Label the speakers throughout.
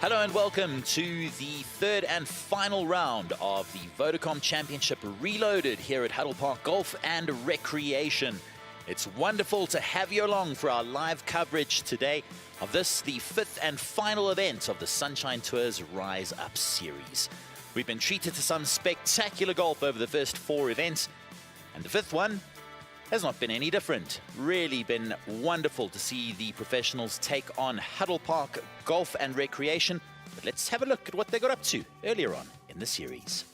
Speaker 1: Hello and welcome to the third and final round of the Vodacom Championship Reloaded here at Huddle Park Golf and Recreation. It's wonderful to have you along for our live coverage today of this, the fifth and final event of the Sunshine Tour's Rise Up series. We've been treated to some spectacular golf over the first four events, and the fifth one has not been any different. Really been wonderful to see the professionals take on Huddle Park Golf and Recreation. But let's have a look at what they got up to earlier on in the series.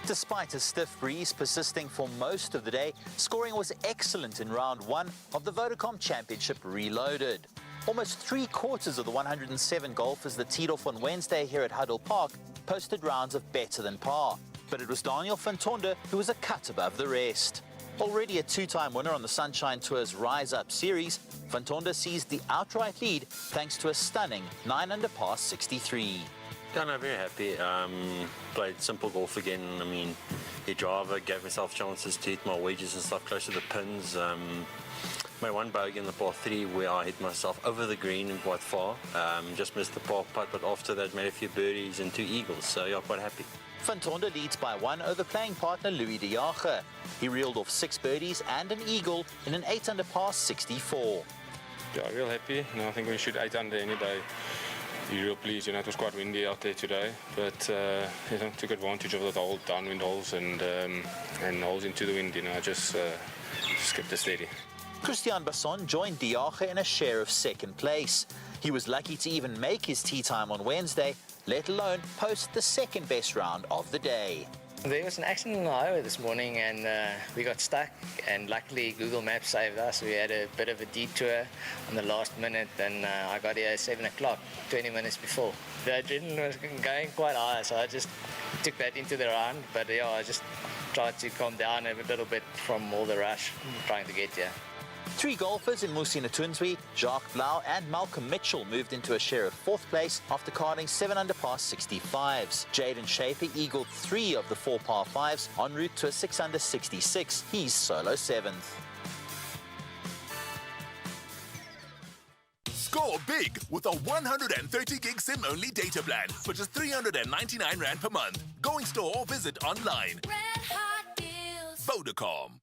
Speaker 1: Despite a stiff breeze persisting for most of the day, scoring was excellent in round one of the Vodacom Championship Reloaded. Almost 3/4 of the 107 golfers that teed off on Wednesday here at Huddle Park posted rounds of better than par. But it was Daniel van Tonder who was a cut above the rest. Already a two-time winner on the Sunshine Tour's Rise Up series, van Tonder seized the outright lead thanks to a stunning 9 under par 63.
Speaker 2: Yeah, no, very happy. Played simple golf again. I mean, the driver gave myself chances to hit my wedges and stuff close to the pins. Made one bogey in the par 3 where I hit myself over the green and quite far. Just missed the par putt, but after that made a few birdies and 2 eagles, so yeah, quite happy.
Speaker 1: Van Tonder leads by 1 over playing partner Louis de Jager. He reeled off 6 birdies and an eagle in an 8 under par 64.
Speaker 3: Yeah, real happy. I think we should 8 under any day. You're real pleased. It was quite windy out there today, but took advantage of the whole downwind holes and holes into the wind. Just kept it steady.
Speaker 1: Christian Basson joined de Jager in a share of second place. He was lucky to even make his tee time on Wednesday, let alone post the second best round of the day.
Speaker 4: There was an accident on the highway this morning and we got stuck, and luckily Google Maps saved us. We had a bit of a detour on the last minute and I got here at 7 o'clock, 20 minutes before. The adrenaline was going quite high, so I just took that into the round, but yeah, I just tried to calm down a little bit from all the rush trying to get here.
Speaker 1: 3 golfers in Musi Natunswi, Jacques Blau and Malcolm Mitchell moved into a share of 4th place after carding 7 under par 65s. Jaden Shaper eagled 3 of the 4 par 5s en route to a 6 under 66. He's solo 7th.
Speaker 5: Score big with a 130 gig SIM-only data plan for just 399 Rand per month. Go in store or visit online.
Speaker 6: Red Hot Deals.
Speaker 5: Vodacom.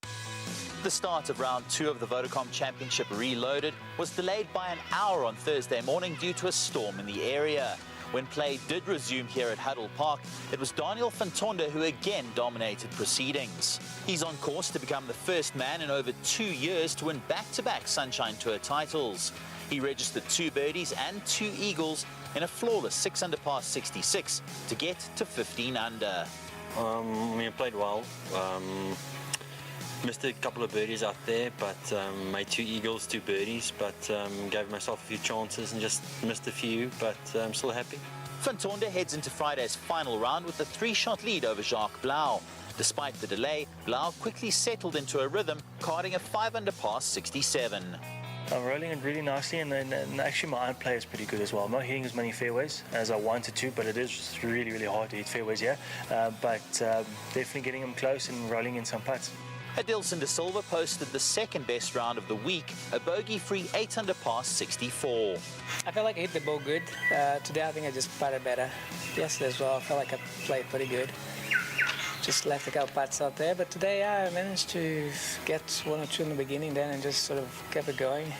Speaker 1: The start of round 2 of the Vodacom Championship Reloaded was delayed by an hour on Thursday morning due to a storm in the area. When play did resume here at Huddle Park, it was Daniel van Tonder who again dominated proceedings. He's on course to become the first man in over 2 years to win back-to-back Sunshine Tour titles. He registered 2 birdies and 2 eagles in a flawless 6 under par 66 to get to 15 under.
Speaker 2: I played well. Missed a couple of birdies out there, but made 2 eagles, 2 birdies, but gave myself a few chances and just missed a few, but I'm still happy.
Speaker 1: Van Tonder heads into Friday's final round with a 3-shot lead over Jacques Blau. Despite the delay, Blau quickly settled into a rhythm, carding a 5 under par 67.
Speaker 7: I'm rolling it really nicely, and actually my iron play is pretty good as well. I'm not hitting as many fairways as I wanted to, but it is really, really hard to hit fairways here. But definitely getting them close and rolling in some putts.
Speaker 1: Adilson de Silva posted the second best round of the week, a bogey-free 8 under par 64.
Speaker 8: I felt like I hit the ball good. Today I think I just putted better. Yesterday as well, I felt like I played pretty good. Just left a couple putts out there, but today I managed to get 1 or 2 in the beginning then and just sort of kept it going.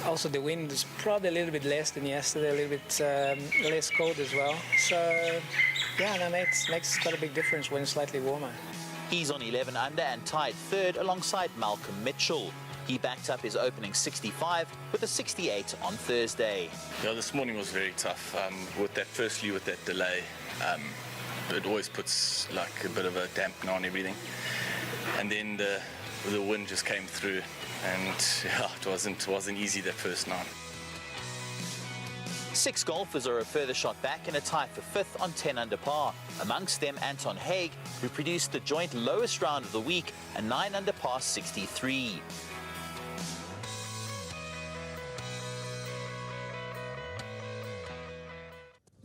Speaker 8: Also the wind is probably a little bit less than yesterday, a little bit less cold as well. So yeah, that makes quite a big difference when it's slightly warmer.
Speaker 1: He's on 11 under and tied 3rd alongside Malcolm Mitchell. He backed up his opening 65 with a 68 on Thursday.
Speaker 9: Yeah, this morning was very tough. With that delay, it always puts like a bit of a dampener on everything. And then the wind just came through, and yeah, it wasn't easy that first 9.
Speaker 1: 6 golfers are a further shot back in a tie for 5th on 10 under par. Amongst them, Anton Haig, who produced the joint lowest round of the week, a 9 under par 63.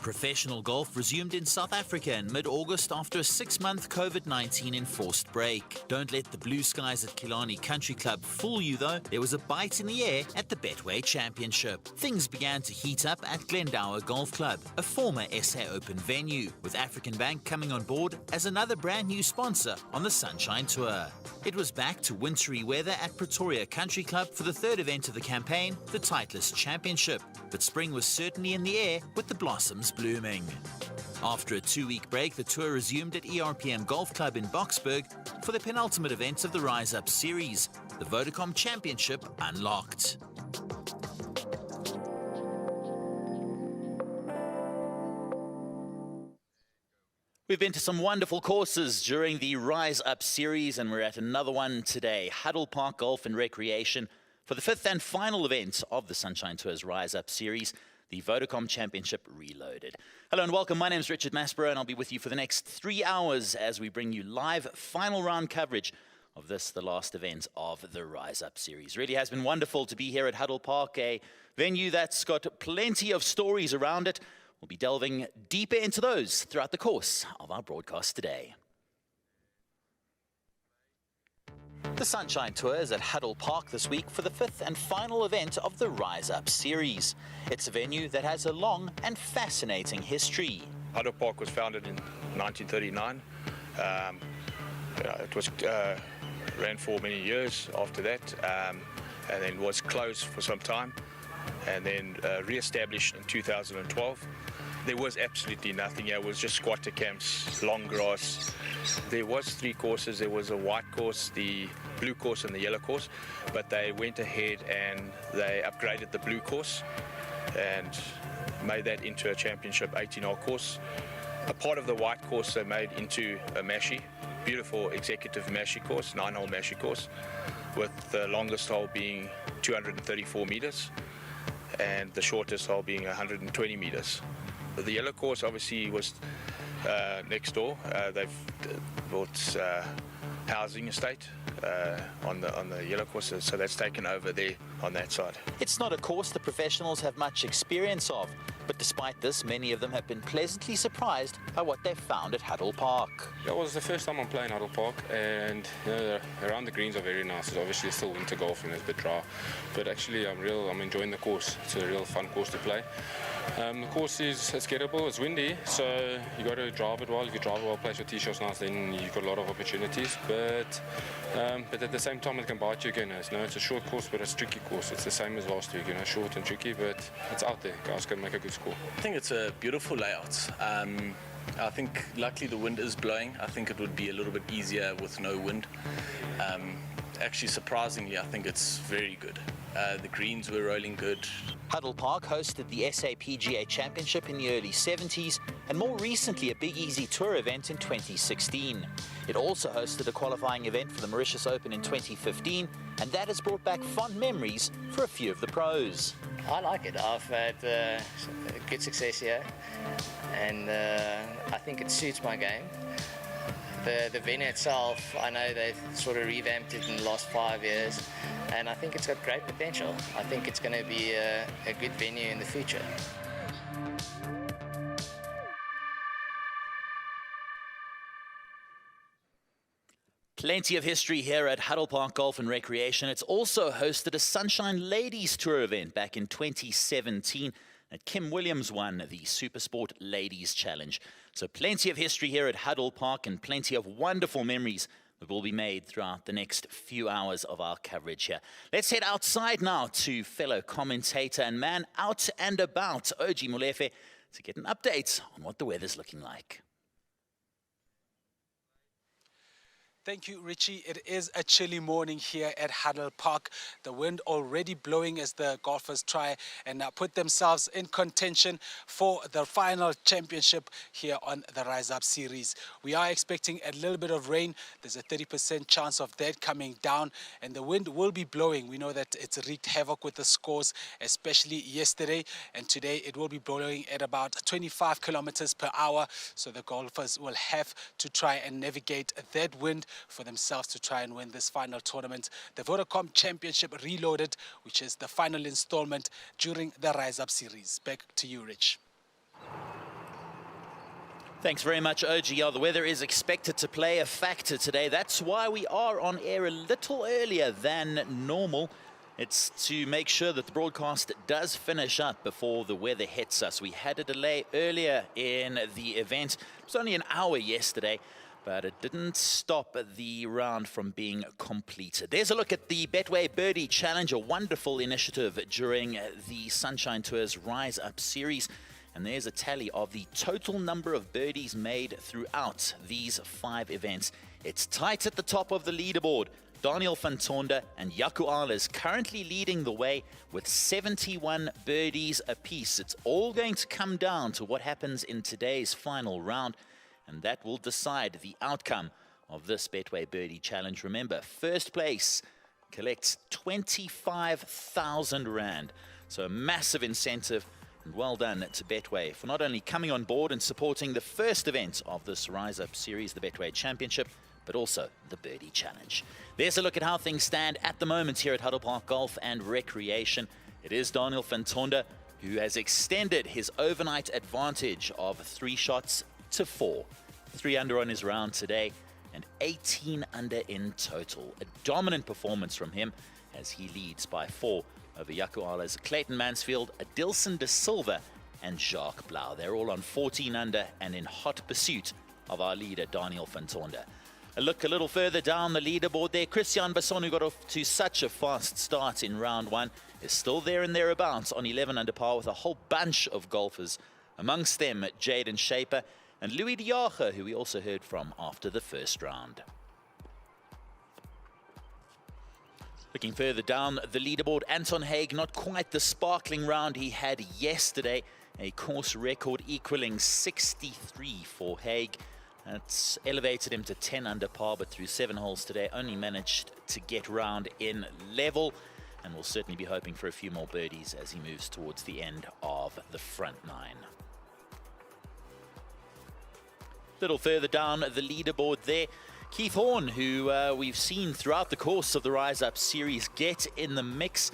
Speaker 1: Professional golf resumed in South Africa in mid-August after a 6-month COVID-19 enforced break. Don't let the blue skies at Killarney Country Club fool you though. There was a bite in the air at the Betway Championship. Things began to heat up at Glendower Golf Club, a former SA Open venue, with African Bank coming on board as another brand new sponsor on the Sunshine Tour. It was back to wintry weather at Pretoria Country Club for the third event of the campaign, the Titleist Championship. But spring was certainly in the air with the blossoms blooming. After a 2-week break, the tour resumed at ERPM Golf Club in Boksburg for the penultimate event of the Rise Up series, the Vodacom Championship Unlocked. We've been to some wonderful courses during the Rise Up series, and we're at another one today, Huddle Park Golf and Recreation, for the 5th and final event of the Sunshine Tour's Rise Up series, the Vodacom Championship Reloaded. Hello and welcome. My name is Richard Masborough, and I'll be with you for the next 3 hours as we bring you live final round coverage of this, the last event of the Rise Up series. Really has been wonderful to be here at Huddle Park, a venue that's got plenty of stories around it. We'll be delving deeper into those throughout the course of our broadcast today. The Sunshine Tour is at Huddle Park this week for the 5th and final event of the Rise Up series. It's a venue that has a long and fascinating history.
Speaker 10: Huddle Park was founded in 1939. It was ran for many years after that, and then was closed for some time, and then re-established in 2012. There was absolutely nothing here. It was just squatter camps, long grass. There was 3 courses. There was a white course, the blue course and the yellow course, but they went ahead and they upgraded the blue course and made that into a championship 18-hole course. A part of the white course they made into a mashie, beautiful executive mashie course, 9-hole mashie course, with the longest hole being 234 meters and the shortest hole being 120 meters. The yellow course obviously was next door. They've bought housing estate on the yellow course, so that's taken over there on that side.
Speaker 1: It's not a course the professionals have much experience of, but despite this, many of them have been pleasantly surprised by what they've found at Huddle Park.
Speaker 3: It was the first time I'm playing Huddle Park, and around the greens are very nice. It's obviously still winter golf and it's a bit dry, but actually I'm enjoying the course. It's a real fun course to play. The course it's gettable, it's windy, so you got to drive it well. If you drive it well, place your tee shots nice, then you've got a lot of opportunities. But at the same time, it can bite you again. It's a short course, but it's a tricky course. It's the same as last week, short and tricky, but it's out there. Guys can make a good score.
Speaker 9: I think it's a beautiful layout. I think luckily the wind is blowing. I think it would be a little bit easier with no wind. Actually, surprisingly, I think it's very good. The greens were rolling good.
Speaker 1: Huddle Park hosted the SAPGA Championship in the early 70s and more recently a Big Easy Tour event in 2016. It also hosted a qualifying event for the Mauritius Open in 2015, and that has brought back fond memories for a few of the pros.
Speaker 4: I like it. I've had good success here, and I think it suits my game. The venue itself, I know they've sort of revamped it in the last 5 years, and I think it's got great potential. I think it's going to be a good venue in the future.
Speaker 1: Plenty of history here at Huddle Park Golf and Recreation. It's also hosted a Sunshine Ladies Tour event back in 2017. And Kim Williams won the Supersport Ladies Challenge. So plenty of history here at Huddle Park and plenty of wonderful memories that will be made throughout the next few hours of our coverage here. Let's head outside now to fellow commentator and man out and about, Oji Molefe, to get an update on what the weather's looking like.
Speaker 11: Thank you, Richie. It is a chilly morning here at Huddle Park. The wind already blowing as the golfers try and put themselves in contention for the final championship here on the Rise Up series. We are expecting a little bit of rain. There's a 30% chance of that coming down, and the wind will be blowing. We know that it's wreaked havoc with the scores, especially yesterday, and today it will be blowing at about 25 kilometers per hour. So the golfers will have to try and navigate that wind for themselves to try and win this final tournament, the Vodacom Championship Reloaded, which is the final installment during the Rise Up series. Back to you, Rich.
Speaker 1: Thanks very much, OG. Yeah, the weather is expected to play a factor today. That's why we are on air a little earlier than normal. It's to make sure that the broadcast does finish up before the weather hits us. We had a delay earlier in the event. It was only an hour yesterday, but it didn't stop the round from being completed. There's a look at the Betway Birdie Challenge, a wonderful initiative during the Sunshine Tours Rise Up series. And there's a tally of the total number of birdies made throughout these 5 events. It's tight at the top of the leaderboard. Daniel van Tonder and Jaco Alers currently leading the way with 71 birdies apiece. It's all going to come down to what happens in today's final round, and that will decide the outcome of this Betway Birdie Challenge. Remember, first place collects 25,000 Rand. So a massive incentive. And well done to Betway for not only coming on board and supporting the first event of this Rise Up series, the Betway Championship, but also the Birdie Challenge. There's a look at how things stand at the moment here at Huddle Park Golf and Recreation. It is Daniel van Tonder who has extended his overnight advantage of 3 shots to 4. 3 under on his round today and 18 under in total. A dominant performance from him as he leads by 4 over Jaco Alers, Clayton Mansfield, Adilson de Silva, and Jacques Blau. They're all on 14 under and in hot pursuit of our leader, Daniel van Tonder. A look a little further down the leaderboard there. Christian Basson, who got off to such a fast start in round 1, is still there and thereabouts on 11 under par with a whole bunch of golfers. Amongst them, Jaden Shaper and Louis de Jager, who we also heard from after the first round. Looking further down the leaderboard, Anton Haig, not quite the sparkling round he had yesterday. A course record equaling 63 for Haig. That's elevated him to 10 under par, but through 7 holes today, only managed to get round in level. And will certainly be hoping for a few more birdies as he moves towards the end of the front 9. Little further down the leaderboard there, Keith Horn, who we've seen throughout the course of the Rise Up series get in the mix.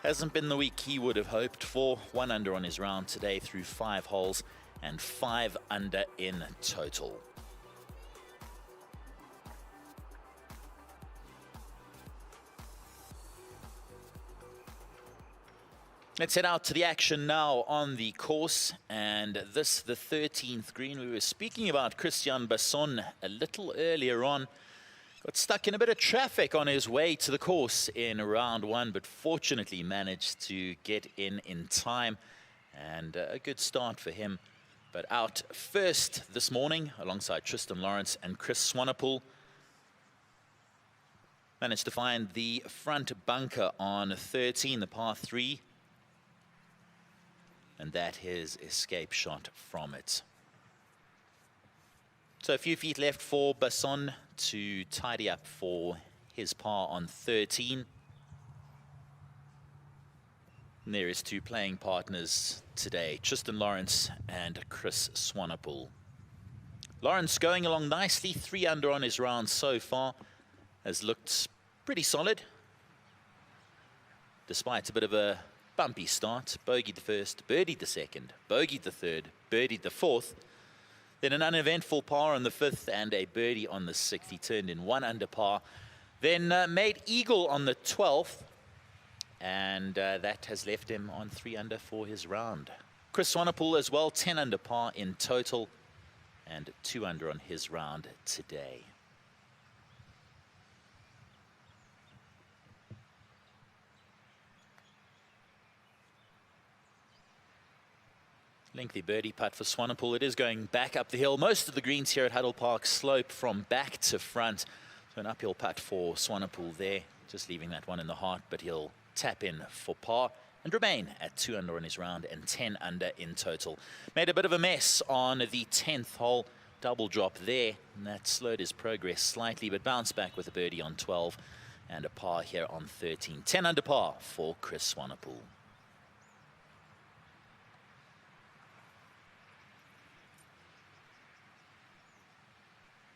Speaker 1: Hasn't been the week he would have hoped for. 1 under on his round today through 5 holes and 5 under in total. Let's head out to the action now on the course, and this, the 13th green. We were speaking about Christian Basson a little earlier on. Got stuck in a bit of traffic on his way to the course in round 1, but fortunately managed to get in time, and a good start for him. But out first this morning, alongside Tristan Lawrence and Chris Swanepoel. Managed to find the front bunker on 13, the par 3. And that his escape shot from it. So a few feet left for Basson to tidy up for his par on 13. And there is 2 playing partners today, Tristan Lawrence and Chris Swanepoel. Lawrence going along nicely, 3 under on his round so far, has looked pretty solid, despite a bit of a bumpy start. Bogeyed the first, birdied the second, bogeyed the third, birdied the fourth. Then an uneventful par on the 5th and a birdie on the 6th. He turned in 1 under par. Then made eagle on the 12th. And that has left him on 3 under for his round. Chris Swanepoel as well, 10 under par in total. And 2 under on his round today. Lengthy birdie putt for Swanepoel. It is going back up the hill. Most of the greens here at Huddle Park slope from back to front. So an uphill putt for Swanepoel there. Just leaving that one in the heart, but he'll tap in for par and remain at 2 under on his round and 10 under in total. Made a bit of a mess on the 10th hole. Double drop there, and that slowed his progress slightly, but bounced back with a birdie on 12 and a par here on 13. 10 under par for Chris Swanepoel.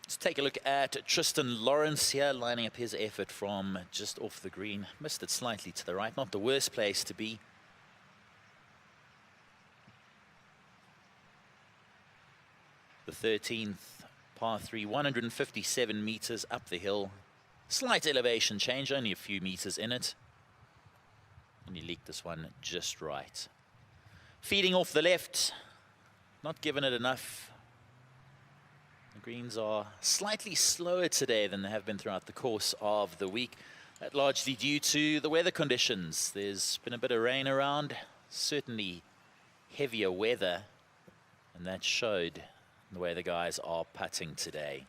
Speaker 1: Let's take a look at Tristan Lawrence here, lining up his effort from just off the green. Missed it slightly to the right, not the worst place to be. The 13th, par 3, 157 meters up the hill. Slight elevation change, only a few meters in it. And he leaked this one just right. Feeding off the left, not giving it enough. The greens are slightly slower today than they have been throughout the course of the week. That largely due to the weather conditions. There's been a bit of rain around, certainly heavier weather, and that showed the way the guys are putting today.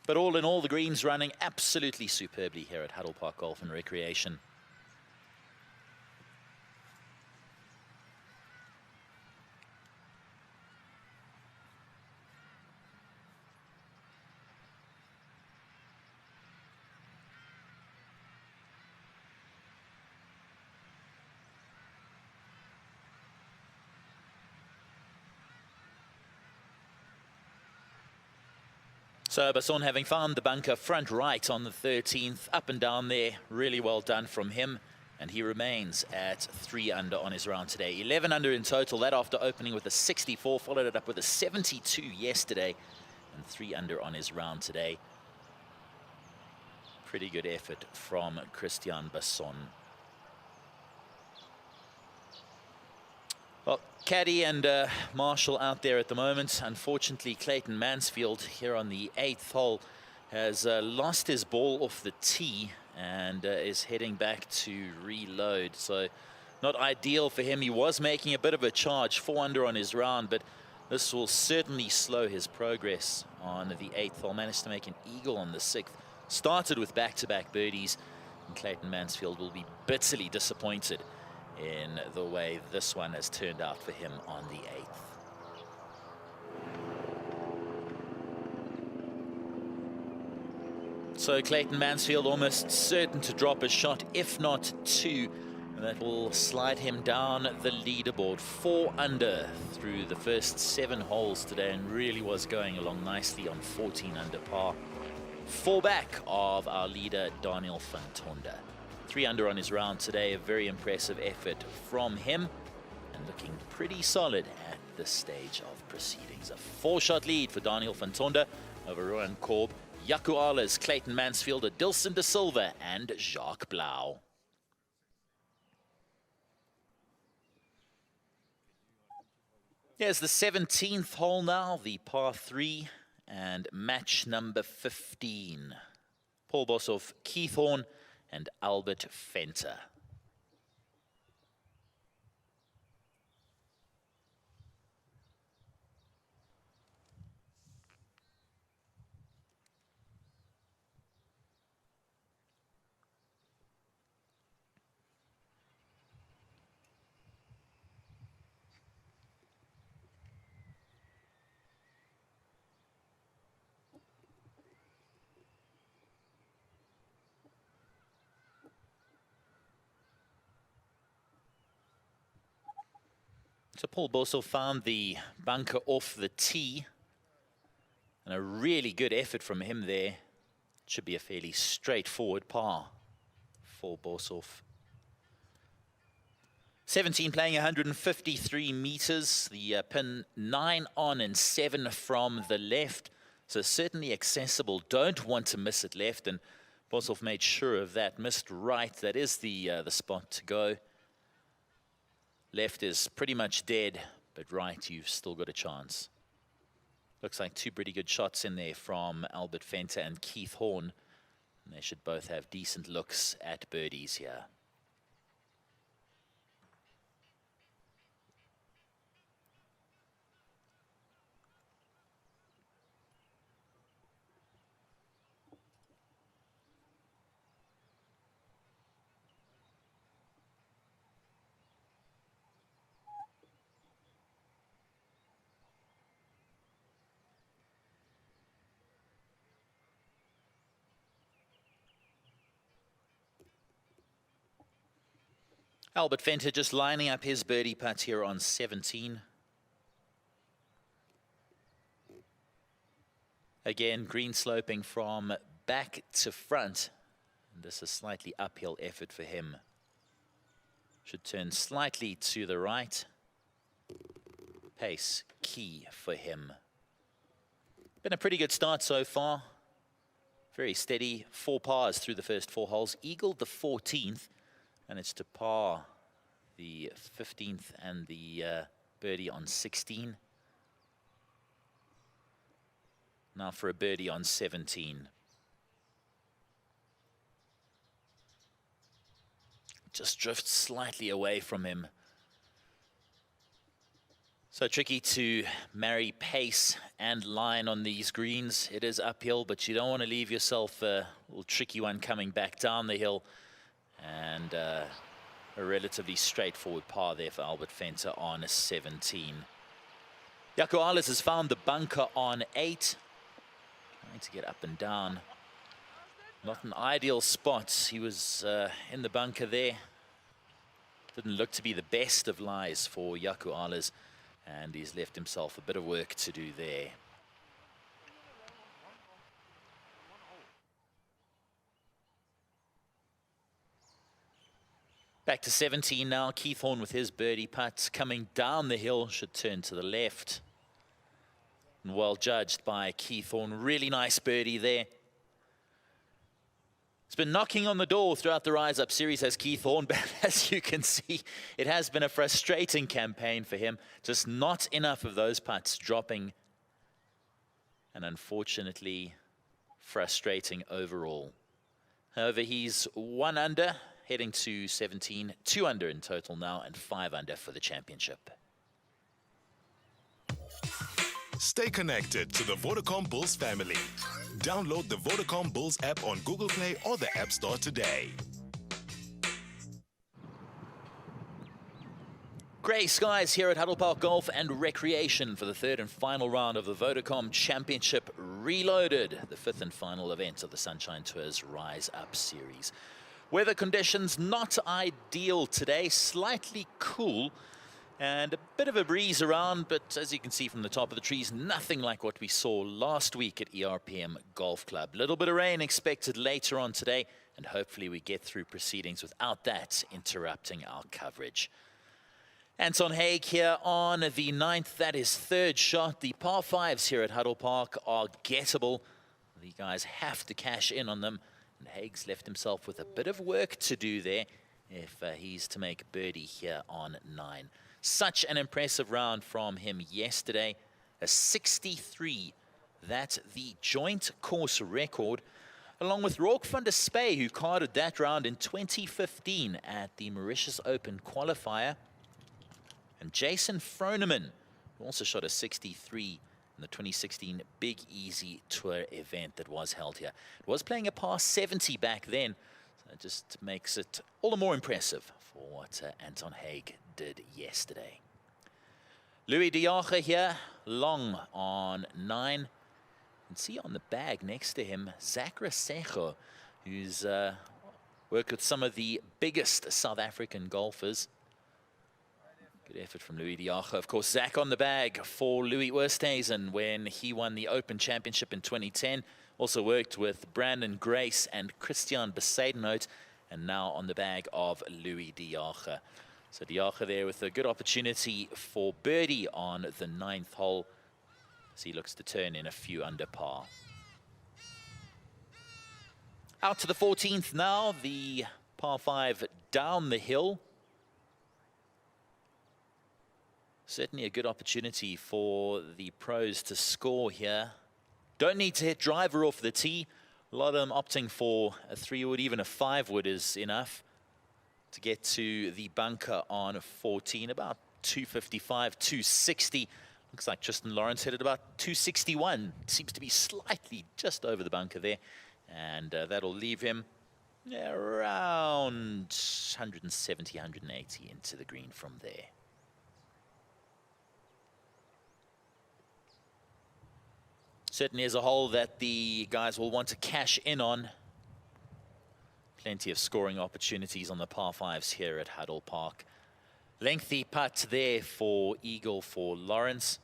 Speaker 1: But all in all, the greens running absolutely superbly here at Huddle Park Golf and Recreation. So Basson, having found the bunker front right on the 13th, up and down there, really well done from him. And he remains at 3 under on his round today. 11 under in total, that after opening with a 64, followed it up with a 72 yesterday. And 3 under on his round today. Pretty good effort from Christian Basson. Well, Caddy and Marshall out there at the moment. Unfortunately, Clayton Mansfield here on the 8th hole has lost his ball off the tee and is heading back to reload. So not ideal for him. He was making a bit of a charge, 4 under on his round, but this will certainly slow his progress on the 8th hole. Managed to make an eagle on the 6th. Started with back-to-back birdies, and Clayton Mansfield will be bitterly disappointed in the way this one has turned out for him on the 8th. So Clayton Mansfield almost certain to drop a shot, if not 2. And that will slide him down the leaderboard. 4 under through the first 7 holes today, and really was going along nicely on 14 under par. 4 back of our leader, Daniel van Tonder. 3 under on his round today, a very impressive effort from him, and looking pretty solid at this stage of proceedings. A 4-shot lead for Daniel van Tonder over Rowan Korb, Jaco Ahlers, Clayton Mansfield, Dilson de Silva, and Jacques Blau. Here's the 17th hole now, the par 3, and match number 15. Paul Boshoff, Keith Horn, and Albert Venter. So Paul Boshoff found the bunker off the tee, and a really good effort from him there. Should be a fairly straightforward par for Boshoff. 17 playing 153 meters, the pin 9 on and 7 from the left, so certainly accessible. Don't want to miss it left, and Boshoff made sure of that. Missed right, that is the spot to go. Left is pretty much dead, but right, you've still got a chance. Looks like 2 pretty good shots in there from Albert Venter and Keith Horn. And they should both have decent looks at birdies here. Albert Venter just lining up his birdie putt here on 17. Again, green sloping from back to front. And this is a slightly uphill effort for him. Should turn slightly to the right. Pace key for him. Been a pretty good start so far. Very steady, 4 pars through the first 4 holes. Eagled the 14th, and it's to par the 15th and the birdie on 16. Now for a birdie on 17. Just drifts slightly away from him. So tricky to marry pace and line on these greens. It is uphill, but you don't want to leave yourself a little tricky one coming back down the hill. And a relatively straightforward par there for Albert Venter on 17. Jaco Alers has found the bunker on 8. Trying to get up and down. Not an ideal spot. He was in the bunker there. Didn't look to be the best of lies for Jaco Alers. And he's left himself a bit of work to do there. Back to 17 now. Keith Horn with his birdie putt coming down the hill, should turn to the left. And well judged by Keith Horn. Really nice birdie there. It's been knocking on the door throughout the Rise Up series as Keith Horn, but as you can see, it has been a frustrating campaign for him. Just not enough of those putts dropping. And unfortunately, frustrating overall. However, he's 1 under, heading to 17, 2 under in total now, and 5 under for the championship.
Speaker 5: Stay connected to the Vodacom Bulls family. Download the Vodacom Bulls app on Google Play or the App Store today.
Speaker 1: Grey skies here at Huddle Park Golf and Recreation for the 3rd and final round of the Vodacom Championship Reloaded, the 5th and final event of the Sunshine Tours Rise Up series. Weather conditions not ideal today, slightly cool. And a bit of a breeze around, but as you can see from the top of the trees, nothing like what we saw last week at ERPM Golf Club. Little bit of rain expected later on today, and hopefully we get through proceedings without that interrupting our coverage. Anton Haig here on the 9th. That is 3rd shot. The par 5s here at Huddle Park are gettable. The guys have to cash in on them, and Haig's left himself with a bit of work to do there if he's to make birdie here on 9. Such an impressive round from him yesterday. A 63. That's the joint course record, along with Rourke van der Spey, who carded that round in 2015 at the Mauritius Open qualifier. And Jason Froneman, who also shot a 63 in the 2016 Big Easy Tour event that was held here. It was playing a par 70 back then, so it just makes it all the more impressive for what Anton Haig did yesterday. Louis De Jager here, long on 9. And see on the bag next to him, Zach Rasejo, who's worked with some of the biggest South African golfers. Good effort from Louis De Jager. Of course, Zach on the bag for Louis Oosthuizen when he won the Open Championship in 2010. Also worked with Brandon Grace and Christian Besaidenout, and now on the bag of Louis De Jager. So De Jager there with a good opportunity for birdie on the 9th hole, as he looks to turn in a few under par. Out to the 14th now, the par 5 down the hill. Certainly a good opportunity for the pros to score here. Don't need to hit driver off the tee. A lot of them opting for a 3-wood, even a 5-wood is enough to get to the bunker on 14. About 255, 260. Looks like Tristan Lawrence hit it about 261. Seems to be slightly just over the bunker there. And that'll leave him around 170, 180 into the green from there. Certainly as a hole that the guys will want to cash in on. Plenty of scoring opportunities on the par 5s here at Huddle Park. Lengthy putt there for Eagle for Lawrence.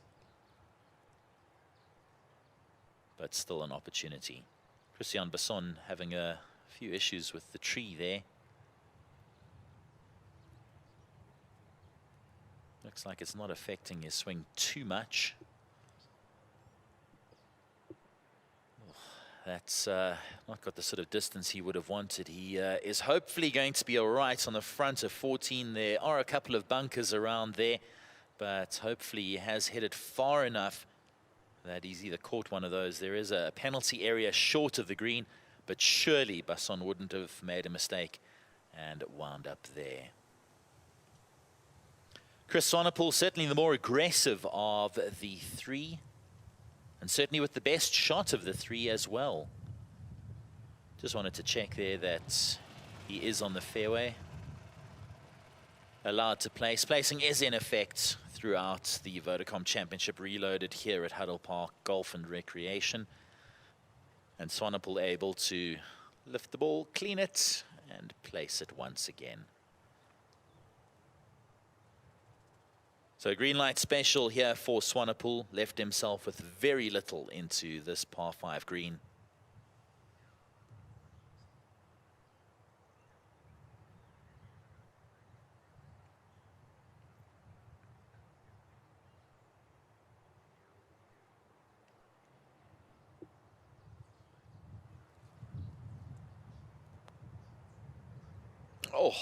Speaker 1: But still an opportunity. Christian Besson having a few issues with the tree there. Looks like it's not affecting his swing too much. That's not got the sort of distance he would have wanted. He is hopefully going to be all right on the front of 14. There are a couple of bunkers around there, but hopefully he has hit it far enough that he's either caught one of those. There is a penalty area short of the green, but surely Basson wouldn't have made a mistake and wound up there. Chris Swanepoel, certainly the more aggressive of the three, and certainly with the best shot of the three as well. Just wanted to check there that he is on the fairway. Allowed to place. Placing is in effect throughout the Vodacom Championship Reloaded here at Huddle Park Golf and Recreation. And Swanepoel able to lift the ball, clean it, and place it once again. So green light special here for Swanepoel. Left himself with very little into this par 5 green. Oh,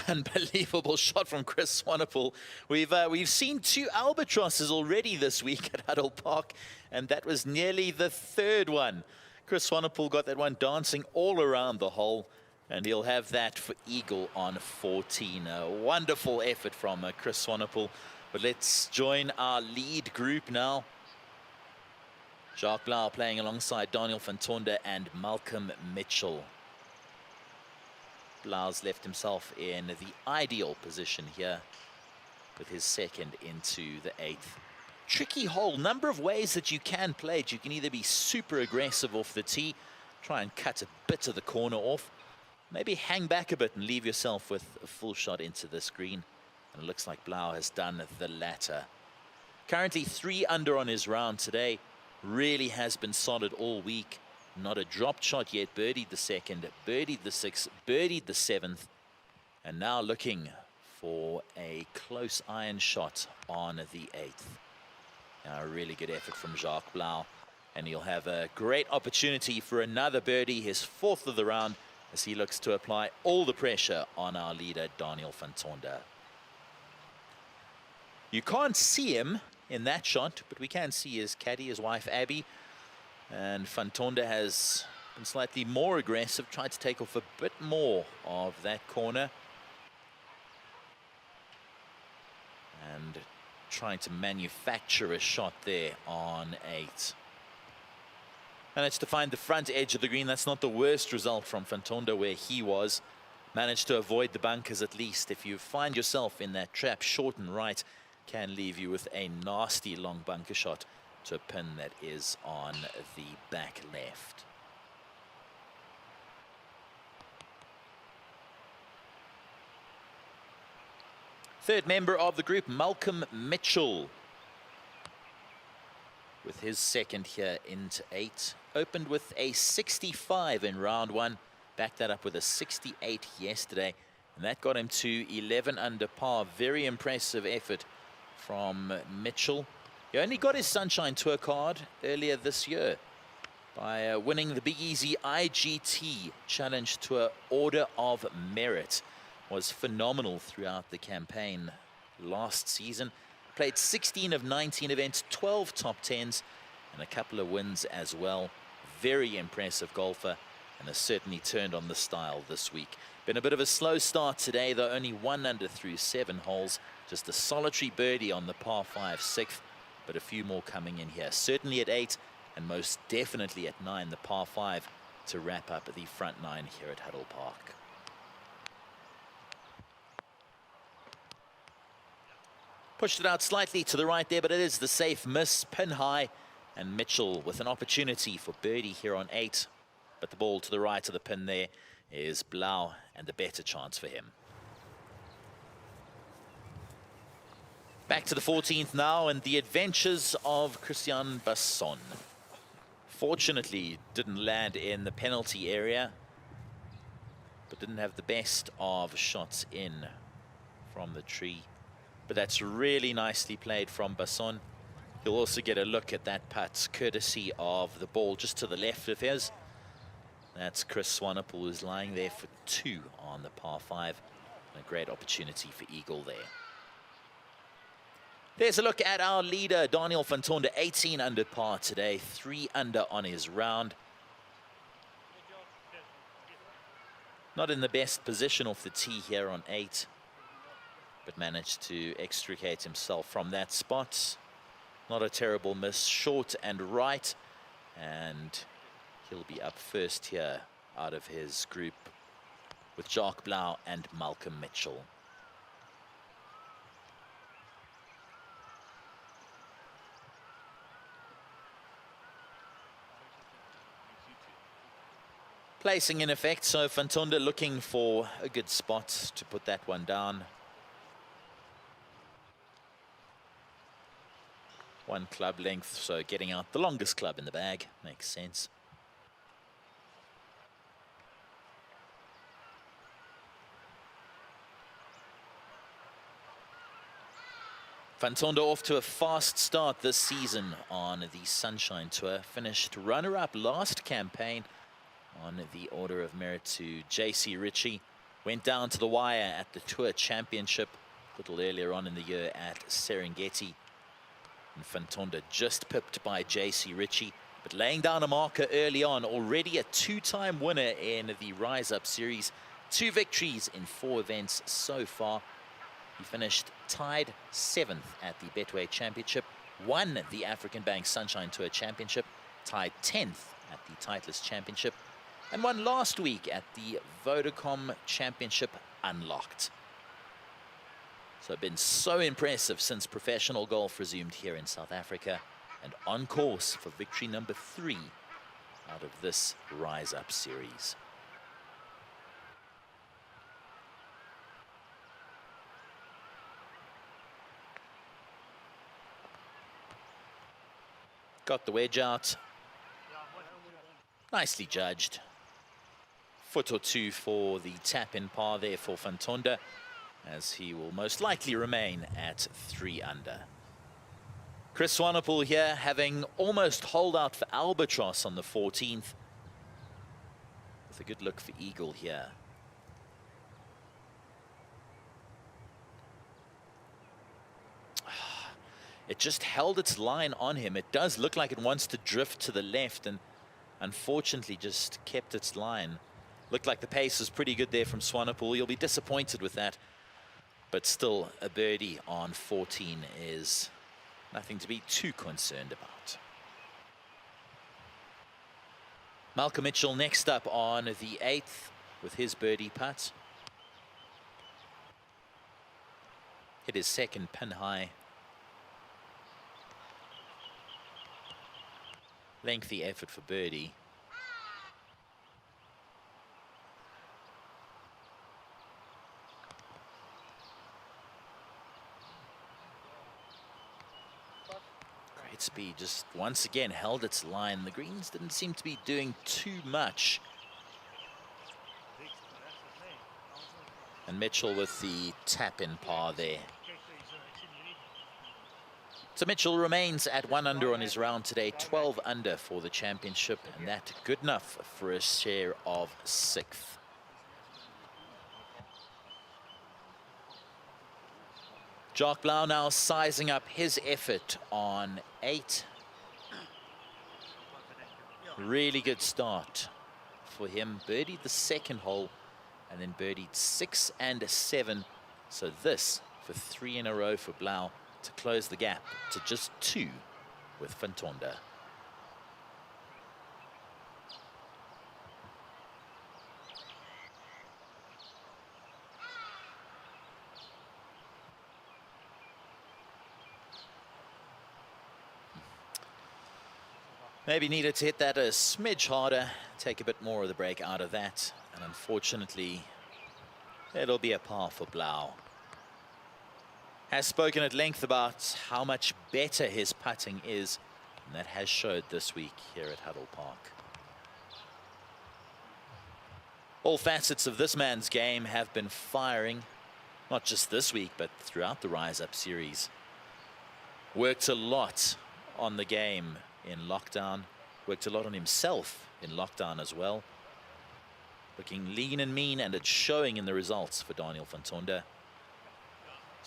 Speaker 1: unbelievable shot from Chris Swanepoel. We've seen 2 albatrosses already this week at Huddle Park, and that was nearly the 3rd one. Chris Swanepoel got that one dancing all around the hole, and he'll have that for eagle on 14. A wonderful effort from Chris Swanepoel. But let's join our lead group now. Jacques Blau playing alongside Daniel van Tonder and Malcolm Mitchell. Blau's left himself in the ideal position here with his second into the 8th. Tricky hole, number of ways that you can play it. You can either be super aggressive off the tee, try and cut a bit of the corner off, maybe hang back a bit and leave yourself with a full shot into this green. And it looks like Blau has done the latter. Currently 3 under on his round today. Really has been solid all week. Not a dropped shot yet. Birdied the 2nd, birdied the 6th, birdied the 7th, and now looking for a close iron shot on the 8th. Now a really good effort from Jacques Blau, and he'll have a great opportunity for another birdie, his 4th of the round, as he looks to apply all the pressure on our leader Daniel van Tonder. You can't see him in that shot, but we can see his caddy, his wife Abby. And Van Tonder has been slightly more aggressive, tried to take off a bit more of that corner. And trying to manufacture a shot there on 8. And it's to find the front edge of the green. That's not the worst result from Van Tonder where he was. Managed to avoid the bunkers at least. If you find yourself in that trap, short and right can leave you with a nasty long bunker shot to a pin that is on the back left. Third member of the group, Malcolm Mitchell, with his second here into 8. Opened with a 65 in round 1, backed that up with a 68 yesterday, and that got him to 11 under par. Very impressive effort from Mitchell. He only got his Sunshine Tour card earlier this year by winning the Big Easy IGT Challenge Tour Order of Merit. Was phenomenal throughout the campaign last season. Played 16 of 19 events, 12 top 10s, and a couple of wins as well. Very impressive golfer, and has certainly turned on the style this week. Been a bit of a slow start today, though, only 1 under through 7 holes. Just a solitary birdie on the par 5 6th. But a few more coming in here. Certainly at 8, and most definitely at 9, the par 5, to wrap up the front 9 here at Huddle Park. Pushed it out slightly to the right there, but it is the safe miss, pin high, and Mitchell with an opportunity for birdie here on 8. But the ball to the right of the pin there is Blau, and the better chance for him. Back to the 14th now, and the adventures of Christian Basson. Fortunately, didn't land in the penalty area, but didn't have the best of shots in from the tree. But that's really nicely played from Basson. He'll also get a look at that putt, courtesy of the ball just to the left of his. That's Chris Swanepoel, who's lying there for 2 on the par 5. A great opportunity for eagle there. There's a look at our leader, Daniel van Tonder, 18 under par today, 3 under on his round. Not in the best position off the tee here on 8, but managed to extricate himself from that spot. Not a terrible miss, short and right, and he'll be up first here out of his group with Jacques Blau and Malcolm Mitchell. Placing in effect, so van Tonder looking for a good spot to put that one down. 1 club length, so getting out the longest club in the bag makes sense. Van Tonder off to a fast start this season on the Sunshine Tour. Finished runner-up last campaign on the order of merit to JC Ritchie. Went down to the wire at the Tour Championship a little earlier on in the year at Serengeti. And Van Tonder just pipped by JC Ritchie, but laying down a marker early on. Already a 2-time winner in the Rise Up Series. 2 victories in 4 events so far. He finished tied 7th at the Betway Championship, won the African Bank Sunshine Tour Championship, tied 10th at the Titleist Championship, and won last week at the Vodacom Championship Unlocked. So been so impressive since professional golf resumed here in South Africa, and on course for victory number 3 out of this Rise Up Series. Got the wedge out. Nicely judged. Foot or 2 for the tap-in par there for Van Tonder, as he will most likely remain at 3 under. Chris Swanepoel here having almost holed out for albatross on the 14th. With a good look for eagle here. It just held its line on him. It does look like it wants to drift to the left, and unfortunately just kept its line. Looked like the pace was pretty good there from Swanepoel. You'll be disappointed with that, but still a birdie on 14 is nothing to be too concerned about. Malcolm Mitchell next up on the 8th with his birdie putt. Hit his second pin high. Lengthy effort for birdie. Great speed, just once again held its line. The greens didn't seem to be doing too much. And Mitchell with the tap-in par there. So Mitchell remains at 1 under on his round today, 12 under for the championship, and that good enough for a share of 6th. Jacques Blau now sizing up his effort on 8. Really good start for him. Birdied the 2nd hole and then birdied 6 and 7. So this for 3 in a row for Blau, to close the gap to just 2 with Van Tonder. Maybe needed to hit that a smidge harder, take a bit more of the break out of that, and unfortunately it'll be a par for Blau. Has spoken at length about how much better his putting is, and that has showed this week here at Huddle Park. All facets of this man's game have been firing, not just this week, but throughout the Rise Up Series. Worked a lot on the game in lockdown, worked a lot on himself in lockdown as well. Looking lean and mean, and it's showing in the results for Daniel van Tonder.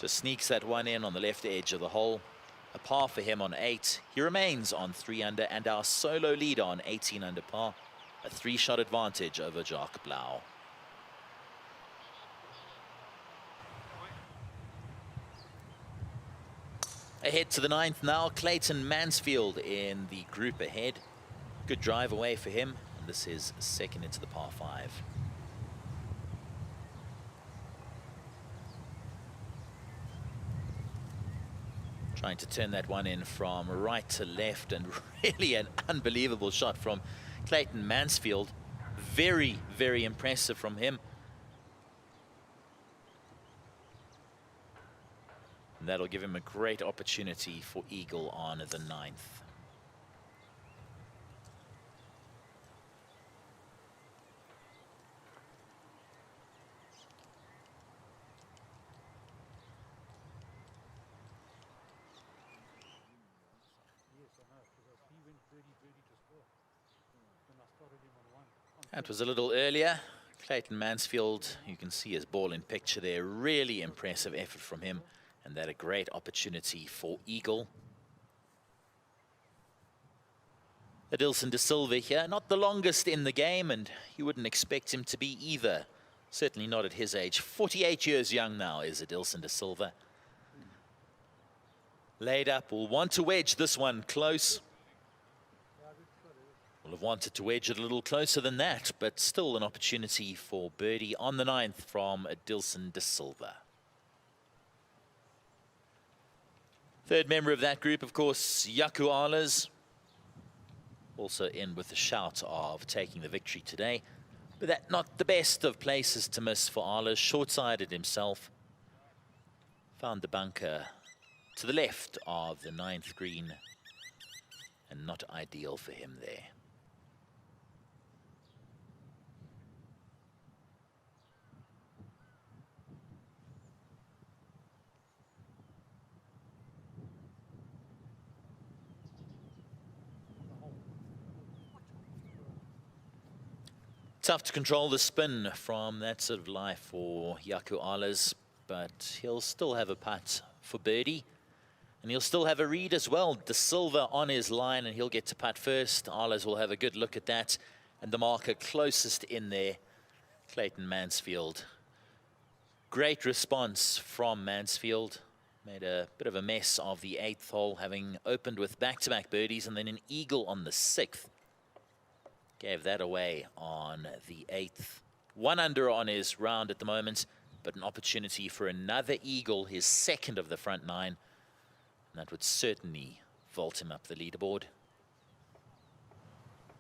Speaker 1: Just sneaks that one in on the left edge of the hole. A par for him on 8. He remains on 3 under, and our solo leader on 18 under par. A 3-shot advantage over Jacques Blau. Ahead to the 9th now, Clayton Mansfield in the group ahead. Good drive away for him, and this is second into the par 5. Trying to turn that one in from right to left, and really an unbelievable shot from Clayton Mansfield. Very, very impressive from him. And that'll give him a great opportunity for eagle on the 9th. That was a little earlier. Clayton Mansfield, you can see his ball in picture there. Really impressive effort from him, and that a great opportunity for eagle. Adilson de Silva here, not the longest in the game, and you wouldn't expect him to be either. Certainly not at his age. 48 years young now is Adilson de Silva. Laid up, will want to wedge this one close. Will have wanted to wedge it a little closer than that, but still an opportunity for birdie on the 9th from Adilson de Silva. Third member of that group, of course, Jaco Alers. Also in with the shout of taking the victory today. But that not the best of places to miss for Alers. Short-sided himself. Found the bunker to the left of the 9th green. And not ideal for him there. Tough to control the spin from that sort of life for Jaco Alers, but he'll still have a putt for birdie. And he'll still have a read as well. De Silva on his line, and he'll get to putt first. Alers will have a good look at that. And the marker closest in there, Clayton Mansfield. Great response from Mansfield. Made a bit of a mess of the 8th hole, having opened with back-to-back birdies and then an eagle on the 6th. Gave that away on the 8th. 1 under on his round at the moment, but an opportunity for another eagle, his second of the front 9. And that would certainly vault him up the leaderboard.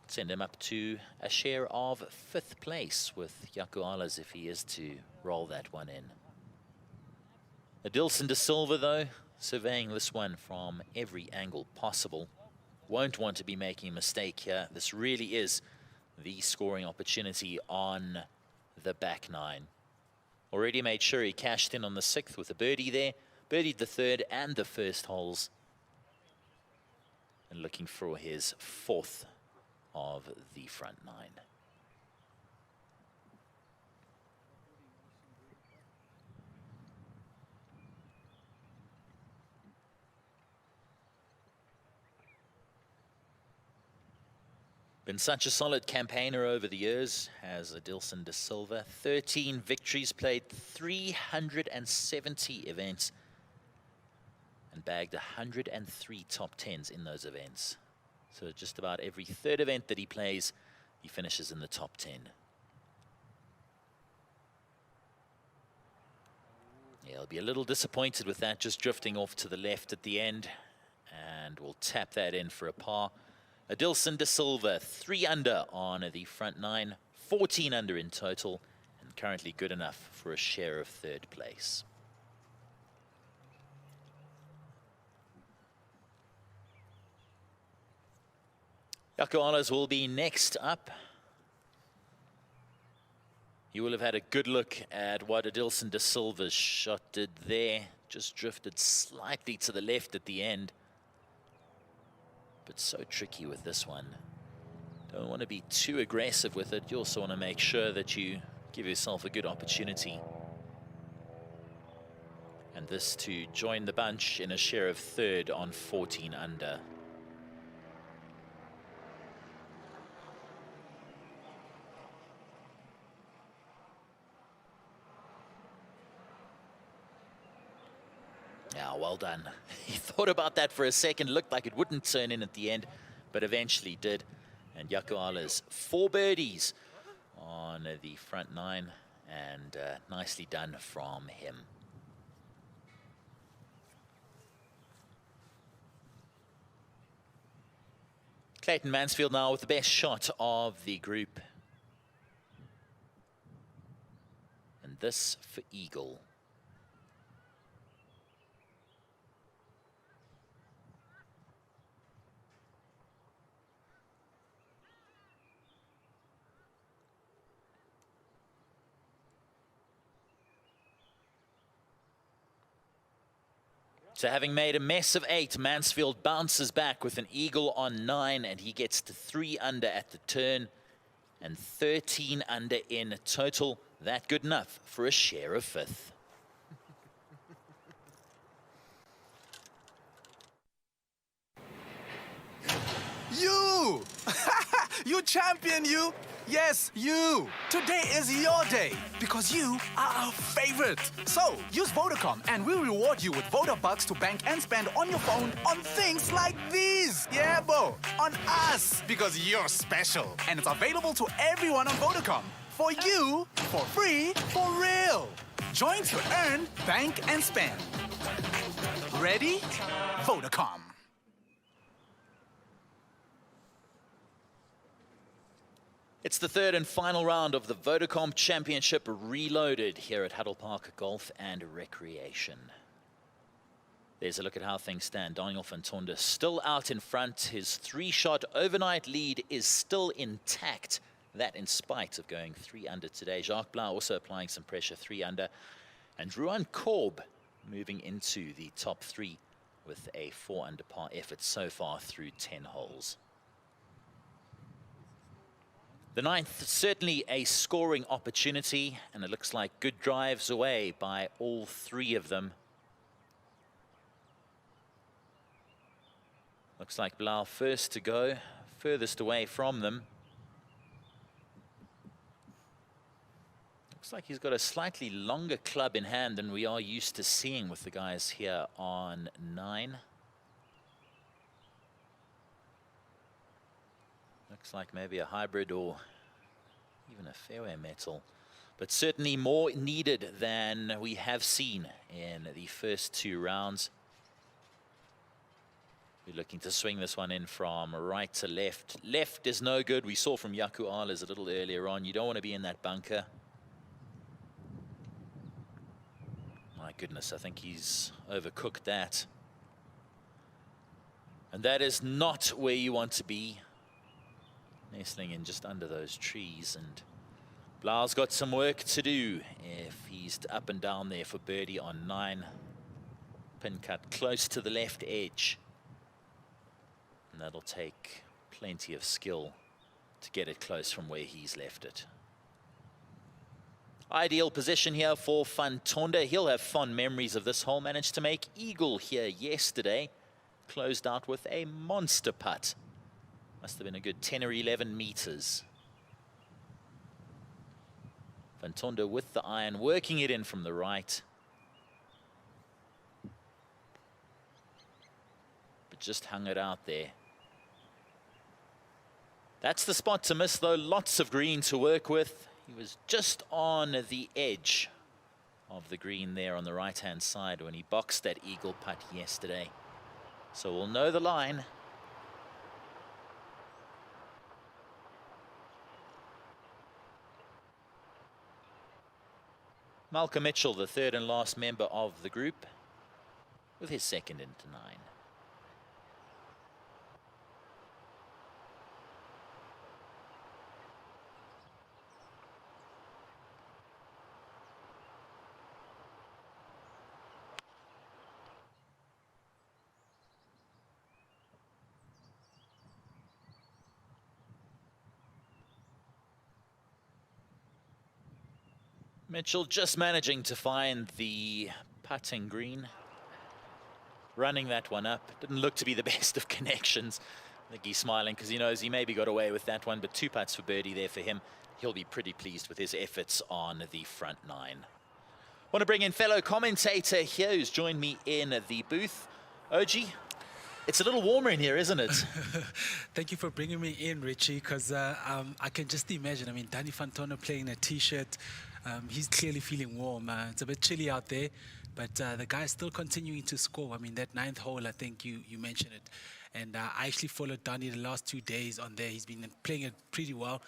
Speaker 1: Send him up to a share of 5th place with Jaco Alers if he is to roll that one in. Adilson de Silva, though, surveying this one from every angle possible. Won't want to be making a mistake here. This really is the scoring opportunity on the back 9. Already made sure he cashed in on the 6th with a birdie there. Birdied the 3rd and the 1st holes. And looking for his 4th of the front 9. Been such a solid campaigner over the years, has Adilson de Silva. 13 victories, played 370 events, and bagged 103 top 10s in those events. So just about every 3rd event that he plays, he finishes in the top 10. Yeah, he'll be a little disappointed with that, just drifting off to the left at the end, and we'll tap that in for a par. Adilson de Silva, 3 under on the front 9, 14 under in total, and currently good enough for a share of 3rd place. Jaco Alers will be next up. You will have had a good look at what Adilson de Silva's shot did there. Just drifted slightly to the left at the end. But so tricky with this one. Don't want to be too aggressive with it. You also want to make sure that you give yourself a good opportunity. And this to join the bunch in a share of third on 14 under. Yeah, well done. He thought about that for a second, looked like it wouldn't turn in at the end, but eventually did. And Jaco Ala's 4 birdies on the front 9, and nicely done from him. Clayton Mansfield now with the best shot of the group. And this for eagle. So having made a mess of 8, Mansfield bounces back with an eagle on 9, and he gets to 3 under at the turn and 13 under in total. That good enough for a share of 5th.
Speaker 12: You! You champion, you! Yes, you! Today is your day because you are our favorite. So, use Vodacom and we'll reward you with Vodabucks to bank and spend on your phone on things like these. Yeah, Bo, on us because you're special. And it's available to everyone on Vodacom. For you, for free, for real. Join to earn, bank and spend. Ready? Vodacom.
Speaker 1: It's the third and final round of the Vodacom Championship Reloaded here at Huddle Park Golf and Recreation. There's a look at how things stand. Daniel van Tonder still out in front. His 3-shot overnight lead is still intact. That in spite of going 3 under today. Jacques Blau also applying some pressure, 3 under. And Ruan Korb moving into the top 3 with a 4 under par effort so far through 10 holes. The 9th, certainly a scoring opportunity, and it looks like good drives away by all 3 of them. Looks like Blau first to go, furthest away from them. Looks like he's got a slightly longer club in hand than we are used to seeing with the guys here on 9. Looks like maybe a hybrid or even a fairway metal, but certainly more needed than we have seen in the first 2 rounds. We're looking to swing this one in from right to left. Left is no good. We saw from Jaco Ala's a little earlier on. You don't want to be in that bunker. My goodness, I think he's overcooked that. And that is not where you want to be. Nestling in just under those trees, and Blau's got some work to do if he's up and down there for birdie on 9. Pin cut close to the left edge, and that'll take plenty of skill to get it close from where he's left it. Ideal position here for Van Tonder. He'll have fond memories of this hole. Managed to make eagle here yesterday. Closed out with a monster putt. Must have been a good 10 or 11 meters. Van Tonder with the iron, working it in from the right. But just hung it out there. That's the spot to miss, though. Lots of green to work with. He was just on the edge of the green there on the right-hand side when he boxed that eagle putt yesterday. So we'll know the line. Malcolm Mitchell, the 3rd and last member of the group, with his 2nd into 9. Mitchell just managing to find the putting green. Running that one up. Didn't look to be the best of connections. I think he's smiling because he knows he maybe got away with that one, but 2 putts for birdie there for him. He'll be pretty pleased with his efforts on the front 9. Want to bring in fellow commentator here who's joined me in the booth. OG, it's a little warmer in here, isn't it?
Speaker 11: Thank you for bringing me in, Richie, because I can just imagine. I mean, Danny Fantona playing a T-shirt. He's clearly feeling warm. It's a bit chilly out there, but the guy's still continuing to score. I mean, that 9th hole, I think you mentioned it. And I actually followed Danny the last 2 days on there. He's been playing it pretty well.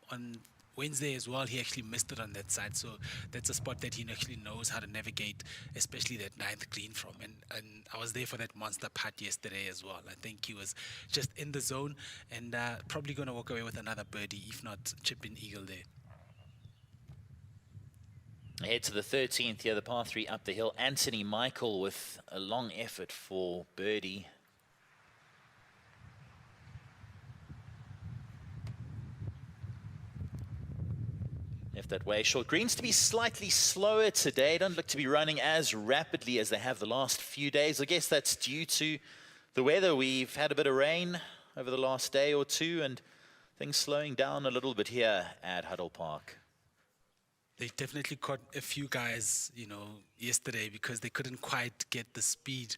Speaker 11: On Wednesday as well, he actually missed it on that side. So that's a spot that he actually knows how to navigate, especially that 9th green from. And I was there for that monster putt yesterday as well. I think he was just in the zone and probably going to walk away with another birdie, if not chip in eagle there.
Speaker 1: Ahead to the 13th here, the par 3 up the hill. Anthony Michael with a long effort for birdie. Left that way. Short greens to be slightly slower today. Don't look to be running as rapidly as they have the last few days. I guess that's due to the weather. We've had a bit of rain over the last day or two and things slowing down a little bit here at Huddle Park.
Speaker 11: They definitely caught a few guys, you know, yesterday because they couldn't quite get the speed.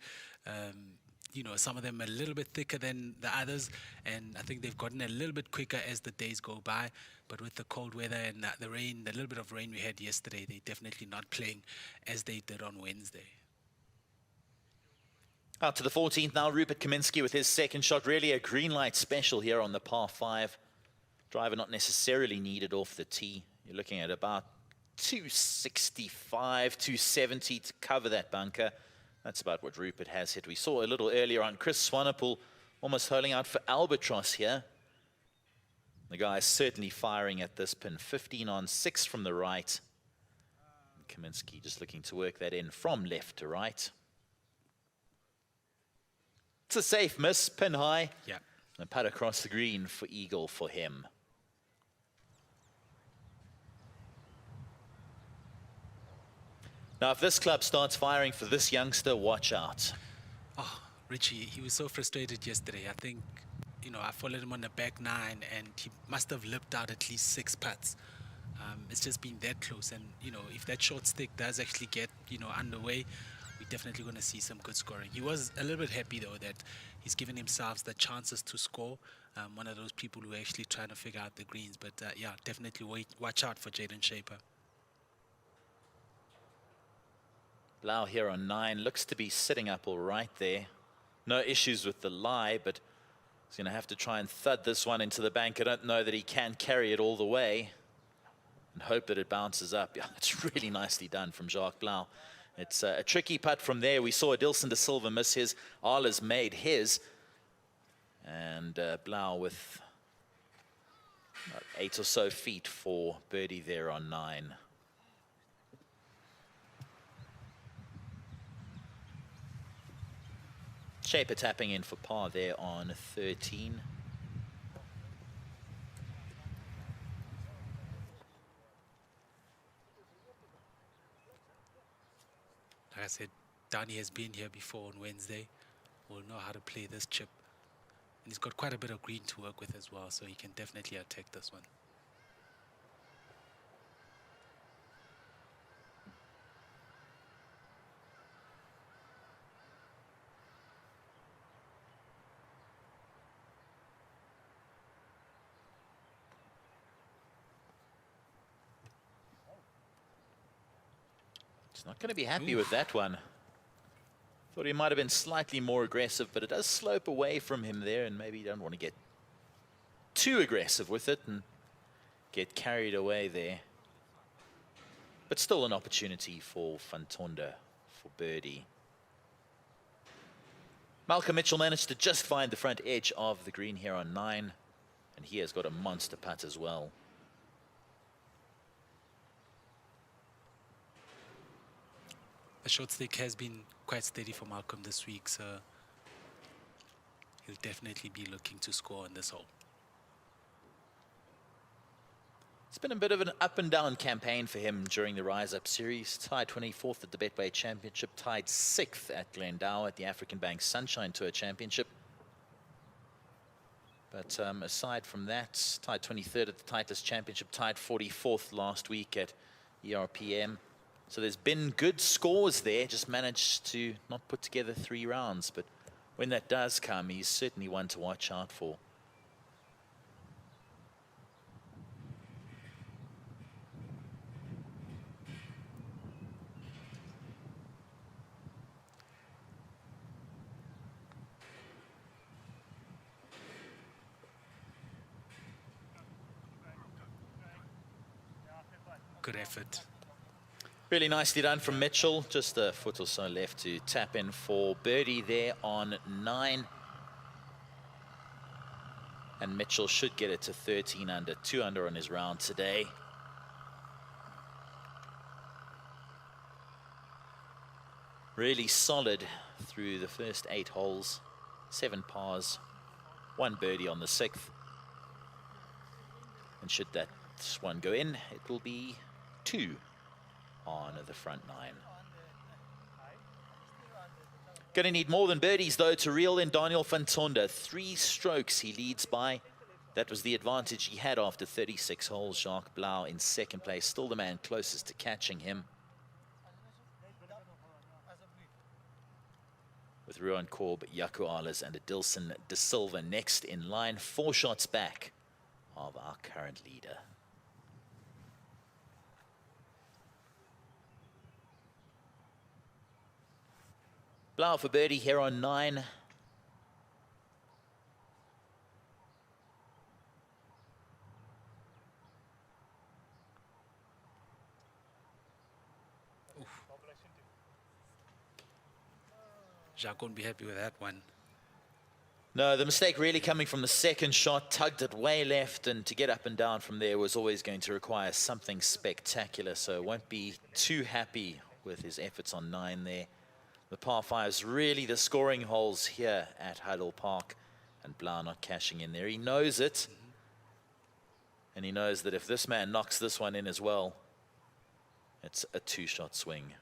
Speaker 11: You know, some of them a little bit thicker than the others, and I think they've gotten a little bit quicker as the days go by. But with the cold weather and the rain, the little bit of rain we had yesterday, they're definitely not playing as they did on Wednesday.
Speaker 1: Out to the 14th now, Rupert Kaminsky with his second shot. Really a green light special here on the par 5. Driver not necessarily needed off the tee. You're looking at about 265, 270 to cover that bunker. That's about what Rupert has hit. We saw a little earlier on Chris Swanepoel almost holding out for albatross here. The guy is certainly firing at this pin. 15 on 6 from the right. Kaminsky just looking to work that in from left to right. It's a safe miss, pin high.
Speaker 11: Yeah.
Speaker 1: And putt across the green for eagle for him. Now, if this club starts firing for this youngster, watch out.
Speaker 11: Oh, Richie, he was so frustrated yesterday. I think, you know, I followed him on the back 9 and he must have lipped out at least 6 putts. It's just been that close. And, you know, if that short stick does actually get, you know, underway, we're definitely going to see some good scoring. He was a little bit happy, though, that he's given himself the chances to score. One of those people who are actually trying to figure out the greens. But, yeah, definitely watch out for Jaden Shaper.
Speaker 1: Blau here on 9 looks to be sitting up all right there. No issues with the lie, but he's going to have to try and thud this one into the bank. I don't know that he can carry it all the way and hope that it bounces up. Yeah, that's really nicely done from Jacques Blau. It's a tricky putt from there. We saw Adilson de Silva miss his. Arla's made his. And Blau with about 8 or so feet for birdie there on 9. Shaper tapping in for par there on 13.
Speaker 11: Like I said, Danny has been here before on Wednesday. Will know how to play this chip. And he's got quite a bit of green to work with as well, so he can definitely attack this one.
Speaker 1: Not going to be happy with that one. Thought he might have been slightly more aggressive, but it does slope away from him there, and maybe you don't want to get too aggressive with it and get carried away there. But still an opportunity for Fantonda for birdie. Malcolm Mitchell managed to just find the front edge of the green here on 9, and he has got a monster putt as well.
Speaker 11: The short stick has been quite steady for Malcolm this week, so he'll definitely be looking to score on this hole.
Speaker 1: It's been a bit of an up and down campaign for him during the Rise Up Series. Tied 24th at the Betway Championship, tied 6th at Glendower at the African Bank Sunshine Tour Championship. But aside from that, tied 23rd at the Titleist Championship, tied 44th last week at ERPM. So there's been good scores there, just managed to not put together 3 rounds. But when that does come, he's certainly one to watch out for.
Speaker 11: Good effort.
Speaker 1: Really nicely done from Mitchell. Just a foot or so left to tap in for birdie there on 9. And Mitchell should get it to 13 under, 2 under on his round today. Really solid through the first 8 holes. 7 pars, 1 birdie on the 6th. And should that one go in, it will be 2 on the front 9. Going to need more than birdies, though, to reel in Daniel van Tonder. 3 strokes he leads by. That was the advantage he had after 36 holes. Jacques Blau in second place, still the man closest to catching him. With Ruan Korb, Jaco Arles and Adilson De Silva next in line. 4 shots back of our current leader. Blau for birdie here on 9.
Speaker 11: Jacques won't be happy with that one.
Speaker 1: No, the mistake really coming from the second shot, tugged it way left, and to get up and down from there was always going to require something spectacular, so won't be too happy with his efforts on 9 there. The par 5's really the scoring holes here at Huddle Park, and Blau not cashing in there. He knows it, and he knows that if this man knocks this one in as well, it's a 2-shot swing.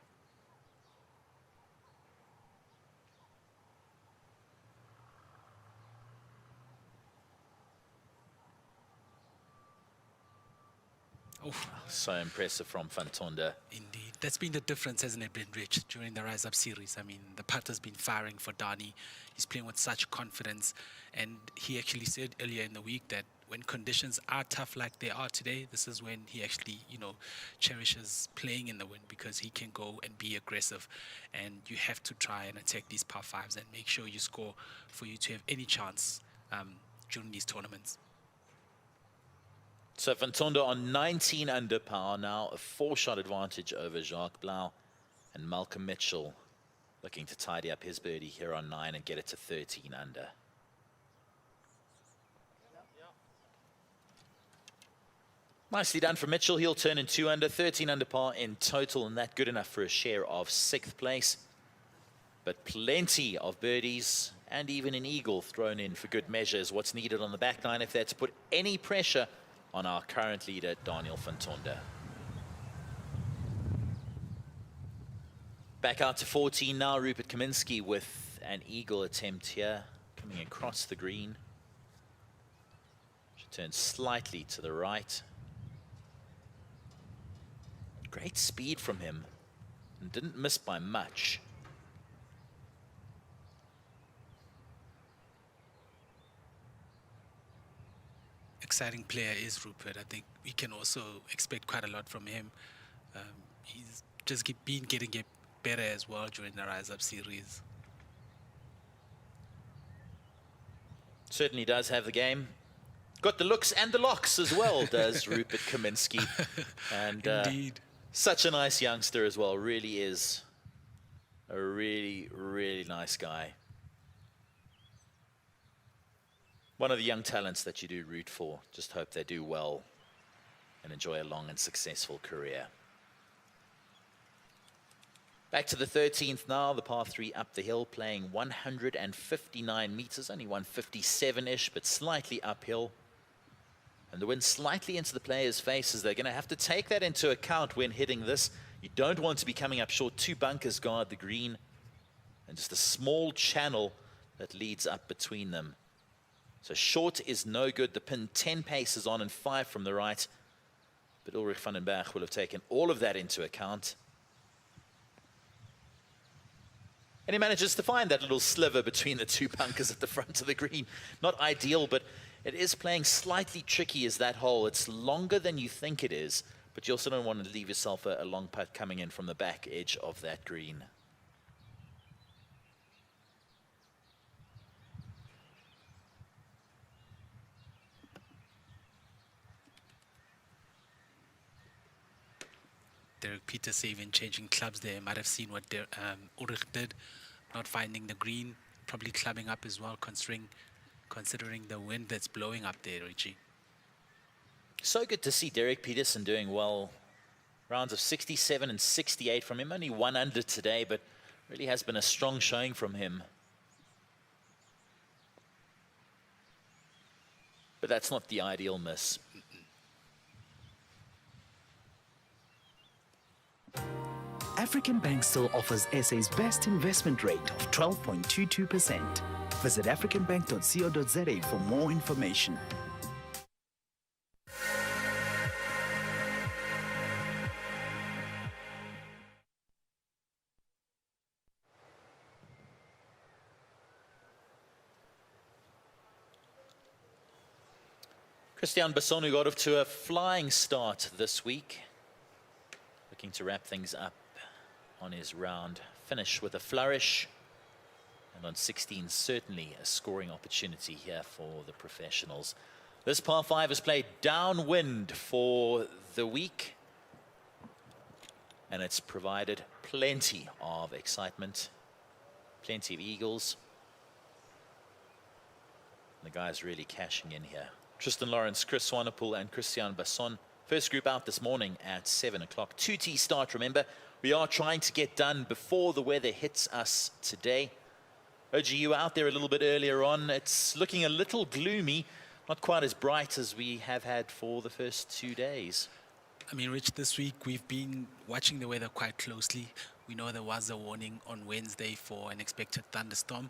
Speaker 11: Oof.
Speaker 1: So impressive from Van Tonder.
Speaker 11: Indeed. That's been the difference, hasn't it, been, Rich, during the Rise Up Series? I mean, the putter's been firing for Dani. He's playing with such confidence. And he actually said earlier in the week that when conditions are tough like they are today, this is when he actually, you know, cherishes playing in the wind, because he can go and be aggressive. And you have to try and attack these par 5s and make sure you score for you to have any chance during these tournaments.
Speaker 1: So Van Tonder on 19 under par now, a 4-shot advantage over Jacques Blau, and Malcolm Mitchell looking to tidy up his birdie here on 9 and get it to 13 under. Nicely done for Mitchell. He'll turn in 2 under, 13 under par in total, and that good enough for a share of 6th place. But plenty of birdies and even an eagle thrown in for good measure is what's needed on the back nine if they're to put any pressure on our current leader, Daniel van Tonder. Back out to 14 now, Rupert Kaminski with an eagle attempt here, coming across the green. Should turn slightly to the right. Great speed from him, and didn't miss by much.
Speaker 11: Exciting player is Rupert. I think we can also expect quite a lot from him. He's just been getting better as well during the Rise Up Series.
Speaker 1: Certainly does have the game. Got the looks and the locks as well, does Rupert Kaminski. And
Speaker 11: Indeed.
Speaker 1: Such a nice youngster as well. Really is a really, really nice guy. One of the young talents that you do root for. Just hope they do well and enjoy a long and successful career. Back to the 13th now, the par 3 up the hill, playing 159 meters, only 157-ish, but slightly uphill. And the wind slightly into the players' faces. They're going to have to take that into account when hitting this. You don't want to be coming up short. 2 bunkers guard the green. And just a small channel that leads up between them. So short is no good. The pin 10 paces on and 5 from the right. But Ulrich van den Berg will have taken all of that into account. And he manages to find that little sliver between the 2 bunkers at the front of the green. Not ideal, but it is playing slightly tricky as that hole. It's longer than you think it is, but you also don't want to leave yourself a long putt coming in from the back edge of that green.
Speaker 13: Derek Peters even changing clubs there. Might have seen what Ulrich did, not finding the green, probably clubbing up as well, considering the wind that's blowing up there, Richie.
Speaker 1: So good to see Derek Peterson doing well. Rounds of 67 and 68 from him. Only 1 under today, but really has been a strong showing from him. But that's not the ideal miss.
Speaker 14: African Bank still offers SA's best investment rate of 12.22%. Visit africanbank.co.za for more information.
Speaker 1: Christian Bassonu got off to a flying start this week. Looking to wrap things up on his round. Finish with a flourish. And on 16, certainly a scoring opportunity here for the professionals. This par 5 is played downwind for the week. And it's provided plenty of excitement. Plenty of eagles. And the guys really cashing in here. Tristan Lawrence, Chris Swanepoel and Christian Basson. First group out this morning at 7 o'clock. 2T start, remember. We are trying to get done before the weather hits us today. OG, you were out there a little bit earlier on. It's looking a little gloomy. Not quite as bright as we have had for the first 2 days.
Speaker 13: I mean, Rich, this week we've been watching the weather quite closely. We know there was a warning on Wednesday for an expected thunderstorm.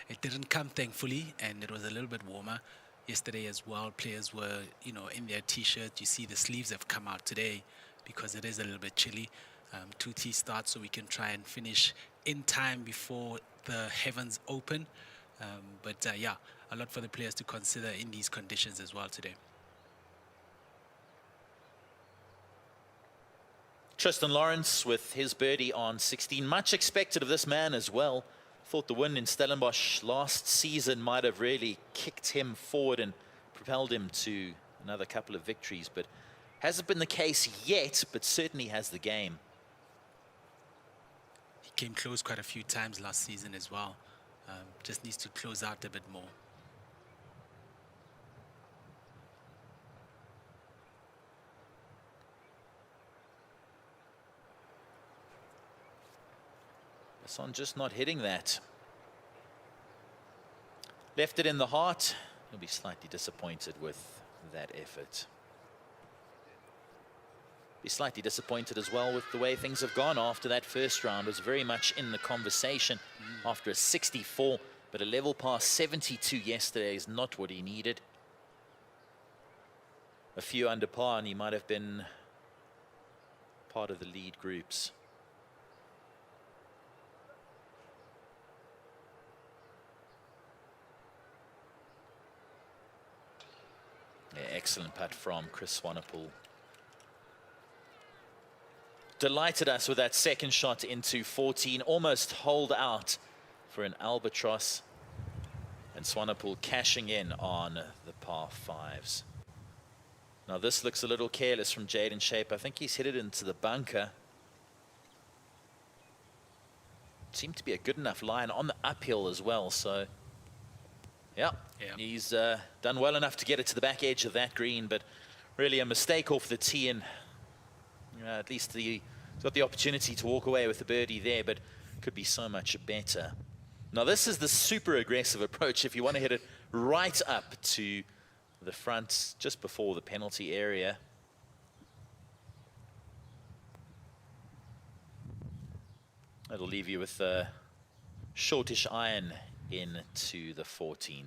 Speaker 13: It didn't come, thankfully, and it was a little bit warmer. Yesterday as well, players were, in their t-shirt. You see the sleeves have come out today because it is a little bit chilly. 2T starts so we can try and finish in time before the heavens open. Yeah, a lot for the players to consider in these conditions as well today.
Speaker 1: Tristan Lawrence with his birdie on 16. Much expected of this man as well. Thought the win in Stellenbosch last season might have really kicked him forward and propelled him to another couple of victories, but hasn't been the case yet, but certainly has the game.
Speaker 13: He came close quite a few times last season as well. Just needs to close out a bit more.
Speaker 1: Basson just not hitting that. Left it in the heart. He'll be slightly disappointed with that effort. Be slightly disappointed as well with the way things have gone after that first round. Was very much in the conversation after a 64, but a level past 72 yesterday is not what he needed. A few under par and he might have been part of the lead groups. Yeah, excellent putt from Chris Swanepoel. Delighted us with that second shot into 14. Almost holed out for an albatross. And Swanepoel cashing in on the par 5s. Now this looks a little careless from Jaden Shape. I think he's hit it into the bunker. Seemed to be a good enough line on the uphill as well, so... Yeah, he's done well enough to get it to the back edge of that green, but really a mistake off the tee, and at least he's got the opportunity to walk away with the birdie there, but could be so much better. Now this is the super aggressive approach if you want to hit it right up to the front just before the penalty area. That'll leave you with a shortish iron into the 14th.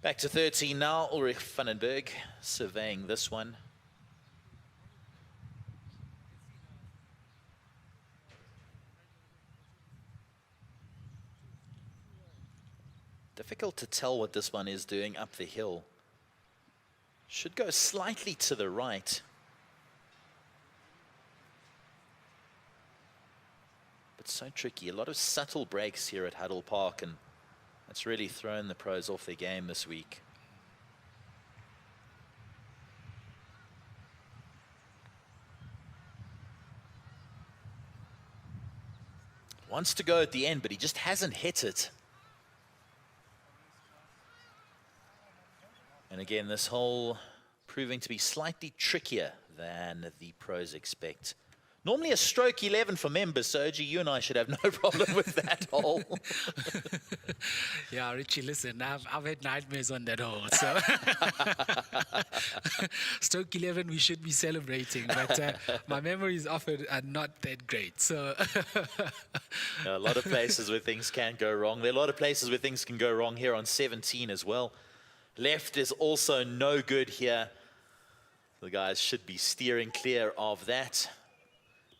Speaker 1: Back to 13 now, Ulrich Vandenberg surveying this one. Difficult to tell what this one is doing up the hill. Should go slightly to the right. But so tricky. A lot of subtle breaks here at Huddle Park, and that's really thrown the pros off their game this week. Wants to go at the end, but he just hasn't hit it. And again, this hole proving to be slightly trickier than the pros expect. Normally a stroke 11 for members, so OG, you and I should have no problem with that hole.
Speaker 13: Yeah, Richie, listen, I've had nightmares on that hole. So stroke 11, we should be celebrating, but my memories of it are not that great. So
Speaker 1: A lot of places where things can go wrong. There are a lot of places where things can go wrong here on 17 as well. Left is also no good here. The guys should be steering clear of that.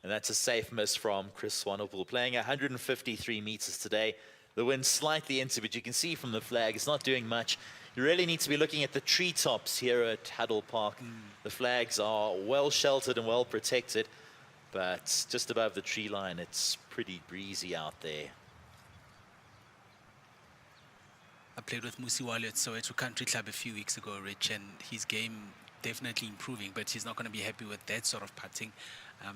Speaker 1: And that's a safe miss from Chris Swanepoel, playing 153 meters today. The wind slightly into, but you can see from the flag, it's not doing much. You really need to be looking at the treetops here at Huddle Park. The flags are well sheltered and well protected, but just above the tree line, it's pretty breezy out there.
Speaker 13: I played with Musiwale at Soweto Country Club a few weeks ago, Rich, and his game definitely improving, but he's not going to be happy with that sort of putting.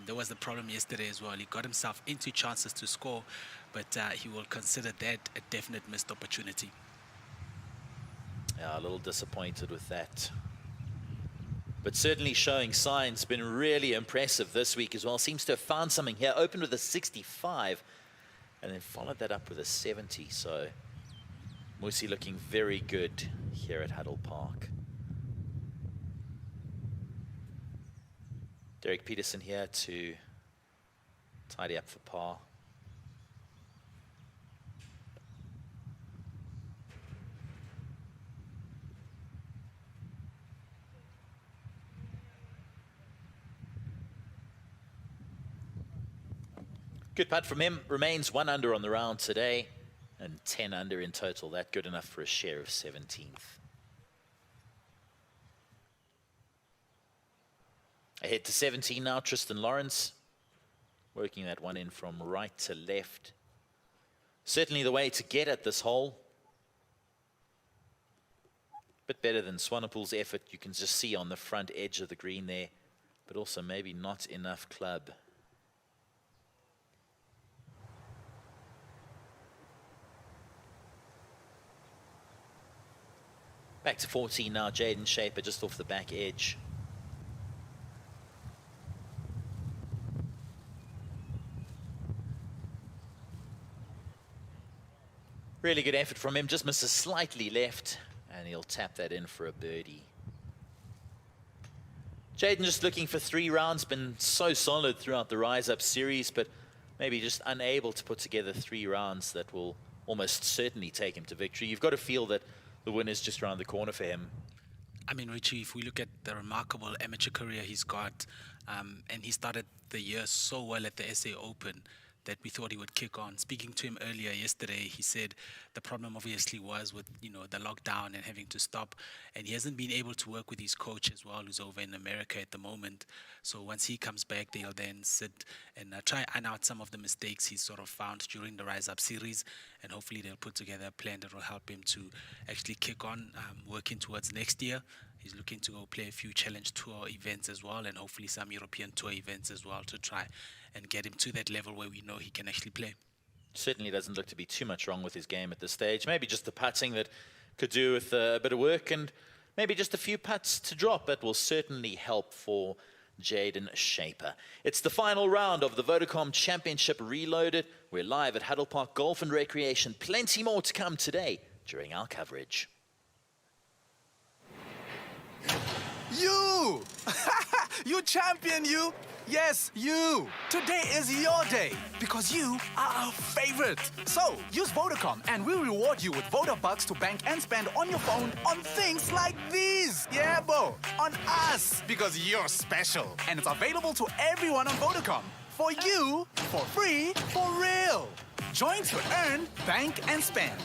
Speaker 13: There was the problem yesterday as well. He got himself into chances to score, but he will consider that a definite missed opportunity.
Speaker 1: Yeah, a little disappointed with that. But certainly showing signs, been really impressive this week as well. Seems to have found something here. Opened with a 65 and then followed that up with a 70. So Musi looking very good here at Huddle Park. Derek Peterson here to tidy up for par. Good putt from him. Remains 1 under on the round today and 10 under in total. That good enough for a share of 17th. Ahead to 17 now, Tristan Lawrence. Working that one in from right to left. Certainly the way to get at this hole. Bit better than Swanepoel's effort. You can just see on the front edge of the green there. But also maybe not enough club. Back to 14 now, Jaden Shaper just off the back edge. Really good effort from him, just misses slightly left, and he'll tap that in for a birdie. Jaden just looking for 3 rounds, been so solid throughout the Rise Up series, but maybe just unable to put together 3 rounds that will almost certainly take him to victory. You've got to feel that the win is just around the corner for him.
Speaker 13: I mean, Richie, if we look at the remarkable amateur career he's got, and he started the year so well at the SA Open, that we thought he would kick on. Speaking to him earlier yesterday, he said the problem obviously was with, the lockdown and having to stop, and he hasn't been able to work with his coach as well, who's over in America at the moment. So once he comes back, they'll then sit and try iron out some of the mistakes he's sort of found during the Rise Up series, and hopefully they'll put together a plan that will help him to actually kick on, working towards next year. He's looking to go play a few Challenge Tour events as well, and hopefully some European Tour events as well, to try and get him to that level where we know he can actually play.
Speaker 1: Certainly doesn't look to be too much wrong with his game at this stage. Maybe just the putting that could do with a bit of work, and maybe just a few putts to drop. That will certainly help for Jaden Shaper. It's the final round of the Vodacom Championship Reloaded. We're live at Huddle Park Golf and Recreation. Plenty more to come today during our coverage.
Speaker 12: You! You champion, you! Yes, you! Today is your day because you are our favorite. So, use Vodacom and we'll reward you with Vodabucks to bank and spend on your phone on things like these. Yeah, Bo! On us! Because you're special. And it's available to everyone on Vodacom. For you, for free, for real. Join to earn, bank, and spend.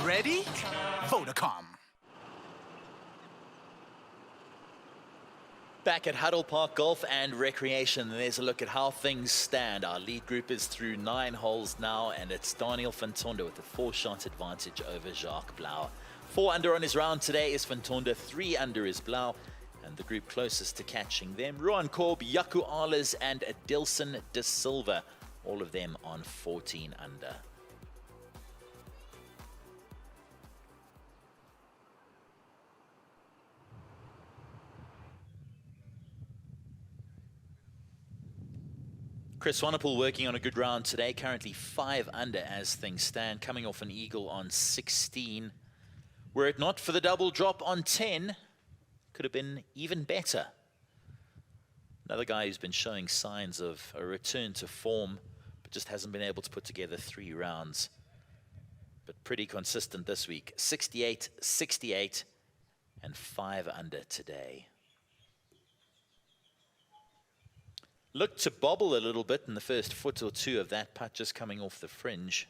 Speaker 12: Ready? Vodacom.
Speaker 1: Back at Huddle Park Golf and Recreation, there's a look at how things stand. Our lead group is through 9 holes now, and it's Daniel Fantonda with a 4-shot advantage over Jacques Blauw. 4 under on his round today is Fantonda, 3 under is Blauw, and the group closest to catching them, Ruan Korb, Jaco Ahlers, and Dilson De Silva, all of them on 14 under. Chris Swanepoel working on a good round today, currently 5 under as things stand, coming off an eagle on 16. Were it not for the double drop on 10, could have been even better. Another guy who's been showing signs of a return to form, but just hasn't been able to put together 3 rounds. But pretty consistent this week, 68, 68, and 5 under today. Looked to bobble a little bit in the first foot or two of that putt, just coming off the fringe.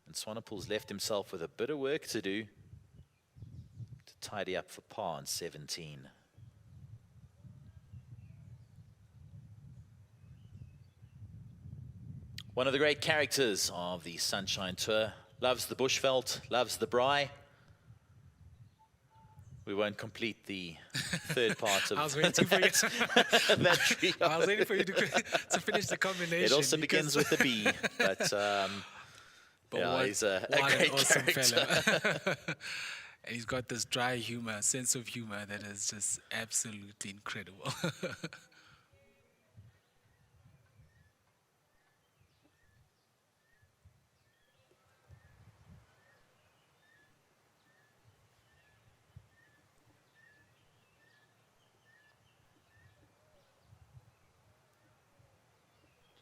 Speaker 1: And Swanepoel's left himself with a bit of work to do to tidy up for par on 17. One of the great characters of the Sunshine Tour. Loves the bushveld, loves the braai. We won't complete the third part of
Speaker 13: I was waiting for you
Speaker 1: that trio.
Speaker 13: I was waiting for you to finish the combination.
Speaker 1: It also begins with a B, but yeah, he's a great
Speaker 13: awesome
Speaker 1: character.
Speaker 13: fella. And he's got this dry humor, sense of humor that is just absolutely incredible.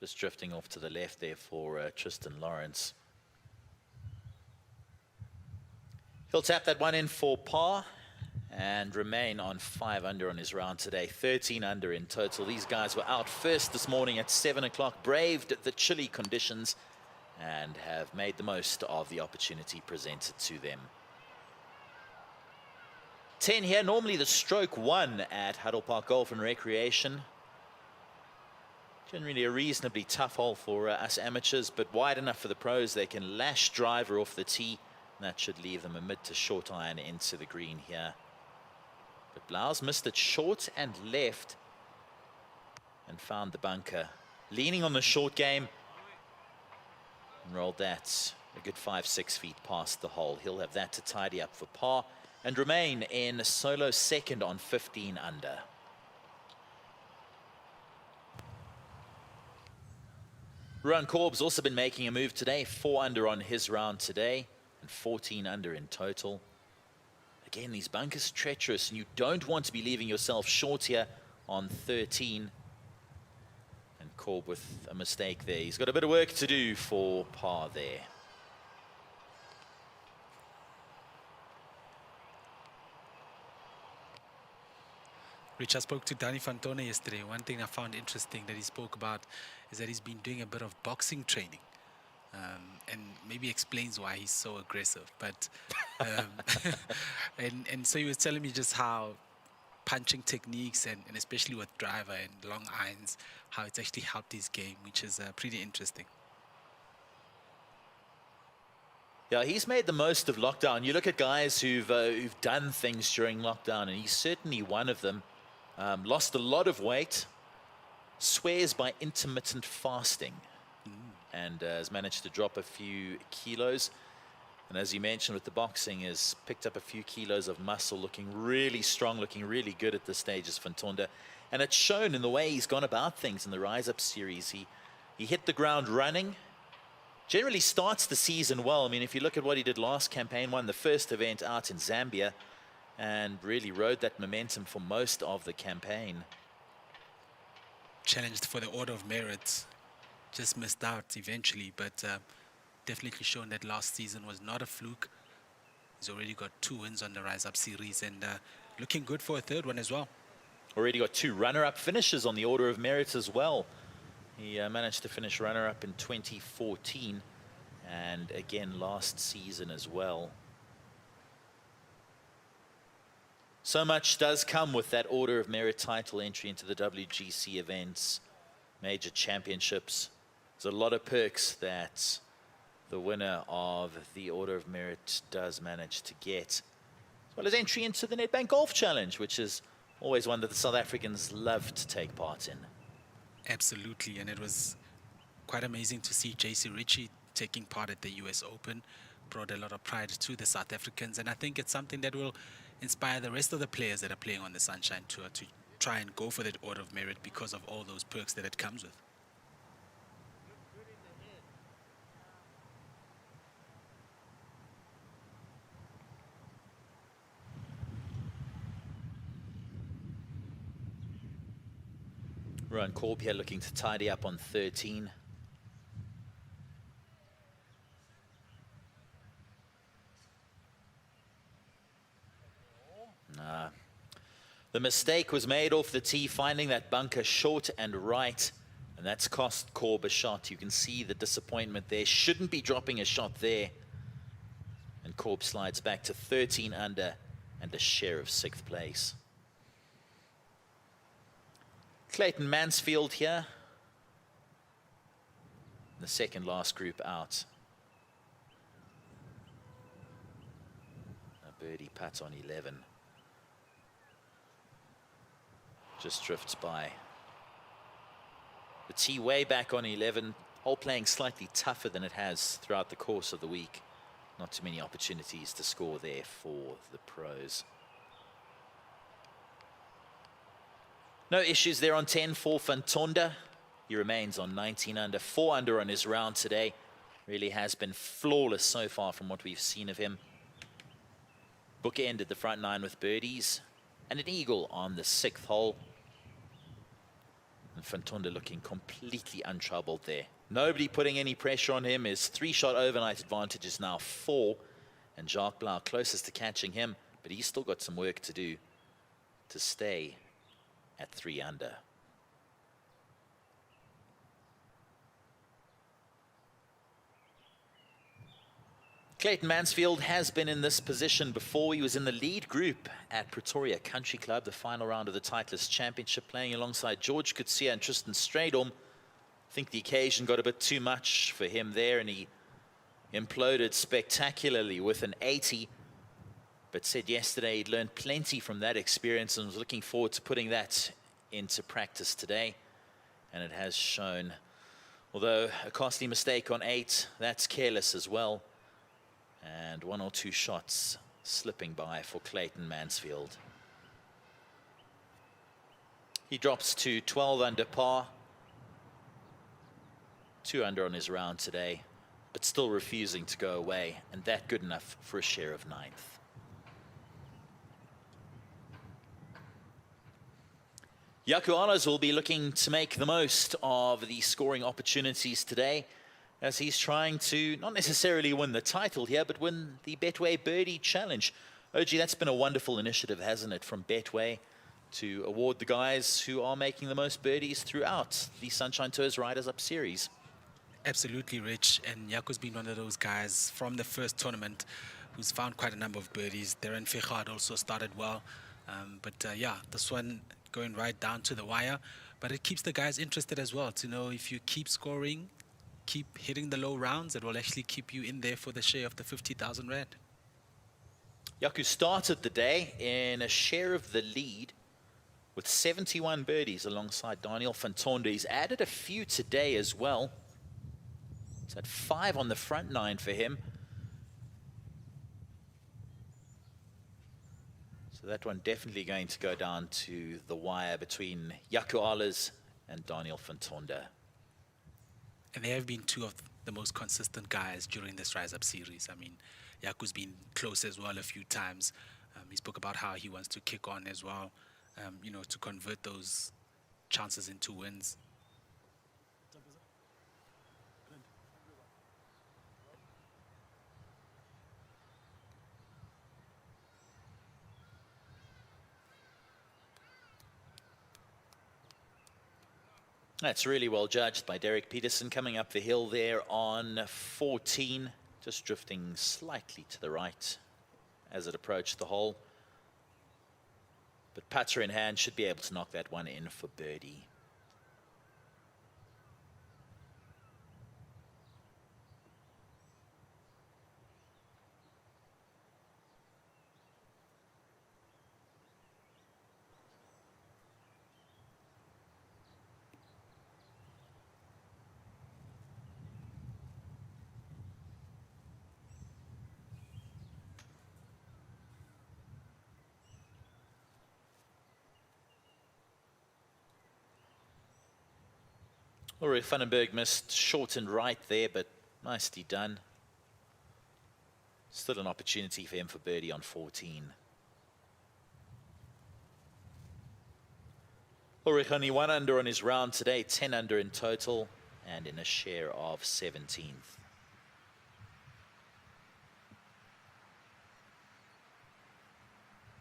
Speaker 1: Just drifting off to the left there for Tristan Lawrence. He'll tap that one in for par and remain on 5 under on his round today. 13 under in total. These guys were out first this morning at 7 o'clock, braved the chilly conditions and have made the most of the opportunity presented to them. 10 here, normally the stroke 1 at Huddle Park Golf and Recreation. Generally a reasonably tough hole for us amateurs, but wide enough for the pros. They can lash driver off the tee, and that should leave them a mid to short iron into the green here. But Blauw's missed it short and left and found the bunker. Leaning on the short game and rolled that a good 5-6 feet past the hole. He'll have that to tidy up for par and remain in solo second on 15 under. Ruan Korb's also been making a move today, 4 under on his round today and 14 under in total. Again, these bunkers are treacherous and you don't want to be leaving yourself short here on 13. And Korb with a mistake there. He's got a bit of work to do for par there.
Speaker 13: Rich, I spoke to Danny Fantone yesterday. One thing I found interesting that he spoke about is that he's been doing a bit of boxing training. And maybe explains why he's so aggressive. But and so he was telling me just how punching techniques and especially with driver and long irons, how it's actually helped his game, which is pretty interesting.
Speaker 1: Yeah, he's made the most of lockdown. You look at guys who've done things during lockdown, and he's certainly one of them. Lost a lot of weight, swears by intermittent fasting, and has managed to drop a few kilos. And as you mentioned with the boxing, has picked up a few kilos of muscle, looking really strong, looking really good at this stage as Fantonda. And it's shown in the way he's gone about things in the Rise Up series. He hit the ground running, generally starts the season well. I mean, if you look at what he did last campaign, won the first event out in Zambia, and really rode that momentum for most of the campaign.
Speaker 13: Challenged for the Order of Merit, just missed out eventually, but definitely shown that last season was not a fluke. He's already got 2 wins on the Rise Up series and looking good for a 3rd one as well.
Speaker 1: Already got 2 runner-up finishes on the Order of Merit as well. He managed to finish runner-up in 2014 and again last season as well. So much does come with that Order of Merit title entry into the WGC events, major championships. There's a lot of perks that the winner of the Order of Merit does manage to get, as well as entry into the Nedbank Golf Challenge, which is always one that the South Africans love to take part in.
Speaker 13: Absolutely, and it was quite amazing to see JC Ritchie taking part at the US Open. Brought a lot of pride to the South Africans, and I think it's something that will inspire the rest of the players that are playing on the Sunshine Tour to try and go for that Order of Merit because of all those perks that it comes with.
Speaker 1: Rowan Korb here looking to tidy up on 13. The mistake was made off the tee, finding that bunker short and right, and that's cost Korb a shot. You can see the disappointment there. Shouldn't be dropping a shot there. And Korb slides back to 13 under and a share of 6th place. Clayton Mansfield here, the second last group out. A birdie putt on 11. Just drifts by. The tee way back on 11, hole playing slightly tougher than it has throughout the course of the week. Not too many opportunities to score there for the pros. No issues there on 10 for Fantonda. He remains on 19 under, 4 under on his round today. Really has been flawless so far from what we've seen of him. Book ended the front 9 with birdies and an eagle on the 6th hole. And Fantonda looking completely untroubled there. Nobody putting any pressure on him. His 3-shot overnight advantage is now 4. And Jacques Blau closest to catching him, but he's still got some work to do to stay at 3 under. Clayton Mansfield has been in this position before. He was in the lead group at Pretoria Country Club, the final round of the Titleist Championship, playing alongside George Coetzee and Tristan Strydom. I think the occasion got a bit too much for him there, and he imploded spectacularly with an 80. But said yesterday he'd learned plenty from that experience and was looking forward to putting that into practice today. And it has shown. Although a costly mistake on 8, that's careless as well. And 1 or 2 shots slipping by for Clayton Mansfield. He drops to 12 under par. 2 under on his round today, but still refusing to go away, and that good enough for a share of 9th. Jaco Alers will be looking to make the most of the scoring opportunities today, as he's trying to not necessarily win the title here, but win the Betway Birdie Challenge. OG, that's been a wonderful initiative, hasn't it, from Betway to award the guys who are making the most birdies throughout the Sunshine Tours Riders Up series.
Speaker 13: Absolutely, Rich. And Jaco's been one of those guys from the first tournament who's found quite a number of birdies. Darren Fichard also started well. Yeah, this one going right down to the wire. But it keeps the guys interested as well to know if you keep scoring, keep hitting the low rounds, it will actually keep you in there for the share of the 50,000 Rand.
Speaker 1: Jaco started the day in a share of the lead with 71 birdies alongside Daniel Fantonda. He's added a few today as well. He's had 5 on the front 9 for him. So that one definitely going to go down to the wire between Jaco Alers and Daniel van Tonder.
Speaker 13: And they have been two of the most consistent guys during this Rise Up series. I mean, Jaco's been close as well a few times. He spoke about how he wants to kick on as well, you know, to convert those chances into wins.
Speaker 1: That's really well judged by Derek Peterson, coming up the hill there on 14, just drifting slightly to the right as it approached the hole. But putter in hand should be able to knock that one in for birdie. Ulrich Vandenberg missed short and right there, but nicely done. Still an opportunity for him for birdie on 14. Ulrich only 1 under on his round today, 10 under in total, and in a share of 17th.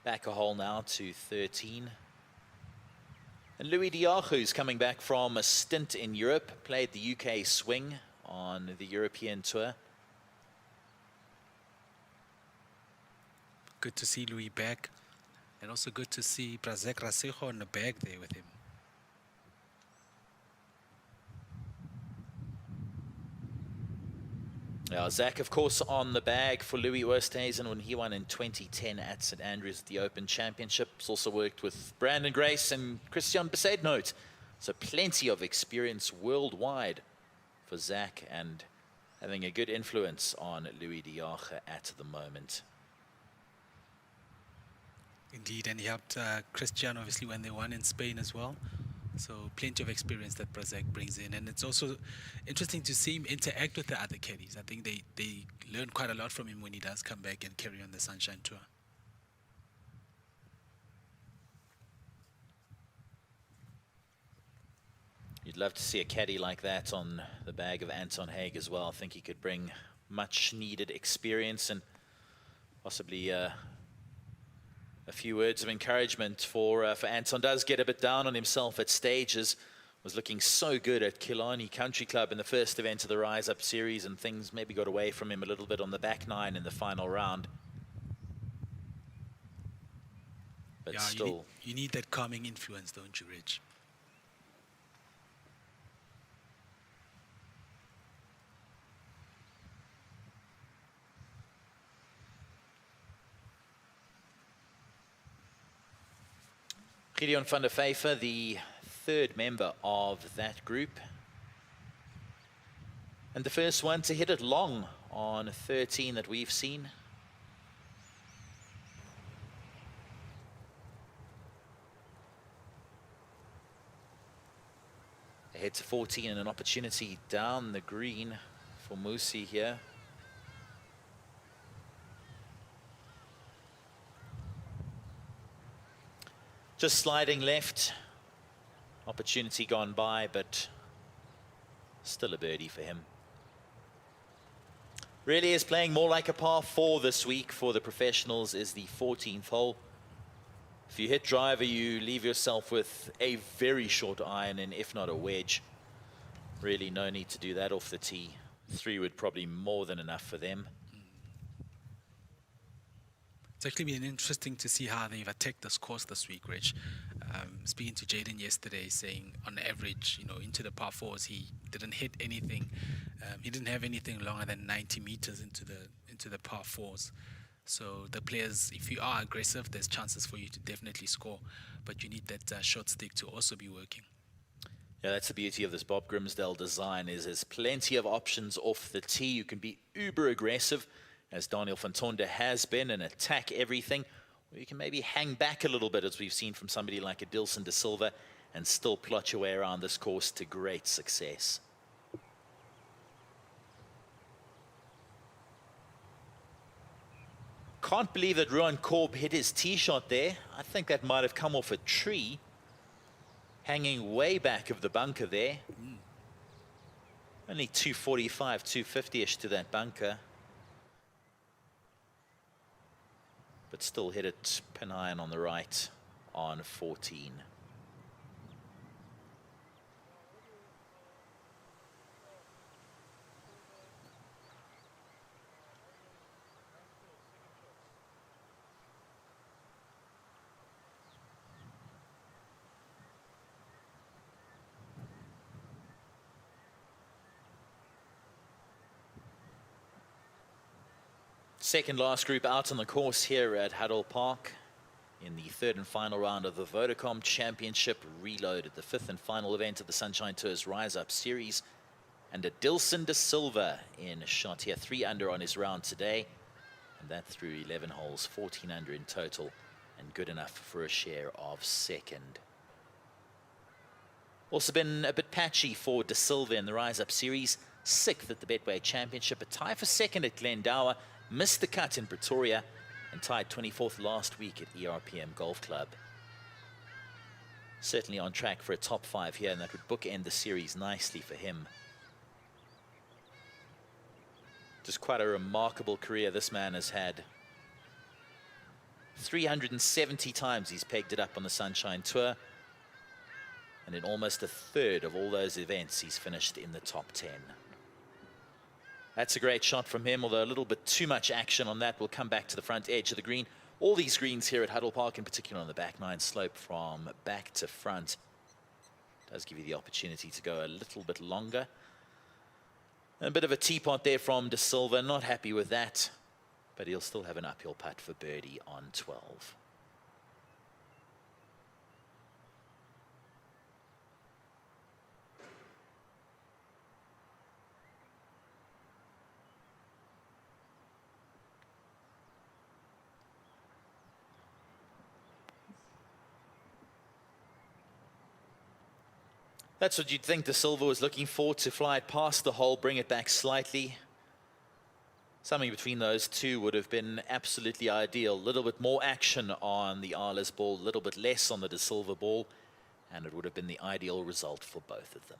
Speaker 1: Back a hole now to 13. And Louis Diago, who's coming back from a stint in Europe, played the UK swing on the European tour.
Speaker 13: Good to see Louis back, and also good to see Brazek Rasejo in the bag there with him.
Speaker 1: Yeah, Zach, of course, on the bag for Louis Oosthuizen when he won in 2010 at St Andrews at the Open Championship. He's also worked with Brandon Grace and Christian Besaidnout. So plenty of experience worldwide for Zach, and having a good influence on Louis Diago at the moment.
Speaker 13: Indeed, and he helped Christian obviously when they won in Spain as well. So plenty of experience that Brazek brings in, and it's also interesting to see him interact with the other caddies. I think they learn quite a lot from him when he does come back and carry on the Sunshine Tour.
Speaker 1: You'd love to see a caddy like that on the bag of Anton Haig as well. I think he could bring much needed experience and possibly a few words of encouragement for Anton. Does get a bit down on himself at stages. Was looking so good at Killarney Country Club in the first event of the Rise Up series, and things maybe got away from him a little bit on the back nine in the final round. But
Speaker 13: yeah,
Speaker 1: still,
Speaker 13: you need that calming influence, don't you, Rich?
Speaker 1: Gideon van der Vyver, the third member of that group. And the first one to hit it long on 13 that we've seen. Ahead to 14 and an opportunity down the green for Musi here. Just sliding left, opportunity gone by, but still a birdie for him. Really is playing more like a par 4 this week for the professionals, is the 14th hole. If you hit driver, you leave yourself with a very short iron, and if not a wedge. Really no need to do that off the tee. 3 would probably more than enough for them.
Speaker 13: It's actually been interesting to see how they've attacked this course this week, Rich. Speaking to Jaden yesterday, saying on average, you know, into the par 4s, he didn't hit anything. He didn't have anything longer than 90 meters into the par 4s. So the players, if you are aggressive, there's chances for you to definitely score, but you need that short stick to also be working.
Speaker 1: Yeah, that's the beauty of this Bob Grimsdale design, is there's plenty of options off the tee. You can be uber aggressive, as Daniel van Tonder has been, and attack everything. You can maybe hang back a little bit, as we've seen from somebody like a Dilson de Silva, and still plot your way around this course to great success. Can't believe that Ruan Korb hit his tee shot there. I think that might have come off a tree, hanging way back of the bunker there. Only 245, 250-ish to that bunker. But still hit it pin iron on the right on 14. Second last group out on the course here at Haddle Park in the third and final round of the Vodacom Championship Reloaded, the fifth and final event of the Sunshine Tour's Rise Up Series. And a Dilson de Silva in a shot here, 3 under on his round today. And that through 11 holes, 14 under in total, and good enough for a share of second. Also been a bit patchy for de Silva in the Rise Up Series. 6th at the Betway Championship, a tie for second at Glendower. Missed the cut in Pretoria and tied 24th last week at ERPM Golf Club. Certainly on track for a top 5 here, and that would bookend the series nicely for him. Just quite a remarkable career this man has had. 370 times he's pegged it up on the Sunshine Tour, and in almost a third of all those events he's finished in the top 10. That's a great shot from him, although a little bit too much action on that. We'll come back to the front edge of the green. All these greens here at Haddle Park, in particular on the back 9 slope from back to front, does give you the opportunity to go a little bit longer. And a bit of a teapot there from de Silva, not happy with that, but he'll still have an uphill putt for birdie on 12. That's what you'd think de Silva was looking for, to fly it past the hole, bring it back slightly. Something between those two would have been absolutely ideal. A little bit more action on the Arles ball, a little bit less on the de Silva ball, and it would have been the ideal result for both of them.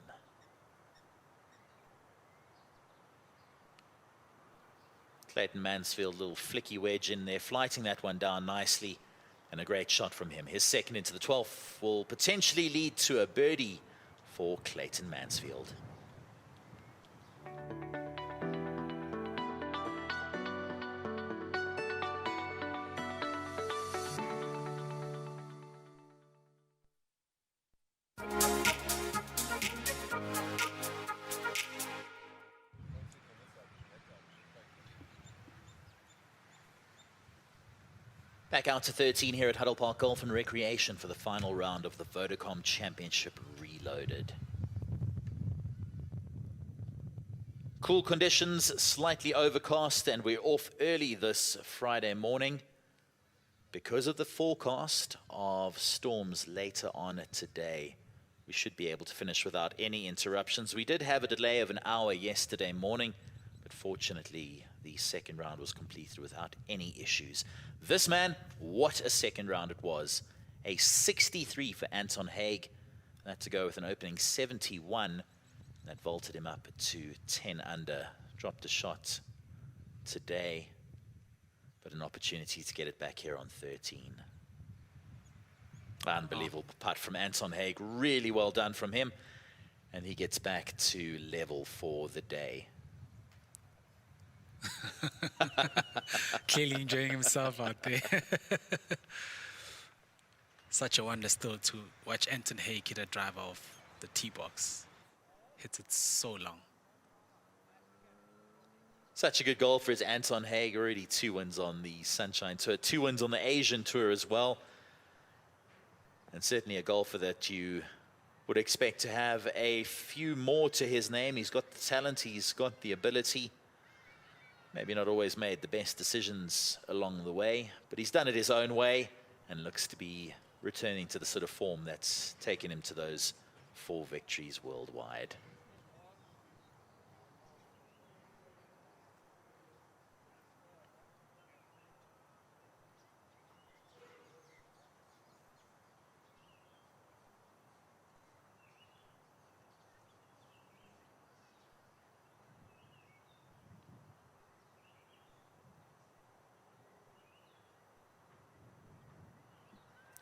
Speaker 1: Clayton Mansfield, little flicky wedge in there, flighting that one down nicely, and a great shot from him. His second into the 12th will potentially lead to a birdie for Clayton Mansfield. Back out to 13 here at Haddle Park Golf and Recreation for the final round of the Vodacom Championship Reloaded. Cool conditions, slightly overcast, and we're off early this Friday morning because of the forecast of storms later on today. We should be able to finish without any interruptions. We did have a delay of an hour yesterday morning, but fortunately the second round was completed without any issues. This man, what a second round it was. A 63 for Anton Haig. That to go with an opening 71. That vaulted him up to 10 under. Dropped a shot today, but an opportunity to get it back here on 13. Unbelievable putt from Anton Haig. Really well done from him. And he gets back to level for the day.
Speaker 13: Clearly enjoying himself out there. Such a wonder still to watch Anton Haig hit a driver off the tee box. Hits it so long.
Speaker 1: Such a good golfer is Anton Haig. Already 2 wins on the Sunshine Tour, 2 wins on the Asian Tour as well. And certainly a golfer that you would expect to have a few more to his name. He's got the talent, he's got the ability. Maybe not always made the best decisions along the way, but he's done it his own way and looks to be returning to the sort of form that's taken him to those 4 victories worldwide.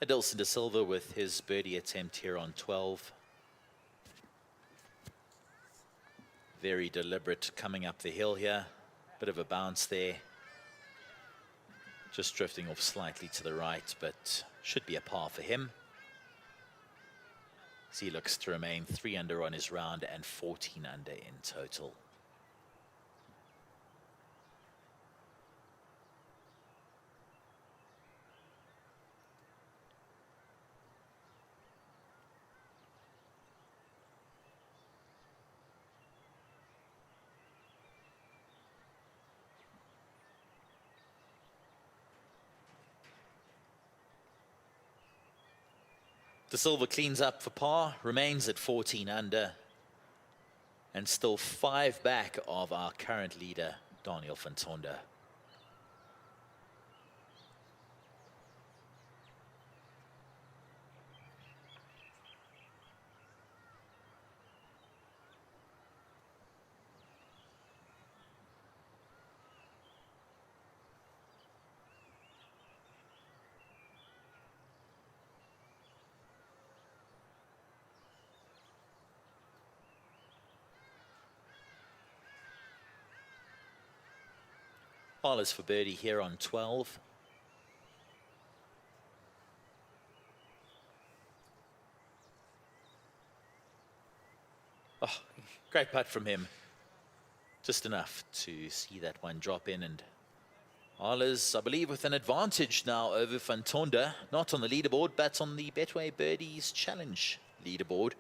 Speaker 1: Adilson de Silva with his birdie attempt here on 12. Very deliberate coming up the hill here. Bit of a bounce there. Just drifting off slightly to the right, but should be a par for him. As he looks to remain 3 under on his round and 14 under in total. De Silva cleans up for par, remains at 14 under, and still 5 back of our current leader, Daniel van Tonder. Parlors for birdie here on 12. Oh, great putt from him. Just enough to see that one drop in, and Arles, I believe, with an advantage now over Van Tonder, not on the leaderboard, but on the Betway Birdies Challenge leaderboard.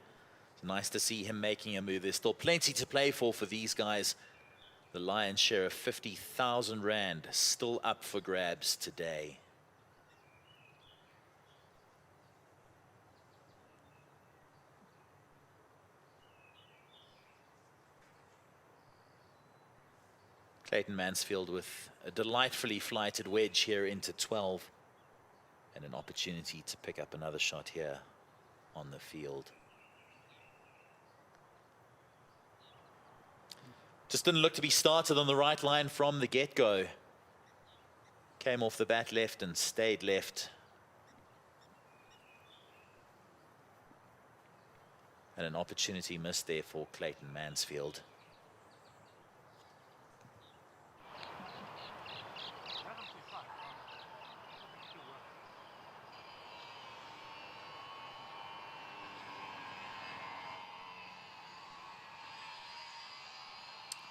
Speaker 1: It's nice to see him making a move. There's still plenty to play for these guys. The lion's share of 50,000 Rand still up for grabs today. Clayton Mansfield with a delightfully flighted wedge here into 12 and an opportunity to pick up another shot here on the field. Just didn't look to be started on the right line from the get-go. Came off the bat left and stayed left. And an opportunity missed there for Clayton Mansfield.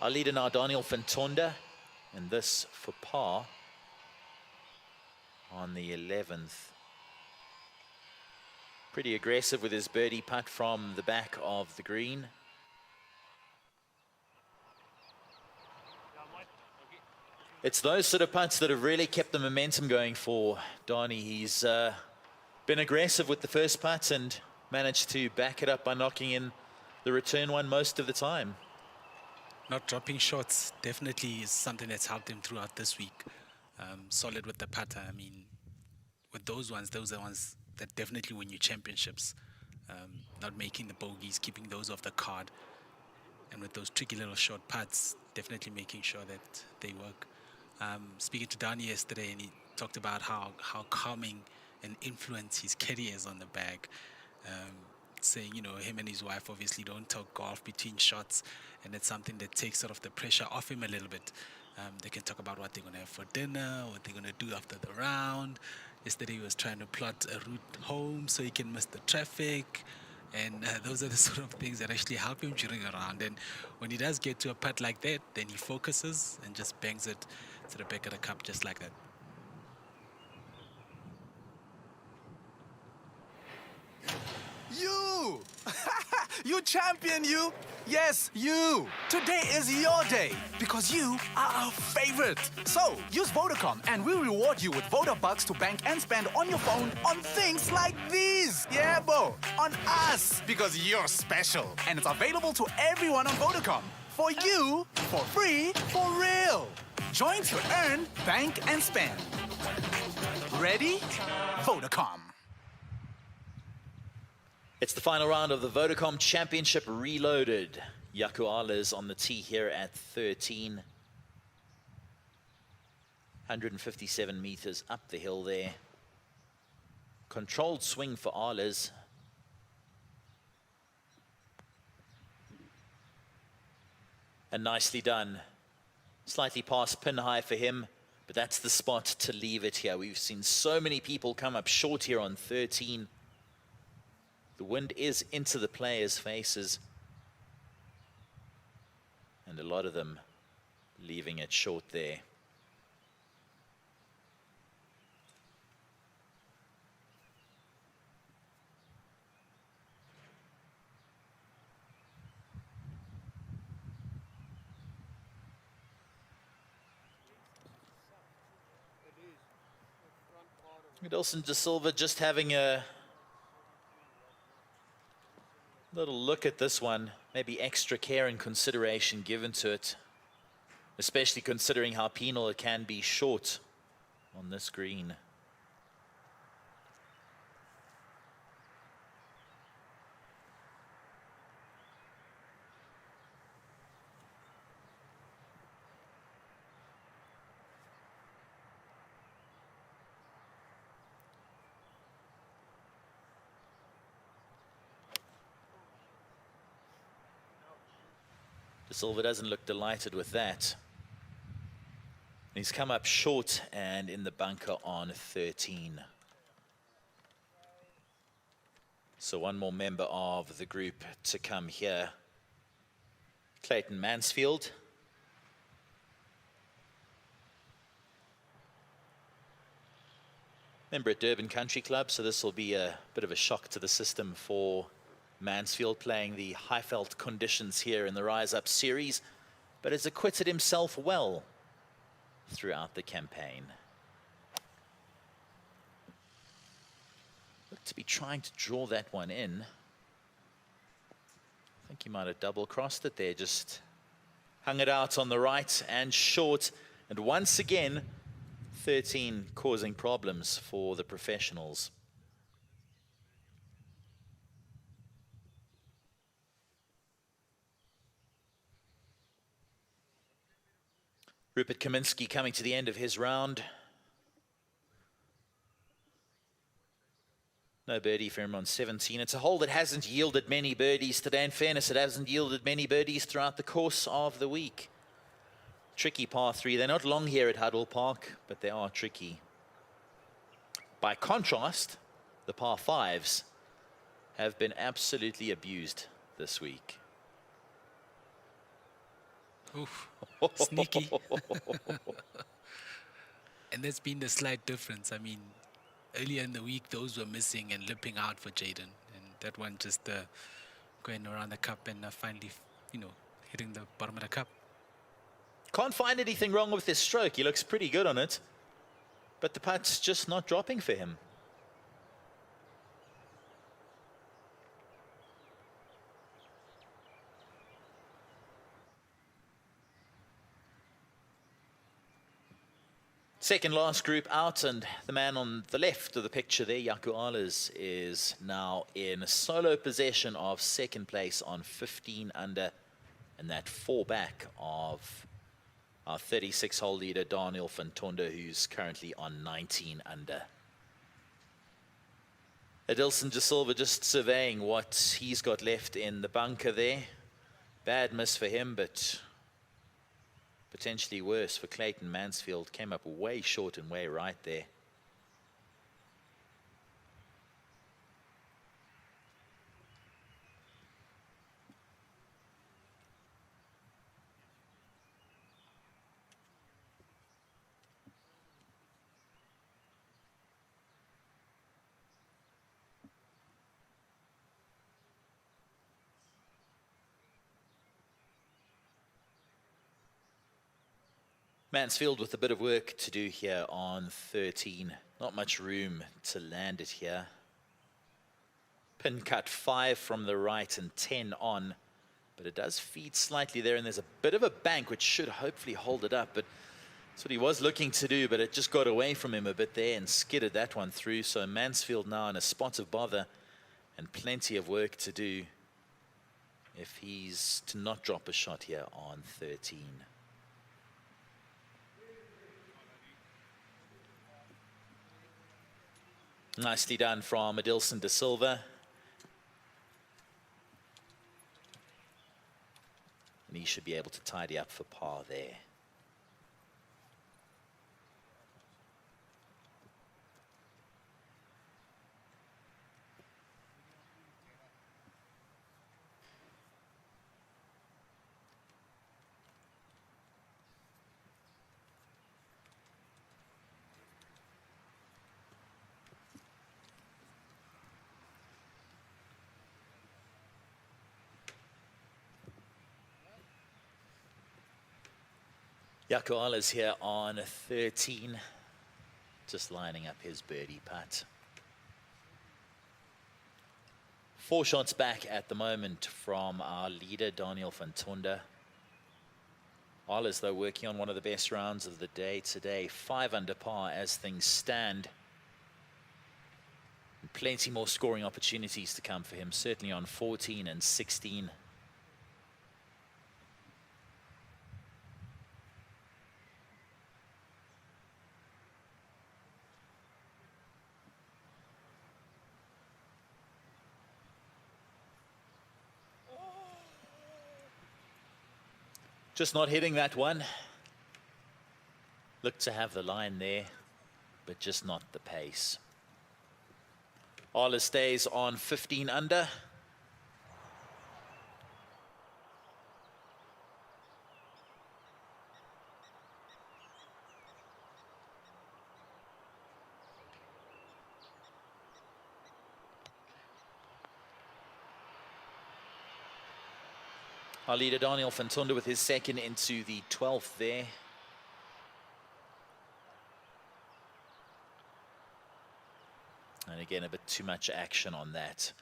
Speaker 1: Our leader now, Daniel van Tonder, and this for par on the 11th. Pretty aggressive with his birdie putt from the back of the green. It's those sort of putts that have really kept the momentum going for Donnie. He's been aggressive with the first putt and managed to back it up by knocking in the return one most of the time.
Speaker 13: Not dropping shots definitely is something that's helped him throughout this week. Solid with the putter. I mean, with those ones, those are the ones that definitely win you championships. Not making the bogeys, keeping those off the card. And with those tricky little short putts, definitely making sure that they work. Speaking to Danny yesterday, and he talked about how calming an influence his caddy is on the bag. Saying, you know, him and his wife obviously don't talk golf between shots, and it's something that takes sort of the pressure off him a little bit. They can talk about what they're going to have for dinner, what they're going to do after the round. Yesterday he was trying to plot a route home so he can miss the traffic, and those are the sort of things that actually help him during a round. And when he does get to a putt like that, then he focuses and just bangs it to the back of the cup just like that.
Speaker 12: You! You champion, you! Yes, you! Today is your day because you are our favorite. So, use Vodacom and we'll reward you with Vodabucks to bank and spend on your phone on things like these. Yeah, Bo, on us because you're special. And it's available to everyone on Vodacom. For you, for free, for real. Join to earn, bank and spend. Ready? Vodacom.
Speaker 1: It's the final round of the Vodacom Championship Reloaded. Yaku Ala's on the tee here at 13. 157 meters up the hill there. Controlled swing for Ala's. And nicely done. Slightly past pin high for him, but that's the spot to leave it here. We've seen so many people come up short here on 13. The wind is into the players' faces. And a lot of them leaving it short there. Edilson De Silva just having a little look at this one. Maybe extra care and consideration given to it, especially considering how penal it can be short on this green. De Silva doesn't look delighted with that. He's come up short and in the bunker on 13. So one more member of the group to come here. Clayton Mansfield. Member at Durban Country Club, so this will be a bit of a shock to the system for Mansfield, playing the Highveld conditions here in the Rise Up series, but has acquitted himself well throughout the campaign. Looked to be trying to draw that one in. I think he might have double crossed it there, just hung it out on the right and short. And once again, 13 causing problems for the professionals. Rupert Kaminsky coming to the end of his round. No birdie for him on 17. It's a hole that hasn't yielded many birdies today. In fairness, it hasn't yielded many birdies throughout the course of the week. Tricky par 3. They're not long here at Huddle Park, but they are tricky. By contrast, the par 5s have been absolutely abused this week.
Speaker 13: Oof, sneaky. And that's been the slight difference. I mean, earlier in the week, those were missing and lipping out for Jaden. And that one just going around the cup and finally, hitting the bottom of the cup.
Speaker 1: Can't find anything wrong with his stroke. He looks pretty good on it. But the putt's just not dropping for him. Second last group out, and the man on the left of the picture there, Yaku Alas, is now in solo possession of second place on 15 under, and that 4 back of our 36-hole leader, Daniel van Tonder, who's currently on 19 under. Edilson De Silva just surveying what he's got left in the bunker there. Bad miss for him, but potentially worse for Clayton Mansfield. Came up way short and way right there. Mansfield with a bit of work to do here on 13. Not much room to land it here. Pin cut 5 from the right and 10 on. But it does feed slightly there, and there's a bit of a bank which should hopefully hold it up. But that's what he was looking to do, but it just got away from him a bit there and skidded that one through. So Mansfield now in a spot of bother and plenty of work to do if he's to not drop a shot here on 13. Nicely done from Adilson de Silva. And he should be able to tidy up for par there. Jaco Alers here on 13, just lining up his birdie putt. 4 shots back at the moment from our leader, Daniel van Tonder. Alers, though, working on one of the best rounds of the day today. 5 under par as things stand. And plenty more scoring opportunities to come for him, certainly on 14 and 16. Just not hitting that one. Looked to have the line there, but just not the pace. Alers stays on 15 under. Our leader, Daniel van Tonder, with his second into the 12th there. And again, a bit too much action on that.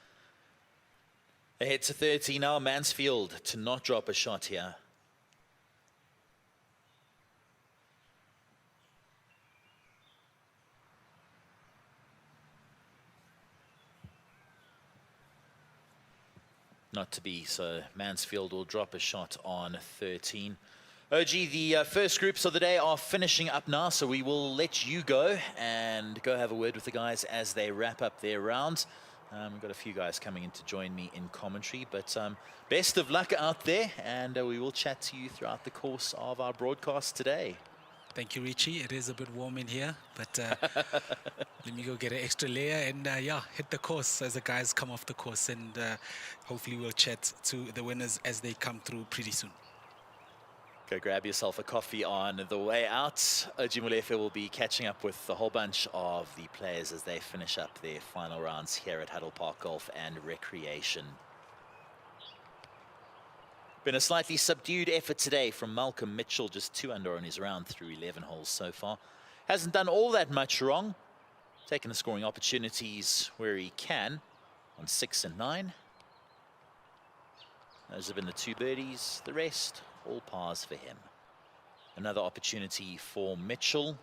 Speaker 1: Ahead to 30 now, Mansfield to not drop a shot here. Not to be, so Mansfield will drop a shot on 13. OG, the first groups of the day are finishing up now, so we will let you go and go have a word with the guys as they wrap up their rounds. We've got a few guys coming in to join me in commentary, but best of luck out there, and we will chat to you throughout the course of our broadcast today.
Speaker 13: Thank you, Richie. It is a bit warm in here, but let me go get an extra layer and yeah, hit the course as the guys come off the course, and hopefully we'll chat to the winners as they come through pretty soon.
Speaker 1: Go grab yourself a coffee on the way out. OG Molefe will be catching up with a whole bunch of the players as they finish up their final rounds here at Huddle Park Golf and Recreation. Been a slightly subdued effort today from Malcolm Mitchell, just 2 under on his round through 11 holes so far. Hasn't done all that much wrong. Taking the scoring opportunities where he can on 6 and 9. Those have been the 2 birdies. The rest, all pars for him. Another opportunity for Mitchell.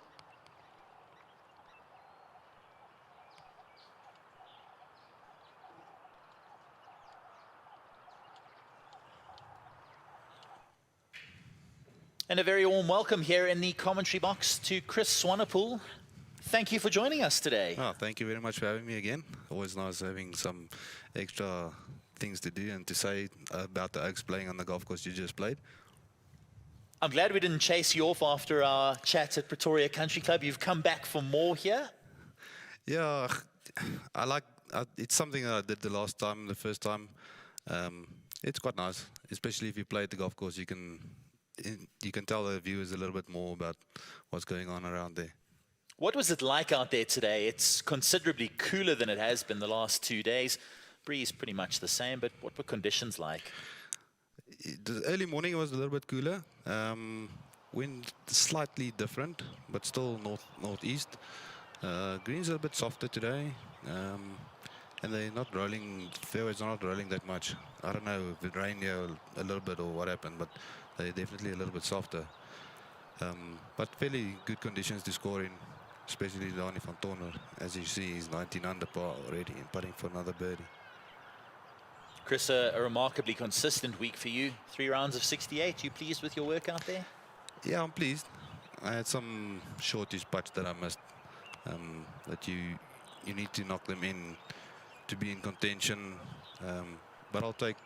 Speaker 1: And a very warm welcome here in the commentary box to Chris Swanepoel. Thank you for joining us today.
Speaker 15: Oh, thank you very much for having me again. Always nice having some extra things to do and to say about the Oaks playing on the golf course you just played.
Speaker 1: I'm glad we didn't chase you off after our chat at Pretoria Country Club. You've come back for more here.
Speaker 15: Yeah, it's something that I did the first time. It's quite nice, especially if you play at the golf course. You can tell the viewers a little bit more about what's going on around there.
Speaker 1: What was it like out there today? It's considerably cooler than it has been the last 2 days. Breeze pretty much the same, but what were conditions like?
Speaker 15: The early morning was a little bit cooler. Wind slightly different, but still northeast. Greens are a bit softer today, and they're not rolling. Fairways are not rolling that much. I don't know if it rained here a little bit or what happened, but they're definitely a little bit softer. But fairly good conditions to score in, especially Dani van Tonder. As you see, he's 19 under par already and putting for another birdie.
Speaker 1: Chris, a remarkably consistent week for you. 3 rounds of 68. You pleased with your work out there?
Speaker 15: Yeah, I'm pleased. I had some shortish putts that I missed. That you need to knock them in to be in contention. But I'll take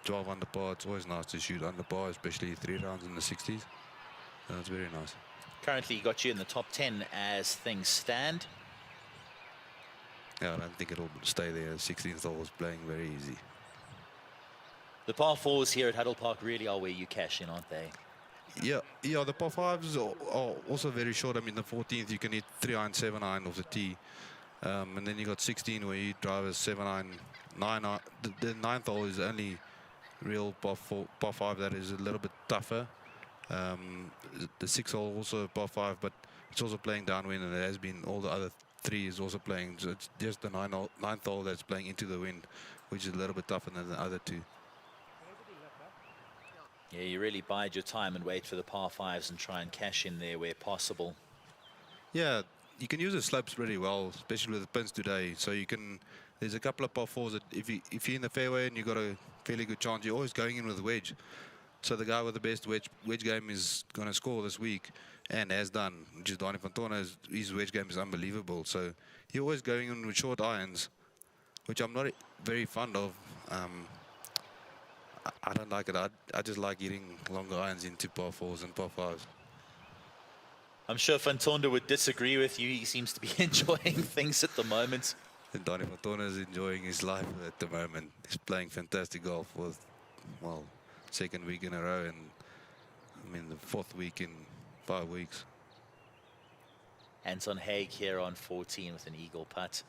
Speaker 15: 12 under par. It's always nice to shoot under par, especially 3 rounds in the 60s. That's very nice.
Speaker 1: Currently got you in the top 10 as things stand.
Speaker 15: Yeah, I don't think it'll stay there. 16th hole was playing very easy.
Speaker 1: The par 4s here at Huddle Park really are where you cash in, aren't they?
Speaker 15: Yeah, the par 5s are also very short. I mean, the 14th you can hit 3-iron, 7-iron off the tee. And then you got 16 where you drive a 7-iron, 9-iron. The 9th hole is the only real par 5 that is a little bit tougher. The 6th hole also par 5, but it's also playing downwind, and it has been all the other 3 is also playing. So it's just the 9th hole that's playing into the wind, which is a little bit tougher than the other 2.
Speaker 1: Yeah, you really bide your time and wait for the par 5s and try and cash in there where possible.
Speaker 15: Yeah, you can use the slopes really well, especially with the pins today. So you can, there's a couple of par 4s that if you're in the fairway and you've got a fairly good chance, you're always going in with wedge. So the guy with the best wedge game is going to score this week, and has done, which is Dani van Tonder. His wedge game is unbelievable. So you're always going in with short irons, which I'm not very fond of. I don't like it. I just like hitting longer irons into par 4s and par 5s.
Speaker 1: I'm sure Van Tonder would disagree with you. He seems to be enjoying things at the moment.
Speaker 15: And Dani van Tonder is enjoying his life at the moment. He's playing fantastic golf for, well, 2nd week in a row, and I mean the 4th week in 5 weeks.
Speaker 1: Anton Haig here on 14 with an eagle putt.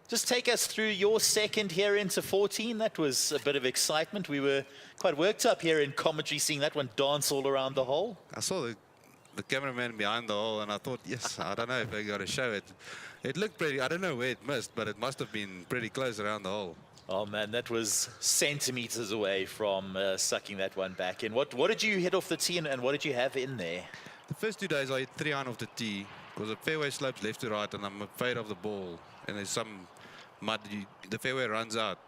Speaker 1: Just take us through your second here into 14. That was a bit of excitement. We were quite worked up here in commentary, seeing that one dance all around the hole.
Speaker 15: I saw the cameraman behind the hole, and I thought, yes, I don't know if they got to show it. It looked pretty, I don't know where it missed, but it must have been pretty close around the hole.
Speaker 1: Oh man, that was centimeters away from sucking that one back in. What did you hit off the tee, and what did you have in there?
Speaker 15: The first 2 days I hit 3-iron off the tee because the fairway slopes left to right, and I'm afraid of the ball, and there's some mud, the fairway runs out.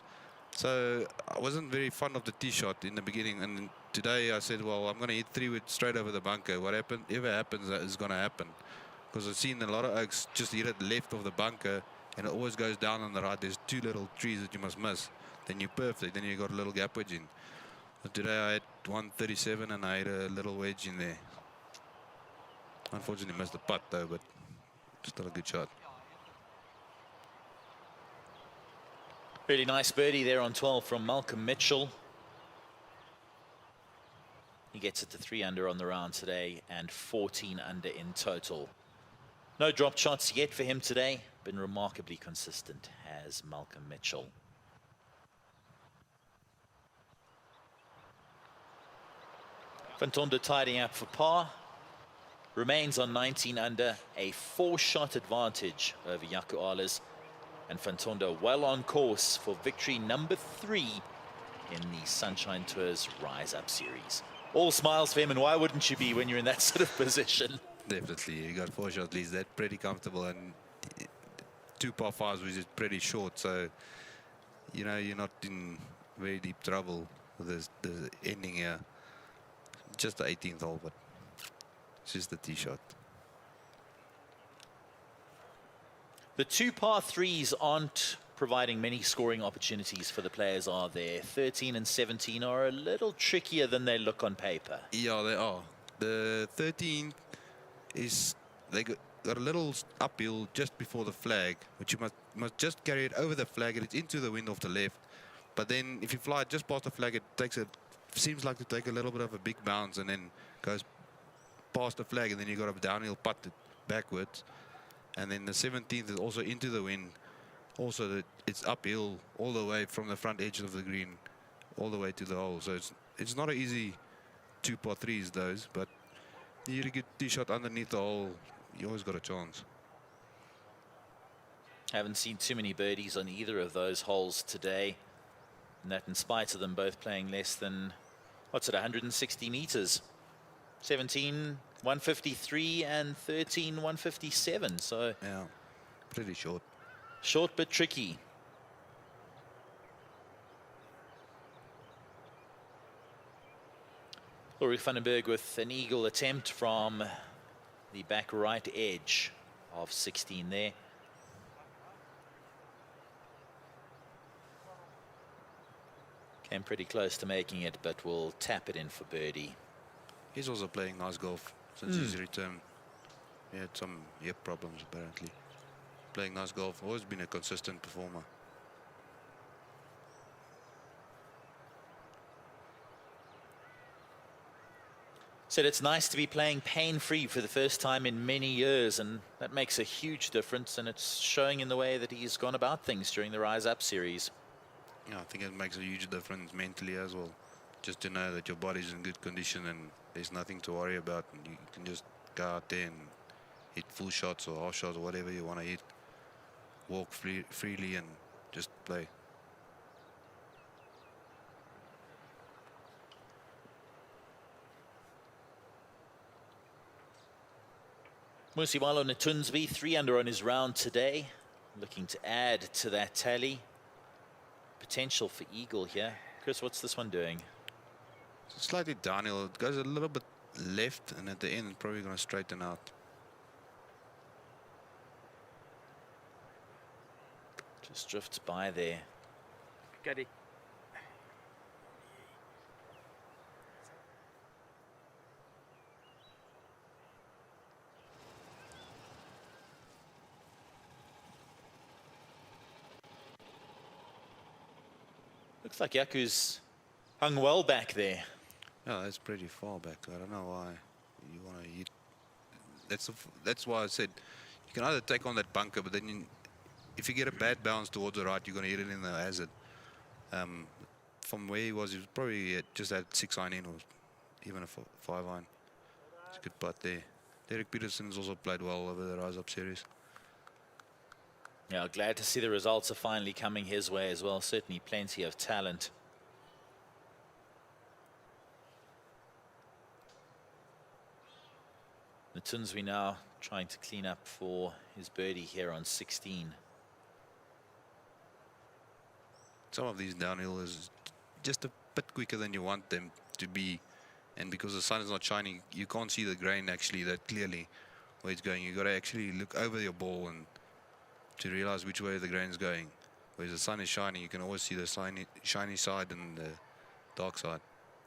Speaker 15: So I wasn't very fond of the tee shot in the beginning, and today I said, well, I'm going to hit 3 wood straight over the bunker. Whatever happens is going to happen, because I've seen a lot of oaks just hit it left of the bunker, and it always goes down on the right. There's 2 little trees that you must miss. Then you're perfect. Then you got a little gap wedge in. But today I had 137, and I had a little wedge in there. Unfortunately missed the putt though, but still a good shot.
Speaker 1: Really nice birdie there on 12 from Malcolm Mitchell. He gets it to 3 under on the round today and 14 under in total. No drop shots yet for him today. Been remarkably consistent, has Malcolm Mitchell. Van Tonder tidying up for par. Remains on 19 under, a 4-shot advantage over Jaco Ahles. And Van Tonder well on course for victory number 3 in the Sunshine Tours Rise Up Series. All smiles for him, and why wouldn't you be when you're in that sort of position?
Speaker 15: Definitely, you got 4-shot leads. That's pretty comfortable, and 2 par 5s, which is pretty short. So, you know, you're not in very deep trouble with the ending here. Just the 18th hole, but it's just the tee shot.
Speaker 1: The 2 par 3s aren't providing many scoring opportunities for the players, are there? 13 and 17 are a little trickier than they look on paper.
Speaker 15: Yeah, they are. The 13 is, they got a little uphill just before the flag, which you must just carry it over the flag, and it's into the wind off the left. But then if you fly it just past the flag, it seems like to take a little bit of a big bounce, and then goes past the flag, and then you got a downhill putt backwards. And then the 17th is also into the wind. Also, it's uphill all the way from the front edge of the green all the way to the hole. So it's not an easy 2 par 3s those, but you get tee shot underneath the hole, you always got a chance.
Speaker 1: Haven't seen too many birdies on either of those holes today. And that in spite of them both playing less than, what's it, 160 meters. 17, 153 and 13, 157. So
Speaker 15: yeah, pretty short.
Speaker 1: Short but tricky. Ulrich Vandenberg with an eagle attempt from the back right edge of 16 there. Came pretty close to making it, but will tap it in for birdie.
Speaker 15: He's also playing nice golf since his return. He had some hip problems apparently. Playing nice golf, always been a consistent performer.
Speaker 1: Said it's nice to be playing pain-free for the first time in many years, and that makes a huge difference, and it's showing in the way that he's gone about things during the Rise Up series.
Speaker 15: Yeah, I think it makes a huge difference mentally as well. Just to know that your body's in good condition and there's nothing to worry about, and you can just go out there and hit full shots or half shots or whatever you want to hit. Walk freely and just play.
Speaker 1: Musiwalo Natunsby, 3 under on his round today. Looking to add to that tally. Potential for eagle here. Chris, what's this one doing?
Speaker 15: Slightly downhill. It goes a little bit left, and at the end, probably going to straighten out.
Speaker 1: Just drifts by there.
Speaker 7: Got it.
Speaker 1: Looks like Yaku's hung well back there.
Speaker 15: Yeah, that's pretty far back. I don't know why you want to hit. That's why I said you can either take on that bunker, but then if you get a bad bounce towards the right, you're going to hit it in the hazard. From where he was probably just had 6 iron in or even a 5 iron. It's a good putt there. Derek Peterson's also played well over the Rise Up series.
Speaker 1: Yeah, glad to see the results are finally coming his way as well. Certainly plenty of talent. Natunsby now trying to clean up for his birdie here on 16.
Speaker 15: Some of these downhill is just a bit quicker than you want them to be, and because the sun is not shining, you can't see the grain actually that clearly where it's going. You got to actually look over your ball and to realize which way the grain's going. Whereas the sun is shining, you can always see the shiny side and the dark side.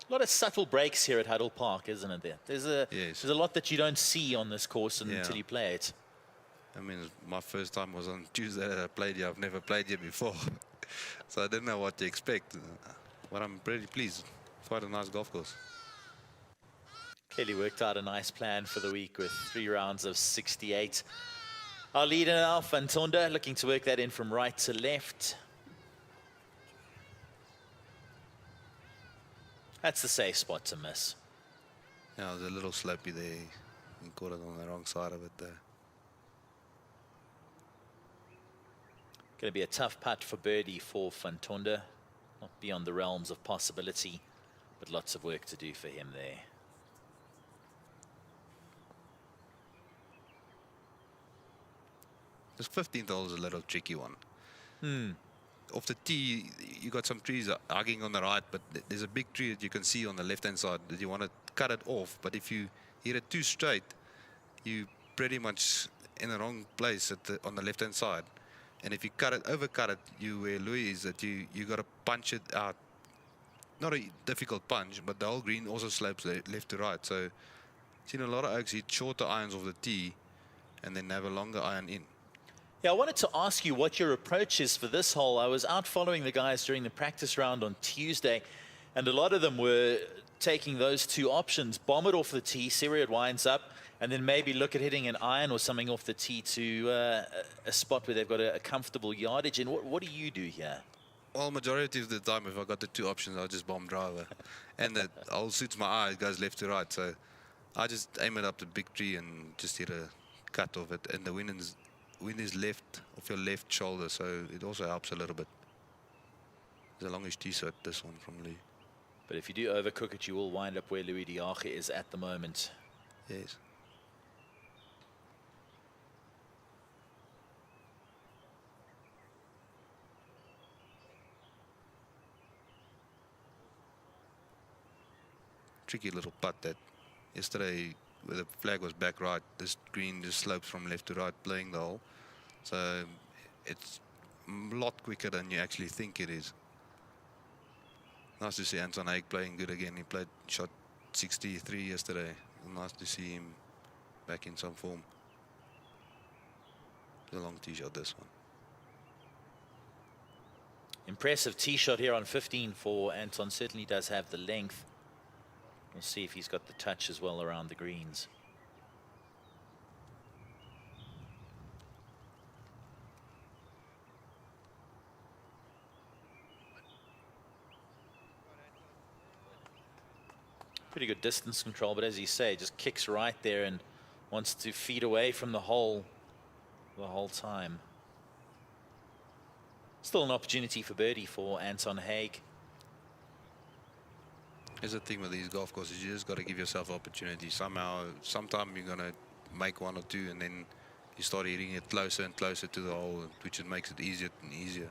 Speaker 1: A lot of subtle breaks here at Huddle Park, isn't it? There's a lot that you don't see on this course until you play it.
Speaker 15: I mean, my first time was on Tuesday that I played here. I've never played here before. So I didn't know what to expect. But I'm pretty pleased. Quite a nice golf course.
Speaker 1: Clearly worked out a nice plan for the week with 3 rounds of 68. Our leader now, Fantonda, looking to work that in from right to left. That's the safe spot to miss.
Speaker 15: Yeah, it was a little slopey there. He caught it on the wrong side of it there.
Speaker 1: Going to be a tough putt for birdie for Fantonda. Not beyond the realms of possibility, but lots of work to do for him there.
Speaker 15: This 15th hole is a little tricky one. Off the tee, you got some trees hugging on the right, but there's a big tree that you can see on the left-hand side that you want to cut it off. But if you hit it too straight, you pretty much in the wrong place on the left-hand side. And if you overcut it, where Louis is, that you got to punch it out. Not a difficult punch, but the whole green also slopes left to right. So, I've seen a lot of oaks hit shorter irons off the tee, and then have a longer iron in.
Speaker 1: Yeah, I wanted to ask you what your approach is for this hole. I was out following the guys during the practice round on Tuesday, and a lot of them were taking those 2 options. Bomb it off the tee, see where it winds up, and then maybe look at hitting an iron or something off the tee to a spot where they've got a comfortable yardage in. What do you do here?
Speaker 15: Well, majority of the time, if I got the two options, I'll just bomb driver. And the hole suits my eye, it goes left to right. So I just aim it up the big tree and just hit a cut of it. And the wind is left of your left shoulder, so it also helps a little bit. It's a longish tee shot, this one from Lee.
Speaker 1: But if you do overcook it, you will wind up where Louis Diache is at the moment.
Speaker 15: Yes. Tricky little putt that yesterday, where the flag was back right, this green just slopes from left to right, playing the hole. So it's a lot quicker than you actually think it is. Nice to see Anton Haig playing good again. He shot 63 yesterday. Nice to see him back in some form. It's a long tee shot, this one.
Speaker 1: Impressive tee shot here on 15 for Anton. Certainly does have the length. We'll see if he's got the touch as well around the greens. Pretty good distance control, but as you say, just kicks right there and wants to feed away from the hole the whole time. Still an opportunity for birdie for Anton Haig.
Speaker 15: Here's the thing with these golf courses, you just got to give yourself opportunity. Sometime you're going to make one or two, and then you start hitting it closer and closer to the hole, which makes it easier and easier.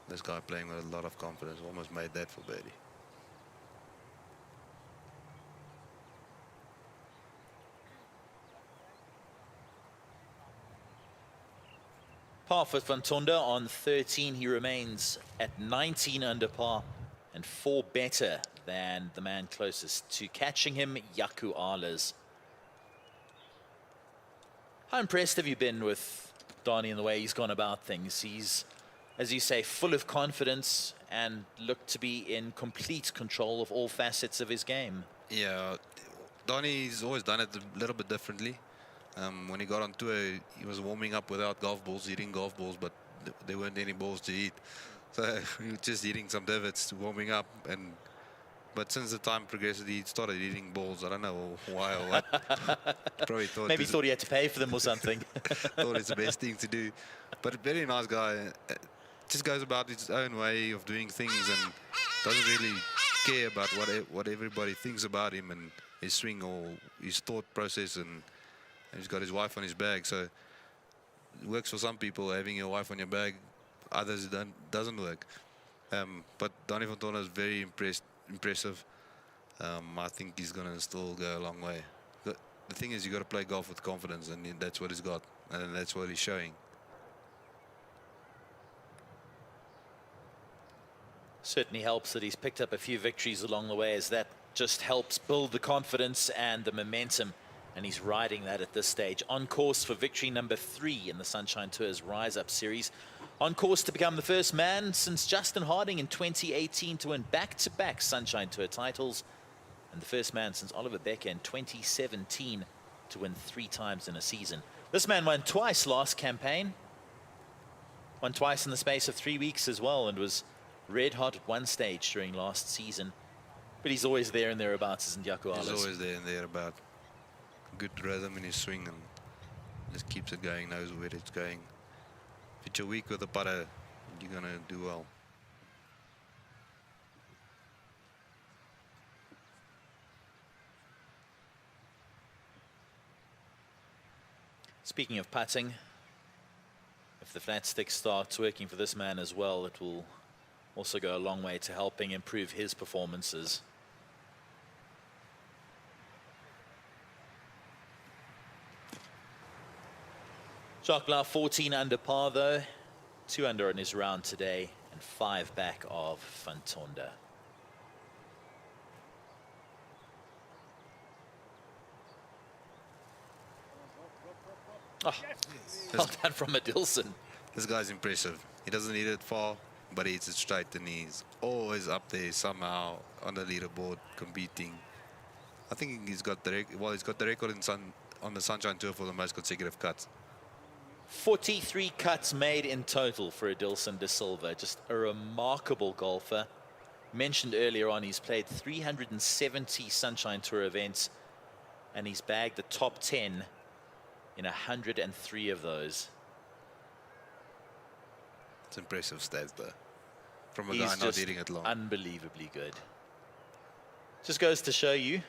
Speaker 15: This guy playing with a lot of confidence, almost made that for birdie.
Speaker 1: Par for Van Tonder on 13. He remains at 19 under par and 4 better than the man closest to catching him, Jaco Alers. How impressed have you been with Donnie and the way he's gone about things? He's, as you say, full of confidence and looked to be in complete control of all facets of his game.
Speaker 15: Yeah, Donnie's always done it a little bit differently. When he got on tour, he was warming up without golf balls, hitting golf balls, but there weren't any balls to hit. So he was just hitting some divots, warming up. But since the time progressed, he started hitting balls. I don't know why or what. Probably thought
Speaker 1: maybe thought he had to pay for them or something.
Speaker 15: Thought it's the best thing to do. But a very nice guy. Just goes about his own way of doing things and doesn't really care about what everybody thinks about him and his swing or his thought process. And he's got his wife on his bag, so it works for some people having your wife on your bag. Others it doesn't work. But Donnie van Tonder is very impressive. I think he's going to still go a long way. The thing is, you got to play golf with confidence, and that's what he's got, and that's what he's showing.
Speaker 1: Certainly helps that he's picked up a few victories along the way, as that just helps build the confidence and the momentum. And he's riding that at this stage. On course for victory number 3 in the Sunshine Tour's Rise Up Series. On course to become the first man since Justin Harding in 2018 to win back-to-back Sunshine Tour titles. And the first man since Oliver Becker in 2017 to win 3 times in a season. This man won twice last campaign. Won twice in the space of 3 weeks as well, and was red hot at one stage during last season. But he's always there and thereabouts, isn't Jaco Alers?
Speaker 15: He's always there and thereabouts. Good rhythm in his swing and just keeps it going, knows where it's going. If you're weak with the putter, you're going to do well.
Speaker 1: Speaking of putting, if the flat stick starts working for this man as well, it will also go a long way to helping improve his performances. Jacques Blau 14 under par though, 2 under in his round today and 5 back of Van Tonder. Oh, well done from Adilson.
Speaker 15: This guy's impressive. He doesn't hit it far, but he hits it straight, and he's always up there somehow on the leaderboard competing. I think he's got the record in on the Sunshine Tour for the most consecutive cuts.
Speaker 1: 43 cuts made in total for Adilson de Silva. Just a remarkable golfer. Mentioned earlier on, he's played 370 Sunshine Tour events, and he's bagged the top 10 in 103 of those.
Speaker 15: It's impressive stats, though, from a
Speaker 1: He's
Speaker 15: guy not
Speaker 1: just
Speaker 15: hitting it long.
Speaker 1: unbelievably good. Just goes to show you,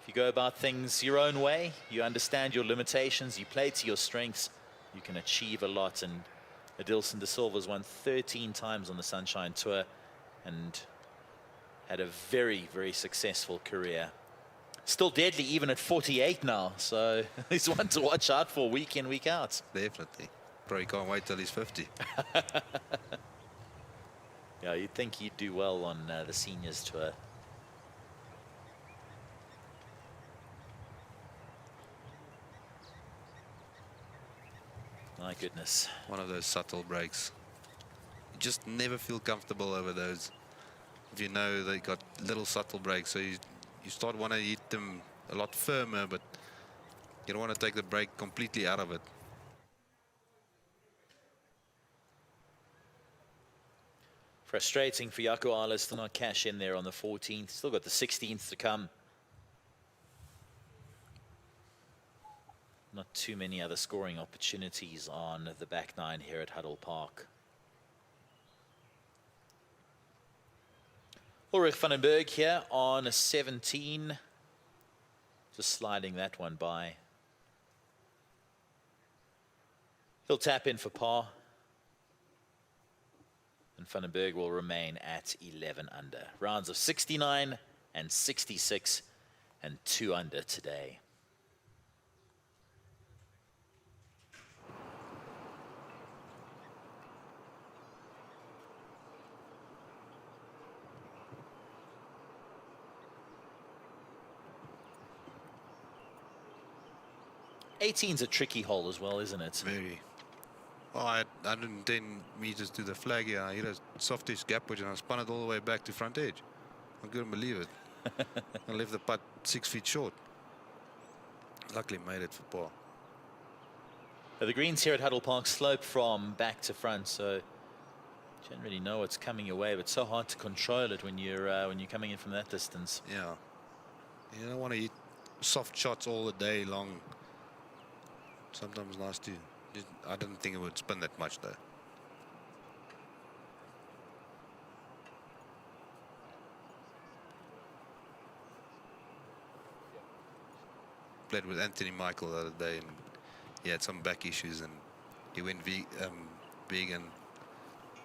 Speaker 1: if you go about things your own way, you understand your limitations, you play to your strengths, you can achieve a lot. And Adilson de Silva's won 13 times on the Sunshine Tour and had a very, very successful career. Still deadly even at 48 now, so he's one to watch out for week in, week out.
Speaker 15: Definitely. Probably can't wait till he's 50.
Speaker 1: Yeah, you'd think he'd do well on the Seniors Tour. My goodness.
Speaker 15: One of those subtle breaks. You just never feel comfortable over those. If you know they got little subtle breaks, so you start want to hit them a lot firmer, but you don't want to take the break completely out of it.
Speaker 1: Frustrating for Jaco Arles to not cash in there on the 14th. Still got the 16th to come. Not too many other scoring opportunities on the back nine here at Huddle Park. Ulrich van den Berg here on a 17. Just sliding that one by. He'll tap in for par. And van den Berg will remain at 11 under. Rounds of 69 and 66 and 2 under today. Eighteen's a tricky hole as well, isn't it?
Speaker 15: Very. Oh, I didn't intend me just do the flag here. I hit a softish gap wedge and I spun it all the way back to front edge. I couldn't believe it. I left the putt 6 feet short. Luckily made it for par.
Speaker 1: The greens here at Huddle Park slope from back to front, so you don't really know what's coming your way, but it's so hard to control it when you're coming in from that distance.
Speaker 15: Yeah. You don't want to hit soft shots all the day long. Sometimes nice too. I didn't think it would spin that much though. Played with Anthony Michael the other day, and he had some back issues, and he went vegan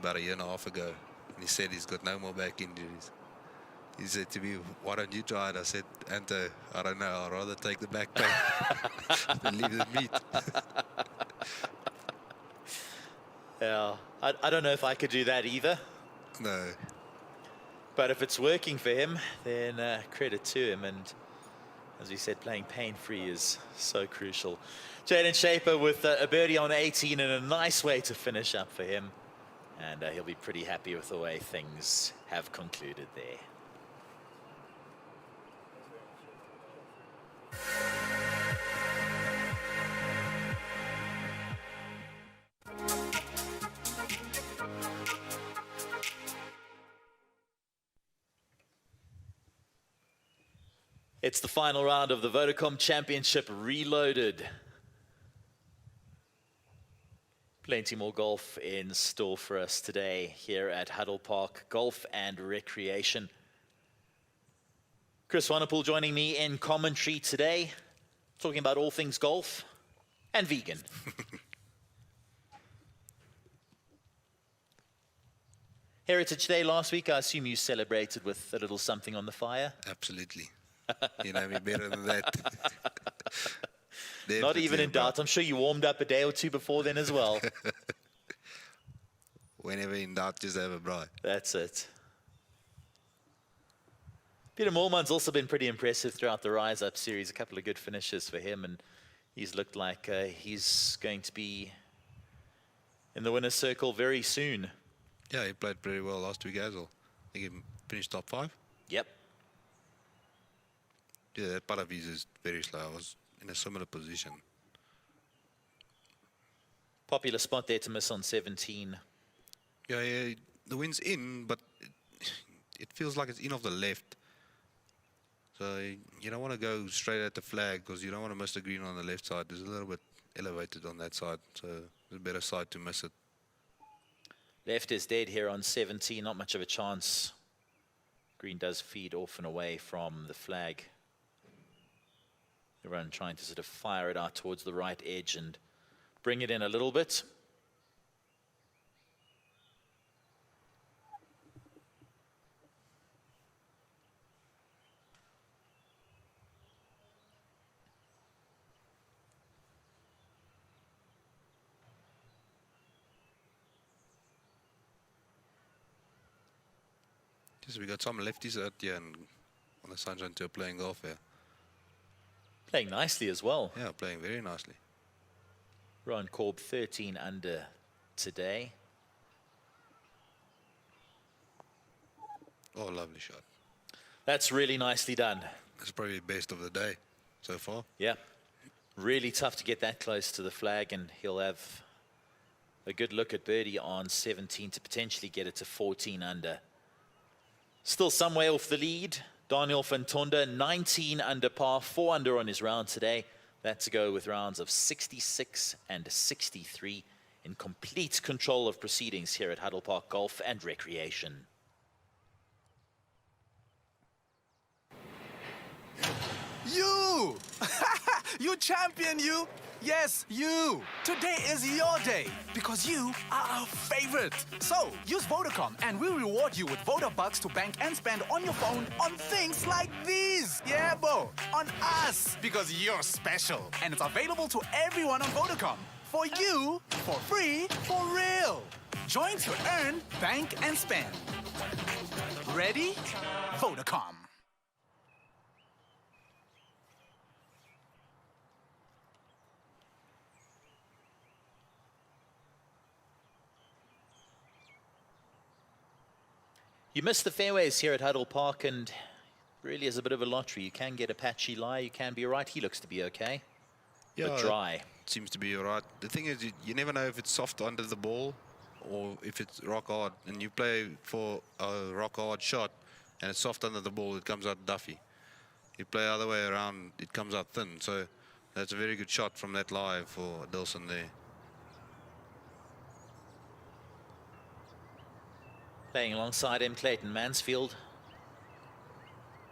Speaker 15: about a year and a half ago, and he said he's got no more back injuries. He said to me, "Why don't you try it?" I said, "Anto, I don't know. I'd rather take the back pain than leave the meat."
Speaker 1: Yeah, I don't know if I could do that either.
Speaker 15: No.
Speaker 1: But if it's working for him, then credit to him. And as we said, playing pain-free is so crucial. Jaden Shaper with a birdie on 18 and a nice way to finish up for him. And he'll be pretty happy with the way things have concluded there. It's the final round of the Vodacom Championship Reloaded. Plenty more golf in store for us today here at Huddle Park Golf and Recreation. Chris Wannepoel joining me in commentary today, talking about all things golf and vegan. Heritage Day last week, I assume you celebrated with a little something on the fire?
Speaker 15: Absolutely. You know me better than that.
Speaker 1: Not even in doubt. I'm sure you warmed up a day or two before then as well.
Speaker 15: Whenever in doubt, just have a braai.
Speaker 1: That's it. Peter Moorman's also been pretty impressive throughout the Rise Up series. A couple of good finishes for him, and he's looked like he's going to be in the winner's circle very soon.
Speaker 15: Yeah, he played pretty well last week as well. I think he finished top 5.
Speaker 1: Yep.
Speaker 15: Yeah, that putt of his is very slow. I was in a similar position.
Speaker 1: Popular spot there to miss on 17.
Speaker 15: Yeah, the wind's in, but it feels like it's in off the left. So you don't want to go straight at the flag because you don't want to miss the green on the left side. There's a little bit elevated on that side, so there's a better side to miss it.
Speaker 1: Left is dead here on 17, not much of a chance. Green does feed off and away from the flag. Everyone trying to sort of fire it out towards the right edge and bring it in a little bit.
Speaker 15: Just we got some lefties out here and on the Sunshine Tour playing golf here.
Speaker 1: Playing nicely as well.
Speaker 15: Yeah, playing very nicely.
Speaker 1: Rowan Korb 13 under today.
Speaker 15: Oh, lovely shot.
Speaker 1: That's really nicely done.
Speaker 15: That's probably best of the day so far.
Speaker 1: Yeah. Really tough to get that close to the flag, and he'll have a good look at birdie on 17 to potentially get it to 14 under. Still some way off the lead. Daniel van Tonder, 19 under par, 4 under on his round today. That to go with rounds of 66 and 63 in complete control of proceedings here at Huddle Park Golf and Recreation.
Speaker 12: You! You champion, you! Yes, you! Today is your day because you are our favorite. So, use Vodacom and we'll reward you with Vodabucks to bank and spend on your phone on things like these. Yeah, Bo! On us! Because you're special. And it's available to everyone on Vodacom. For you, for free, for real. Join to earn, bank, and spend. Ready? Vodacom.
Speaker 1: You miss the fairways here at Huddle Park, and really is a bit of a lottery. You can get a patchy lie, you can be right. He looks to be okay, but dry.
Speaker 15: It seems to be all right. The thing is, you never know if it's soft under the ball or if it's rock hard. And you play for a rock hard shot and it's soft under the ball, it comes out duffy. You play the other way around, it comes out thin. So that's a very good shot from that lie for Dilson there.
Speaker 1: Playing alongside him, Clayton Mansfield.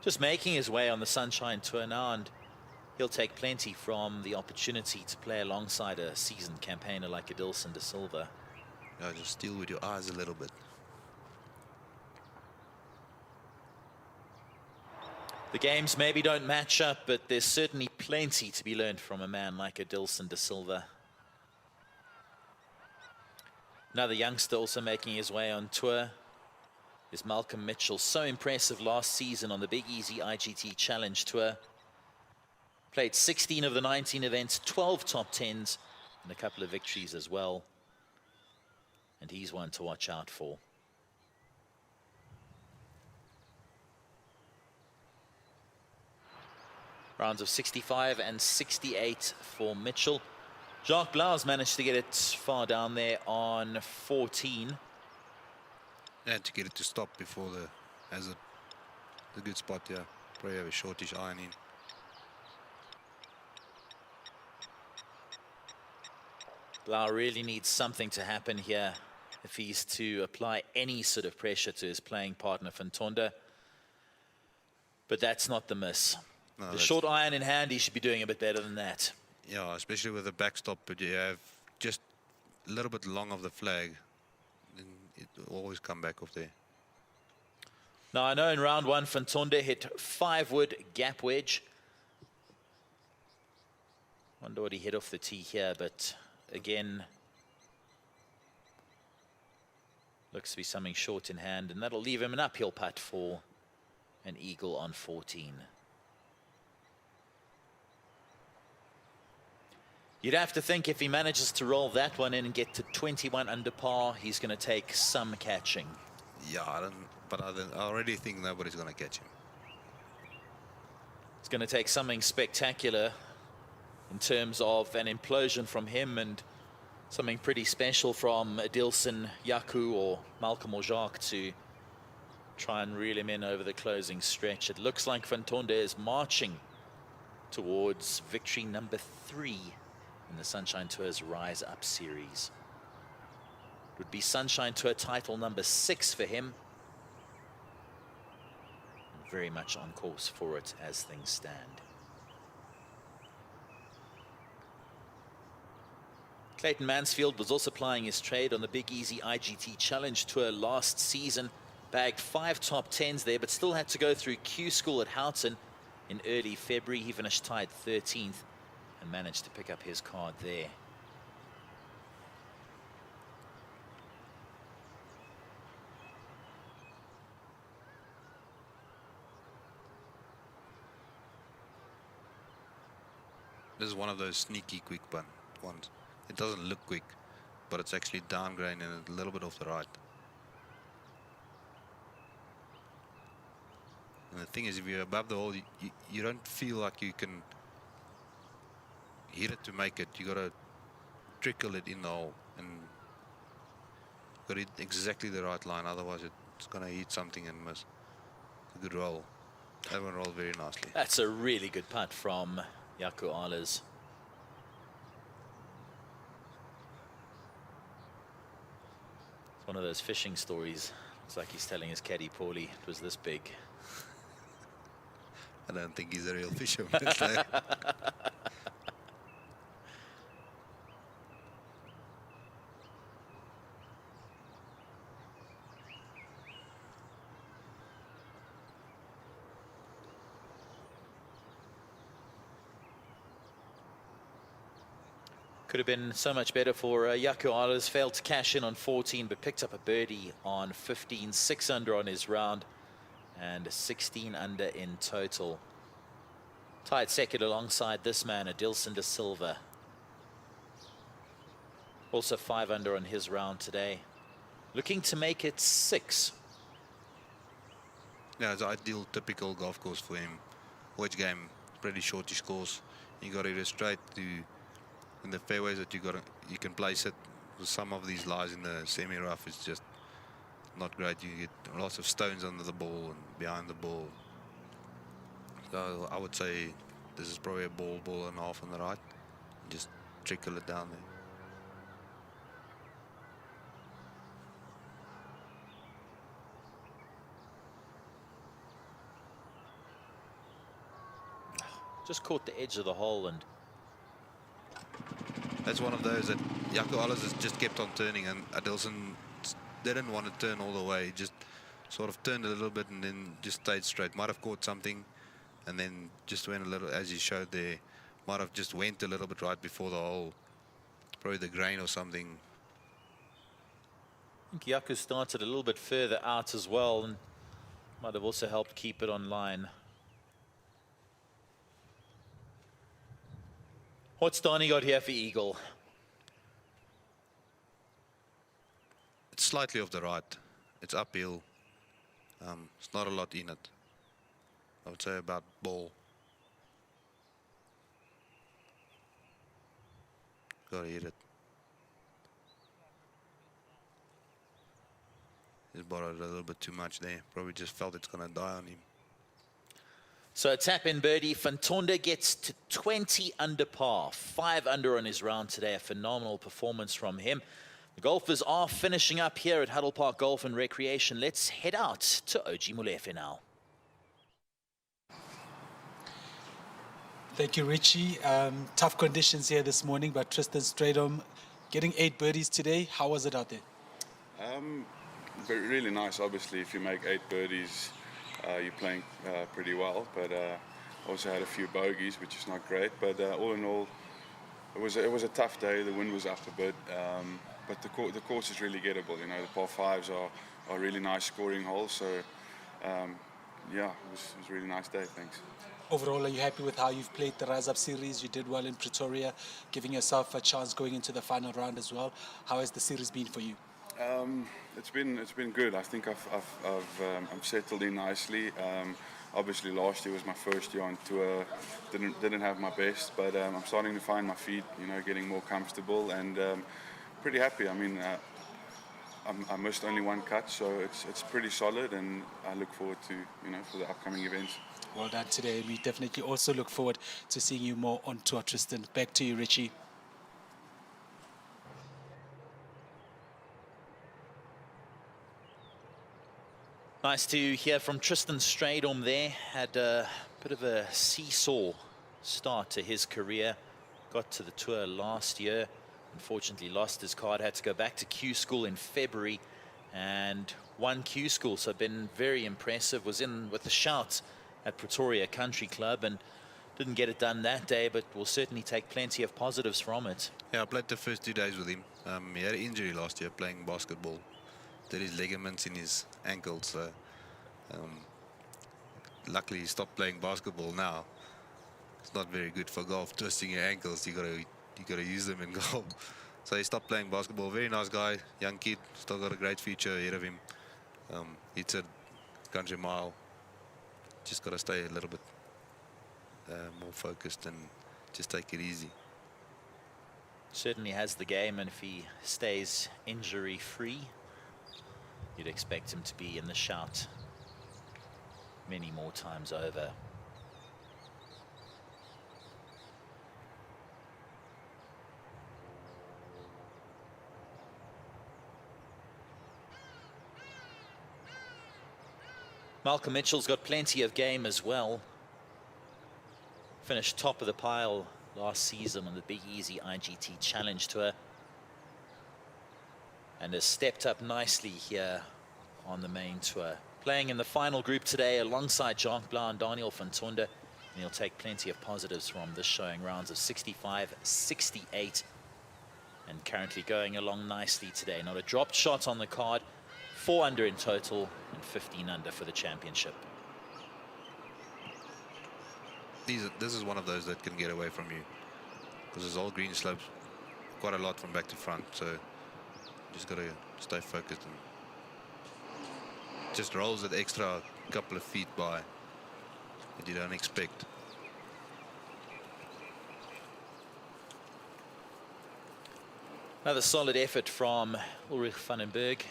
Speaker 1: Just making his way on the Sunshine Tour now, and he'll take plenty from the opportunity to play alongside a seasoned campaigner like Adilson de Silva.
Speaker 15: Yeah, just steal with your eyes a little bit.
Speaker 1: The games maybe don't match up, but there's certainly plenty to be learned from a man like Adilson de Silva. Another youngster also making his way on tour is Malcolm Mitchell. So impressive last season on the Big Easy IGT Challenge Tour. Played 16 of the 19 events, 12 top 10s, and a couple of victories as well. And he's one to watch out for. Rounds of 65 and 68 for Mitchell. Jacques Blau's managed to get it far down there on 14.
Speaker 15: And to get it to stop before the good spot, yeah. Probably have a shortish iron in.
Speaker 1: Blau really needs something to happen here if he's to apply any sort of pressure to his playing partner, Van Tonder. But that's not the miss.
Speaker 15: No,
Speaker 1: the short iron in hand, he should be doing a bit better than that.
Speaker 15: Yeah, especially with the backstop, but you have just a little bit long of the flag. Then it will always come back off there.
Speaker 1: Now, I know in round one, Van Tonder hit 5-wood gap wedge. Wonder what he hit off the tee here, but again, looks to be something short in hand, and that'll leave him an uphill putt for an eagle on 14. You'd have to think if he manages to roll that one in and get to 21 under par, he's going to take some catching.
Speaker 15: Yeah, I already think nobody's going to catch him.
Speaker 1: It's going to take something spectacular in terms of an implosion from him and something pretty special from Adilson, Yaku or Malcolm or Jacques to try and reel him in over the closing stretch. It looks like Fantonde is marching towards victory number 3 in the Sunshine Tour's Rise Up series. It would be Sunshine Tour title number 6 for him. Very much on course for it as things stand. Clayton Mansfield was also plying his trade on the Big Easy IGT Challenge Tour last season. Bagged 5 top 10s there, but still had to go through Q School at Houghton in early February. He finished tied 13th and managed to pick up his card there.
Speaker 15: This is one of those sneaky quick ones. It doesn't look quick, but it's actually down grain and a little bit off the right. And the thing is, if you're above the hole, you don't feel like you can hit it to make it. You gotta trickle it in the hole and got it exactly the right line. Otherwise, it's gonna hit something and miss. It's a good roll. That one rolled very nicely.
Speaker 1: That's a really good putt from Yaku Ahlers. It's one of those fishing stories. Looks like he's telling his caddy Paulie it was this big.
Speaker 15: I don't think he's a real fisherman. So.
Speaker 1: Could have been so much better for Yaku Ahlers. Failed to cash in on 14, but picked up a birdie on 15, 6 under on his round, and 16 under in total. Tied second alongside this man, Adilson de Silva. Also 5 under on his round today. Looking to make it 6.
Speaker 15: Yeah, it's an ideal, typical golf course for him. Wedge game, pretty shortish course. You got to go straight to in the fairways that you can place it. Some of these lies in the semi-rough is just not great. You get lots of stones under the ball and behind the ball. So I would say this is probably a ball and a half on the right. Just trickle it down there.
Speaker 1: Just caught the edge of the hole, and
Speaker 15: that's one of those that Yaku Ahlers has just kept on turning, and Adilson didn't want to turn all the way. Just sort of turned a little bit and then just stayed straight. Might have caught something and then just went a little, as he showed there, might have just went a little bit right before the hole. Probably the grain or something.
Speaker 1: I think Yaku started a little bit further out as well, and might have also helped keep it on line. What's Donnie got here for eagle?
Speaker 15: It's slightly off the right. It's uphill. It's not a lot in it. I would say about ball. Gotta hit it. He's borrowed a little bit too much there. Probably just felt it's gonna die on him.
Speaker 1: So a tap-in birdie. Fantonde gets to 20 under par. 5 under on his round today. A phenomenal performance from him. The golfers are finishing up here at Huddle Park Golf and Recreation. Let's head out to OG Molefe now.
Speaker 11: Thank you, Richie. Tough conditions here this morning, but Tristan Stradom getting 8 birdies today. How was it out there?
Speaker 16: Really nice. Obviously, if you make 8 birdies, you're playing pretty well. But also had a few bogeys, which is not great. But all in all, it was a tough day. The wind was up a bit, but the course is really gettable. You know, the par 5s are really nice scoring holes. So yeah, it was a really nice day. Thanks.
Speaker 11: Overall, are you happy with how you've played the Rise Up series? You did well in Pretoria, giving yourself a chance going into the final round as well. How has the series been for you?
Speaker 16: It's been good. I think I've settled in nicely. obviously last year was my first year on tour. Didn't have my best, but I'm starting to find my feet. You know, getting more comfortable and pretty happy. I mean, I missed only one cut, so it's pretty solid, and I look forward to for the upcoming events.
Speaker 11: Well done today. We definitely also look forward to seeing you more on tour, Tristan. Back to you, Richie.
Speaker 1: Nice to hear from Tristan Strydom there. Had a bit of a seesaw start to his career. Got to the tour last year. Unfortunately lost his card. Had to go back to Q School in February and won Q School. So been very impressive. Was in with the shout at Pretoria Country Club and didn't get it done that day, but will certainly take plenty of positives from it.
Speaker 15: Yeah, I played the first 2 days with him. He had an injury last year playing basketball. Did his ligaments in his ankle, so luckily he stopped playing basketball now. It's not very good for golf, twisting your ankles. You gotta use them in golf. So he stopped playing basketball. Very nice guy, young kid, still got a great future ahead of him. It's a country mile. Just gotta stay a little bit more focused and just take it easy.
Speaker 1: Certainly has the game, and if he stays injury free, you'd expect him to be in the shout many more times over. Malcolm Mitchell's got plenty of game as well. Finished top of the pile last season on the Big Easy IGT Challenge Tour, and has stepped up nicely here on the main tour. Playing in the final group today alongside Jacques Blau and Daniel van Tonder, and he'll take plenty of positives from this showing. Rounds of 65, 68, and currently going along nicely today. Not a dropped shot on the card. 4 under in total and 15 under for the championship.
Speaker 15: This is one of those that can get away from you, because there's all green slopes, quite a lot from back to front, so just got to stay focused and just rolls that extra couple of feet by that you don't expect.
Speaker 1: Another solid effort from Ulrich van den Berg.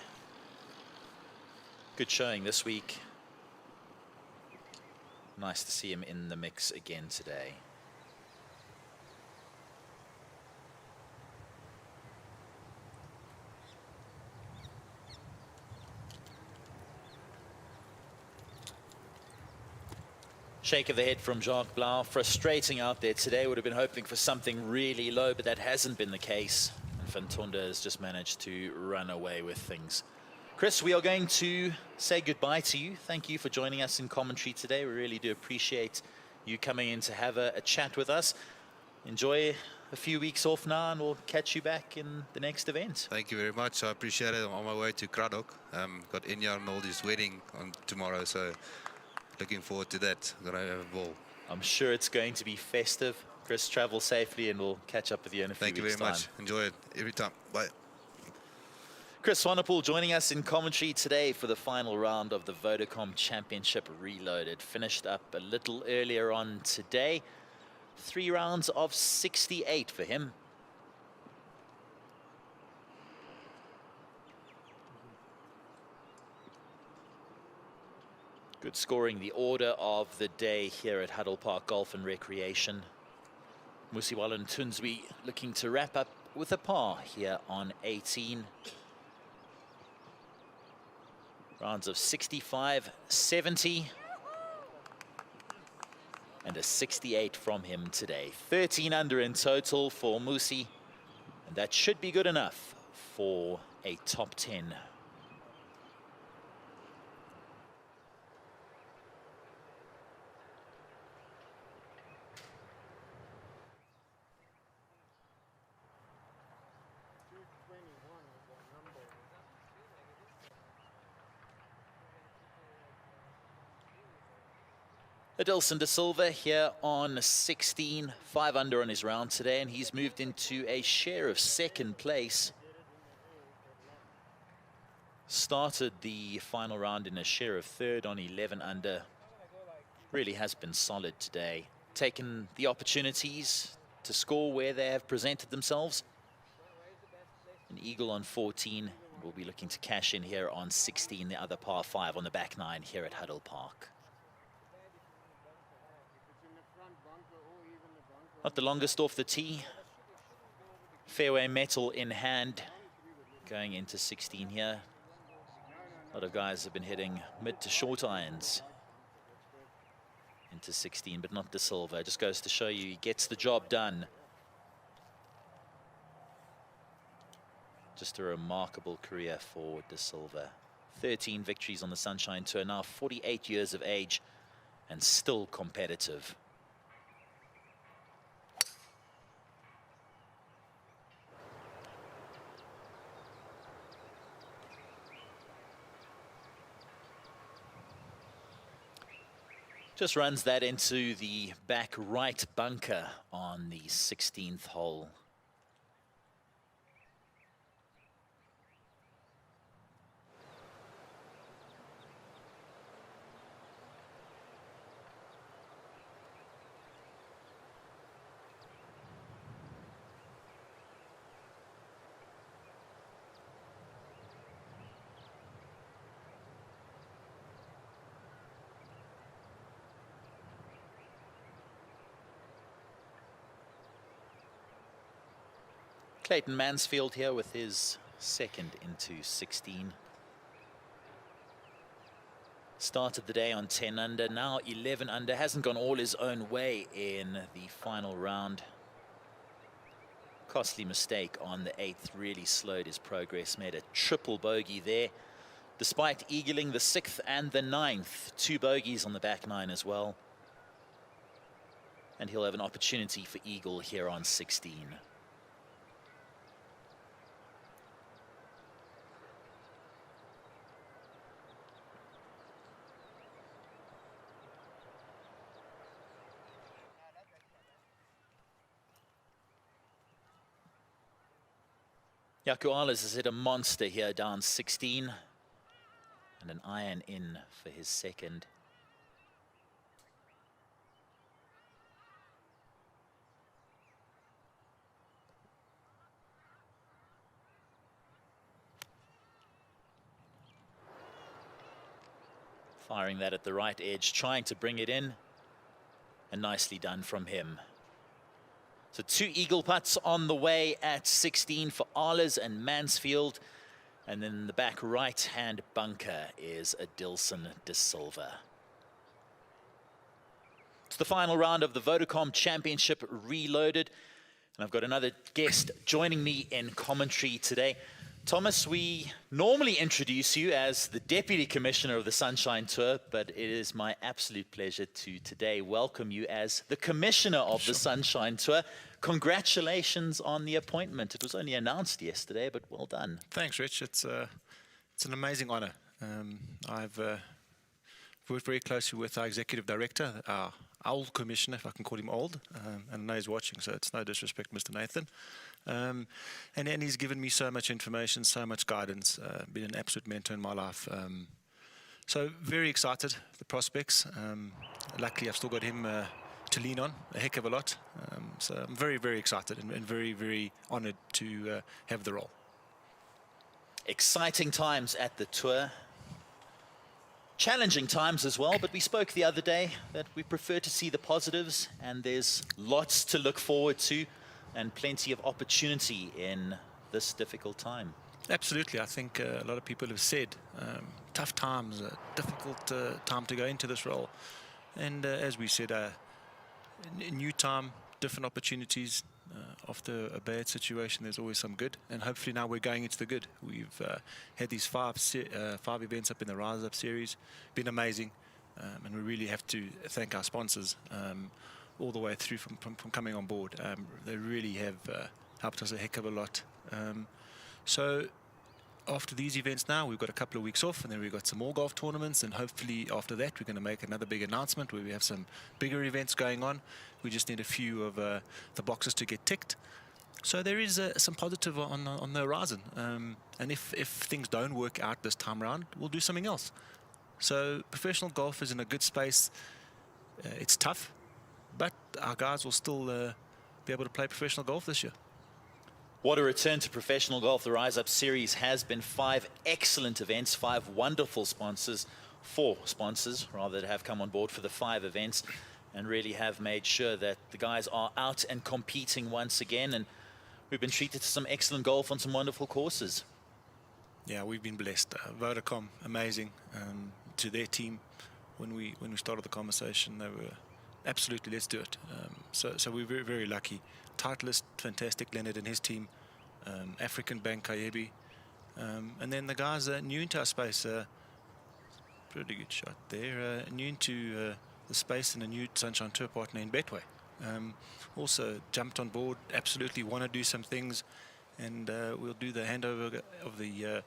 Speaker 1: Good showing this week. Nice to see him in the mix again today. Shake of the head from Jacques Blau. Frustrating out there today. Would have been hoping for something really low, but that hasn't been the case. And Van Tonder has just managed to run away with things. Chris, we are going to say goodbye to you. Thank you for joining us in commentary today. We really do appreciate you coming in to have a chat with us. Enjoy a few weeks off now, and we'll catch you back in the next event.
Speaker 15: Thank you very much. I appreciate it. I'm on my way to Kraddock. Got Inya and Noldy's wedding on tomorrow, so looking forward to that. Gonna have a ball.
Speaker 1: I'm sure it's going to be festive. Chris, travel safely, and we'll catch up with you in a few weeks' time.
Speaker 15: Thank you very much. Enjoy it every time. Bye.
Speaker 1: Chris Swanepoel joining us in commentary today for the final round of the Vodacom Championship Reloaded. Finished up a little earlier on today. 3 rounds of 68 for him. Good scoring, the order of the day here at Huddle Park Golf and Recreation. Musiwala and Tunsby looking to wrap up with a par here on 18. Rounds of 65, 70, and a 68 from him today. 13 under in total for Musi, and that should be good enough for a top 10. Adilson de Silva here on 16, 5 under on his round today, and he's moved into a share of 2nd place. Started the final round in a share of 3rd on 11 under. Really has been solid today. Taken the opportunities to score where they have presented themselves. An eagle on 14. We'll be looking to cash in here on 16, the other par 5 on the back 9 here at Huddle Park. Not the longest off the tee. Fairway metal in hand. Going into 16 here. A lot of guys have been hitting mid to short irons into 16, but not De Silva. Just goes to show you he gets the job done. Just a remarkable career for De Silva. 13 victories on the Sunshine Tour, now 48 years of age and still competitive. Just runs that into the back right bunker on the 16th hole. Clayton Mansfield here with his second into 16. Started the day on 10 under, now 11 under. Hasn't gone all his own way in the final round. Costly mistake on the 8th, really slowed his progress. Made a triple bogey there, despite eagling the 6th and the 9th. 2 bogeys on the back 9 as well. And he'll have an opportunity for eagle here on 16. Jaco Alers has hit a monster here down 16 and an iron in for his second. Firing that at the right edge, trying to bring it in, and nicely done from him. So 2 eagle putts on the way at 16 for Alers and Mansfield. And then in the back right-hand bunker is Adilson De Silva. It's the final round of the Vodacom Championship Reloaded. And I've got another guest joining me in commentary today. Thomas, we normally introduce you as the Deputy Commissioner of the Sunshine Tour, but it is my absolute pleasure to today welcome you as the Commissioner of the Sunshine Tour. Congratulations on the appointment. It was only announced yesterday, but well done.
Speaker 17: Thanks, Rich. It's an amazing honor. I've worked very closely with our Executive Director, our old Commissioner, if I can call him old, and I know he's watching, so it's no disrespect, Mr. Nathan. And he's given me so much information, so much guidance, been an absolute mentor in my life. So very excited, the prospects. Luckily, I've still got him to lean on a heck of a lot. So I'm very, very excited and very, very honored to have the role.
Speaker 1: Exciting times at the tour. Challenging times as well, but we spoke the other day that we prefer to see the positives, and there's lots to look forward to and plenty of opportunity in this difficult time.
Speaker 17: Absolutely. I think a lot of people have said tough times, a difficult time to go into this role. And as we said, a new time, different opportunities. After a bad situation, there's always some good. And hopefully now we're going into the good. We've had these five events up in the Rise Up series. Been amazing. And we really have to thank our sponsors all the way through from coming on board. They really have helped us a heck of a lot. So after these events now, we've got a couple of weeks off, and then we've got some more golf tournaments, and hopefully after that we're going to make another big announcement where we have some bigger events going on. We just need a few of the boxes to get ticked. So there is some positive on the horizon. And if things don't work out this time around, we'll do something else. So professional golf is in a good space. it's tough, but our guys will still be able to play professional golf this year.
Speaker 1: What a return to professional golf. The Rise Up Series has been 5 excellent events, 5 wonderful sponsors, 4 sponsors rather, that have come on board for the 5 events and really have made sure that the guys are out and competing once again. And we've been treated to some excellent golf on some wonderful courses.
Speaker 17: Yeah, we've been blessed. Vodacom, amazing. To their team, when we started the conversation, they were absolutely, let's do it. So we're very, very lucky. Titleist, fantastic, Leonard and his team. African Bank, Kayebi. And then the guys new into our space. Pretty good shot there. New into the space and a new Sunshine Tour partner in Betway. Also jumped on board, absolutely want to do some things. And we'll do the handover of the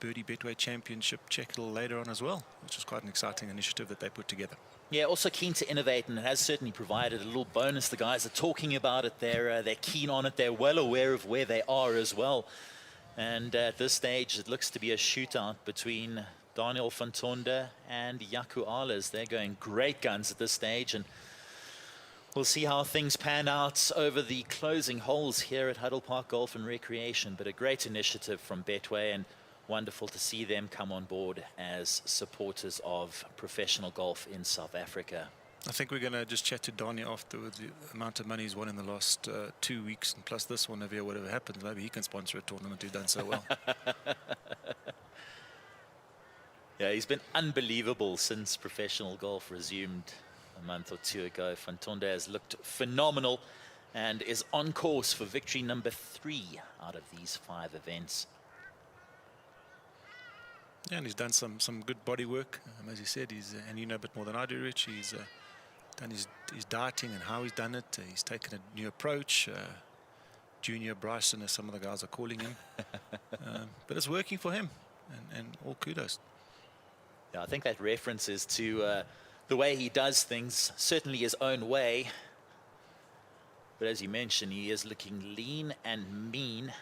Speaker 17: Birdie Betway Championship check a little later on as well, which was quite an exciting initiative that they put together.
Speaker 1: Yeah, also keen to innovate, and it has certainly provided a little bonus. The guys are talking about it. They're keen on it. They're well aware of where they are as well. And at this stage, it looks to be a shootout between Daniel van Tonder and Jaco Alers. They're going great guns at this stage, and we'll see how things pan out over the closing holes here at Huddle Park Golf and Recreation. But a great initiative from Betway, and wonderful to see them come on board as supporters of professional golf in South Africa.
Speaker 17: I think we're going to just chat to Donnie afterwards. The amount of money he's won in the last 2 weeks, and plus this one over here, whatever happens, maybe he can sponsor a tournament. He's done so well.
Speaker 1: Yeah, he's been unbelievable since professional golf resumed a month or 2 ago. Van Tonder has looked phenomenal and is on course for victory number 3 out of these 5 events.
Speaker 17: Yeah, and he's done some good body work. As he said, and you know a bit more than I do, Rich, he's done his dieting and how he's done it. He's taken a new approach. Junior Bryson, as some of the guys are calling him. But it's working for him, and all kudos.
Speaker 1: Yeah, I think that reference is to the way he does things, certainly his own way. But as you mentioned, he is looking lean and mean.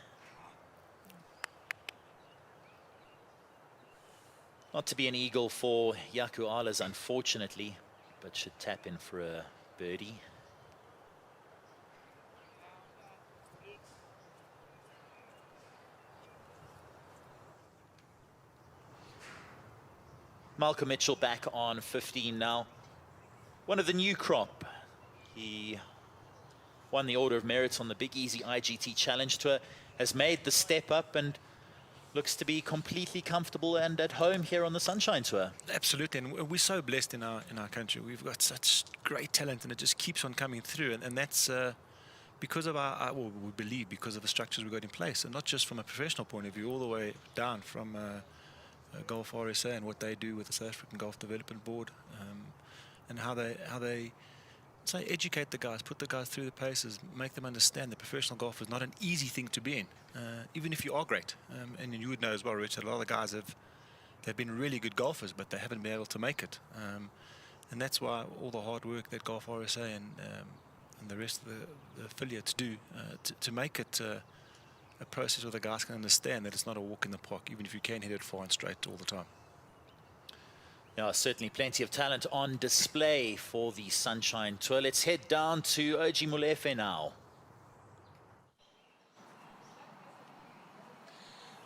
Speaker 1: Not to be an eagle for Jaco Alers, unfortunately, but should tap in for a birdie. Malcolm Mitchell back on 15 now. One of the new crop. He won the Order of Merit on the Big Easy IGT Challenge Tour, has made the step up and looks to be completely comfortable and at home here on the Sunshine Tour.
Speaker 17: Absolutely, and we're so blessed in our country. We've got such great talent, and it just keeps on coming through. And that's because of well, we believe because of the structures we've got in place, and not just from a professional point of view, all the way down from Golf RSA and what they do with the South African Golf Development Board, and how they say educate the guys, put the guys through the paces, make them understand that professional golf is not an easy thing to be in, even if you are great. And you would know as well, Richard, a lot of the guys they've been really good golfers, but they haven't been able to make it. And that's why all the hard work that Golf RSA and the rest of the affiliates do to make it a process where the guys can understand that it's not a walk in the park, even if you can hit it far and straight all the time.
Speaker 1: Yeah, certainly plenty of talent on display for the Sunshine Tour. Let's head down to Oji Molefe now.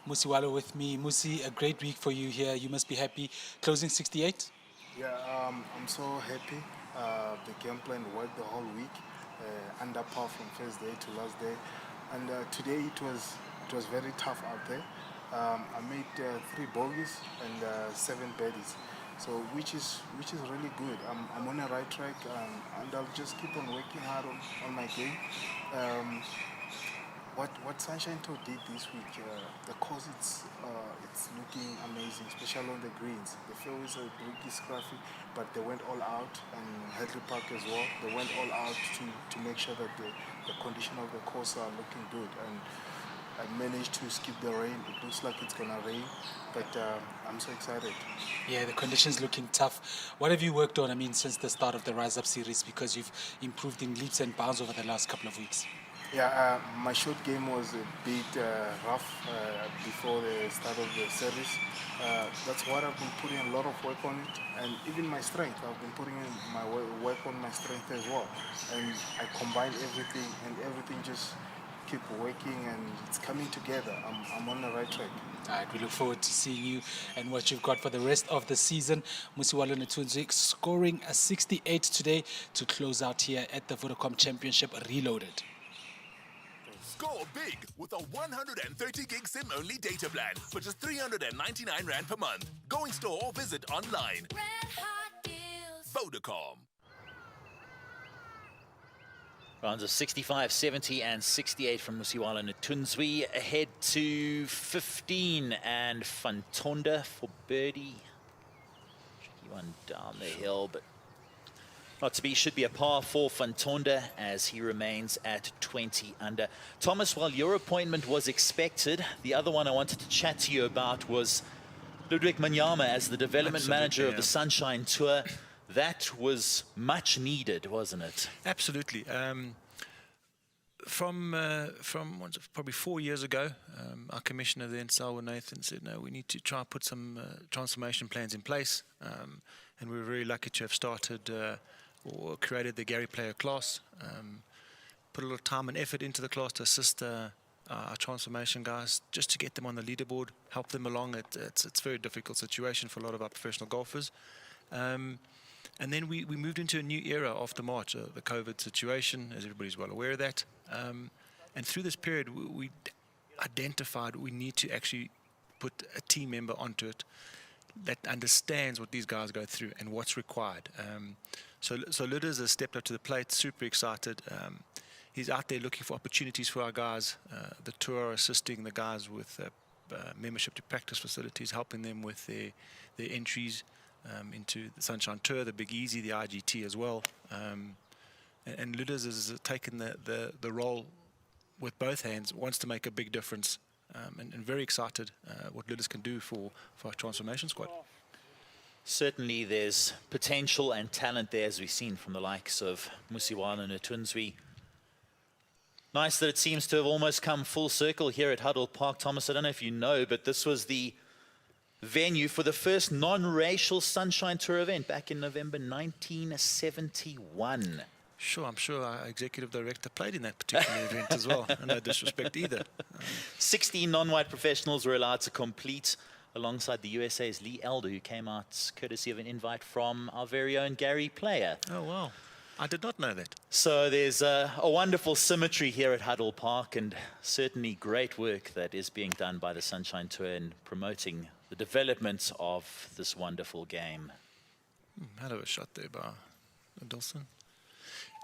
Speaker 11: Musi Walo with me. Musi, a great week for you here. You must be happy. Closing 68?
Speaker 18: Yeah, I'm so happy. The game plan worked the whole week, under par from first day to last day. And today it was very tough out there. I made 3 bogeys and 7 birdies. So which is really good. I'm on the right track, and I'll just keep on working hard on my game. What Sunshine Tour did this week, the course it's looking amazing, especially on the greens. The fairways are pretty scruffy, but they went all out, and Hadley Park as well. They went all out to make sure that the condition of the course are looking good. And I managed to skip the rain. It looks like it's gonna rain, but I'm so excited.
Speaker 11: Yeah, the conditions looking tough. What have you worked on, since the start of the Rise Up series? Because you've improved in leaps and bounds over the last couple of weeks.
Speaker 18: Yeah, my short game was a bit rough before the start of the service. That's what I've been putting a lot of work on it, and even my strength. I've been putting in my work on my strength as well, and I combine everything, and everything just keep working, and it's coming together. I'm on the right track.
Speaker 11: All right, we look forward to seeing you and what you've got for the rest of the season. Musiwalo Netunzwi scoring a 68 today to close out here at the Vodacom Championship Reloaded.
Speaker 5: Score big with a 130 gig SIM only data plan for just 399 Rand per month. Going store or visit online.
Speaker 6: Red hot deals.
Speaker 5: Vodacom.
Speaker 1: Rounds of 65, 70 and 68 from Musiwalo Netunzwi. Ahead to 15 and Fantonda for birdie. Tricky one down the hill, but not to be. Should be a par for Fantonda as he remains at 20 under. Thomas, while your appointment was expected, the other one I wanted to chat to you about was Ludwig Manyama as the development manager of the Sunshine Tour. That was much needed, wasn't it?
Speaker 17: Absolutely. From probably 4 years ago, our commissioner then, Salwa Nathan, said, no, we need to try and put some transformation plans in place. And we were very lucky to have started or created the Gary Player class. Put a lot of time and effort into the class to assist our transformation guys, just to get them on the leaderboard, help them along. It's a very difficult situation for a lot of our professional golfers. And then we moved into a new era after March, the COVID situation, as everybody's well aware of that. And through this period, we identified we need to actually put a team member onto it that understands what these guys go through and what's required. So Luders has stepped up to the plate, super excited. He's out there looking for opportunities for our guys. The tour are assisting the guys with membership to practice facilities, helping them with their entries into the Sunshine Tour, the Big Easy, the IGT as well. And Luders has taken the role with both hands, wants to make a big difference, and very excited what Luders can do for our transformation squad.
Speaker 1: Certainly there's potential and talent there, as we've seen from the likes of Musiwalo Netunzwi. Nice that it seems to have almost come full circle here at Huddle Park. Thomas, I don't know if you know, but this was the venue for the first non-racial Sunshine Tour event back in November 1971.
Speaker 17: Sure, I'm sure our executive director played in that particular event as well. No disrespect either.
Speaker 1: 16 non-white professionals were allowed to complete, alongside the USA's Lee Elder, who came out courtesy of an invite from our very own Gary Player.
Speaker 17: Oh, wow. I did not know that.
Speaker 1: So there's a wonderful symmetry here at Huddle Park, and certainly great work that is being done by the Sunshine Tour in promoting the development of this wonderful game.
Speaker 17: Hell of a shot there by Dawson.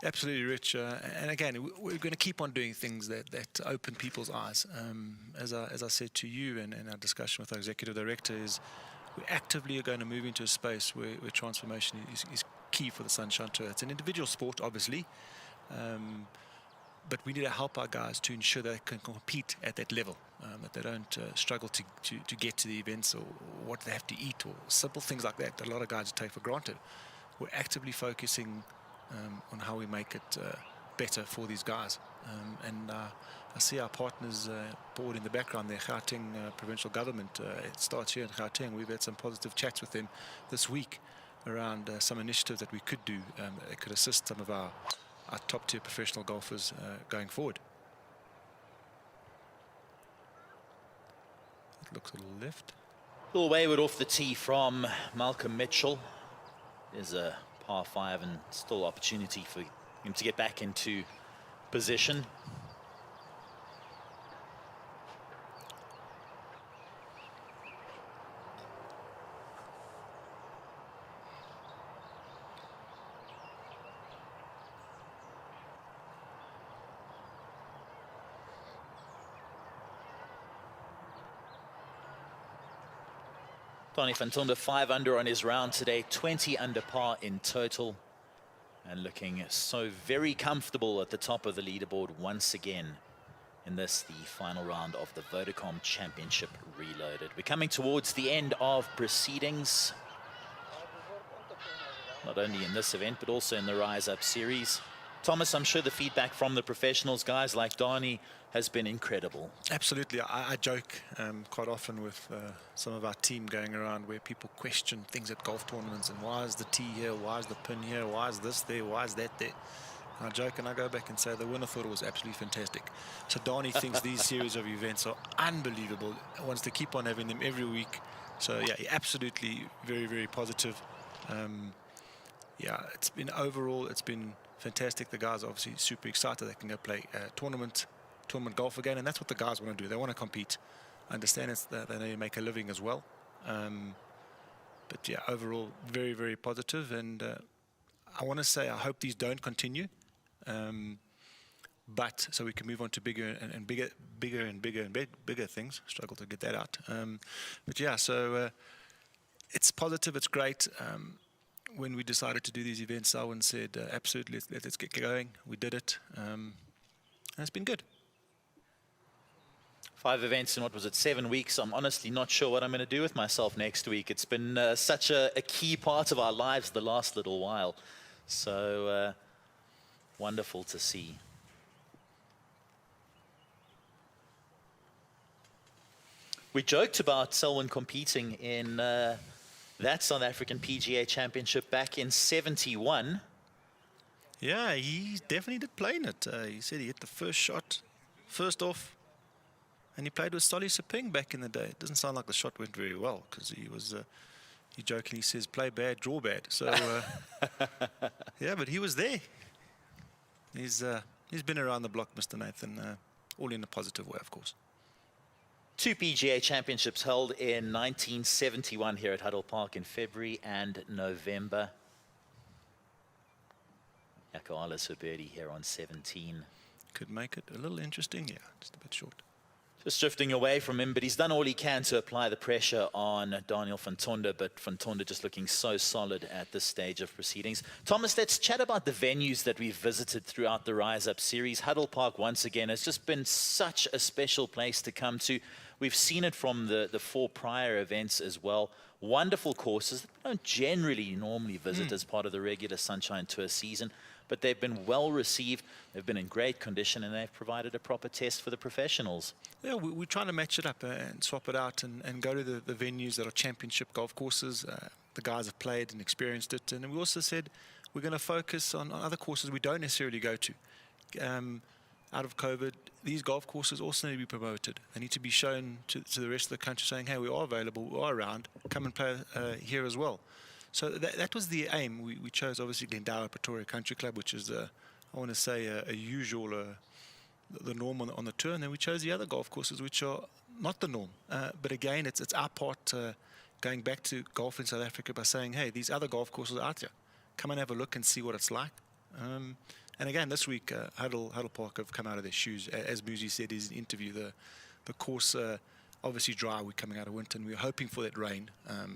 Speaker 17: Absolutely, Rich. And again, we're going to keep on doing things that open people's eyes. As I said to you in our discussion with our executive director, is we actively are going to move into a space where transformation is key for the Sunshine Tour. It's an individual sport, obviously, but we need to help our guys to ensure that they can compete at that level, that they don't struggle to get to the events, or what they have to eat, or simple things like that a lot of guys take for granted. We're actively focusing on how we make it better for these guys. And I see our partners board in the background there, Gauteng provincial government. It starts here in Gauteng. We've had some positive chats with them this week around some initiatives that we could do that could assist some of our top tier professional golfers going forward. It looks a little left.
Speaker 1: A little wayward off the tee from Malcolm Mitchell. There's a par 5 and still opportunity for him to get back into position. Donny Fantonda 5 under on his round today, 20 under par in total, and looking so very comfortable at the top of the leaderboard once again in this, the final round of the Vodacom Championship Reloaded. We're coming towards the end of proceedings, not only in this event but also in the Rise Up series. Thomas, I'm sure the feedback from the professionals, guys like Donnie, has been incredible.
Speaker 17: Absolutely. I joke quite often with some of our team going around where people question things at golf tournaments and why is the tee here, why is the pin here, why is this there, why is that there? And I joke and I go back and say the winner thought it was absolutely fantastic. So Donnie thinks these series of events are unbelievable, wants to keep on having them every week. So yeah, absolutely very, very positive. Yeah, it's been overall, it's been fantastic. The guys are obviously super excited they can go play tournament golf again, and that's what the guys want to do. They want to compete. I understand it's that they make a living as well. But yeah, overall very, very positive, and I want to say I hope these don't continue, but so we can move on to bigger and bigger things. Struggle to get that out. But yeah, so it's positive, it's great. When we decided to do these events, Selwyn said, absolutely, let's get going. We did it, and it's been good.
Speaker 1: 5 events in, what was it, 7 weeks. I'm honestly not sure what I'm going to do with myself next week. It's been such a key part of our lives the last little while. So wonderful to see. We joked about Selwyn competing in that South African PGA Championship back in '71.
Speaker 17: Yeah, he definitely did play in it. He said he hit the first shot, first off, and he played with Solly Saping back in the day. It doesn't sound like the shot went very well because he was, he jokingly says, play bad, draw bad. So, yeah, but he was there. He's been around the block, Mr. Nathan, all in a positive way, of course.
Speaker 1: 2 PGA Championships held in 1971 here at Huddle Park in February and November. Jaco Ellis for birdie here on 17.
Speaker 17: Could make it a little interesting, yeah, just a bit short.
Speaker 1: Just drifting away from him, but he's done all he can to apply the pressure on Daniel van Tonder, but van Tonder just looking so solid at this stage of proceedings. Thomas, let's chat about the venues that we've visited throughout the Rise Up series. Huddle Park, once again, has just been such a special place to come to. We've seen it from the 4 prior events as well. Wonderful courses that we don't generally normally visit as part of the regular Sunshine Tour season, but they've been well received, they've been in great condition, and they've provided a proper test for the professionals.
Speaker 17: Yeah, we're trying to match it up and swap it out and go to the venues that are championship golf courses. The guys have played and experienced it, and we also said we're going to focus on other courses we don't necessarily go to. Out of COVID, these golf courses also need to be promoted. They need to be shown to the rest of the country saying, hey, we are available, we are around, come and play here as well. So that was the aim. We chose, obviously, Glendower Pretoria Country Club, which is, I want to say, a usual, the norm on the tour. And then we chose the other golf courses, which are not the norm. But again, it's our part going back to golf in South Africa by saying, hey, these other golf courses are out here. Come and have a look and see what it's like. And again, this week, Huddle Park have come out of their shoes. As Muzi said in his interview, the course obviously dry. We're coming out of winter, and we're hoping for that rain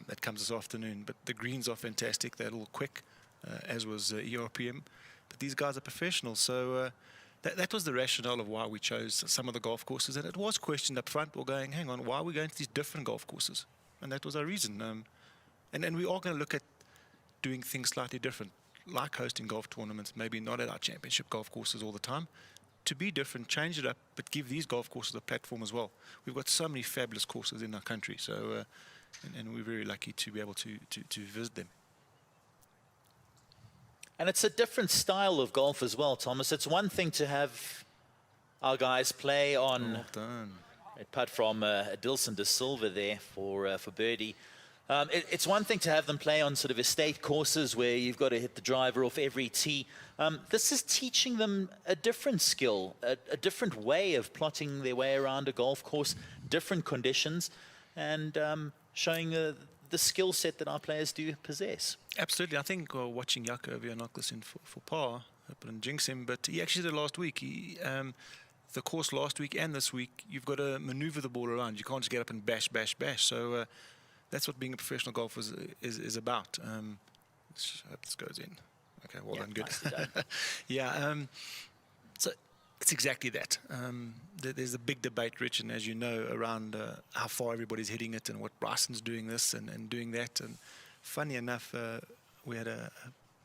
Speaker 17: that comes this afternoon. But the greens are fantastic. They're a little quick, as was ERPM. But these guys are professionals. So that was the rationale of why we chose some of the golf courses. And it was questioned up front. We're going, hang on, why are we going to these different golf courses? And that was our reason. And we are going to look at doing things slightly different, like hosting golf tournaments, maybe not at our championship golf courses all the time, to be different, change it up, but give these golf courses a platform as well. We've got so many fabulous courses in our country, so and we're very lucky to be able to visit them.
Speaker 1: And it's a different style of golf as well, Thomas. It's one thing to have our guys play on a putt from Adilson de Silva there for birdie. It's one thing to have them play on sort of estate courses where you've got to hit the driver off every tee. This is teaching them a different skill, a different way of plotting their way around a golf course, different conditions, and showing the skill set that our players do possess.
Speaker 17: Absolutely. I think watching Jaco over here knock this in for par, I didn't jinx him, but he actually did it last week. The course last week and this week, you've got to maneuver the ball around. You can't just get up and bash, bash, bash. So that's what being a professional golfer is about. Let's hope this goes in. Okay, well done, good. Done. Yeah, so it's exactly that. There's a big debate, Rich, and as you know, around how far everybody's hitting it and what Bryson's doing this and doing that. And funny enough, we had a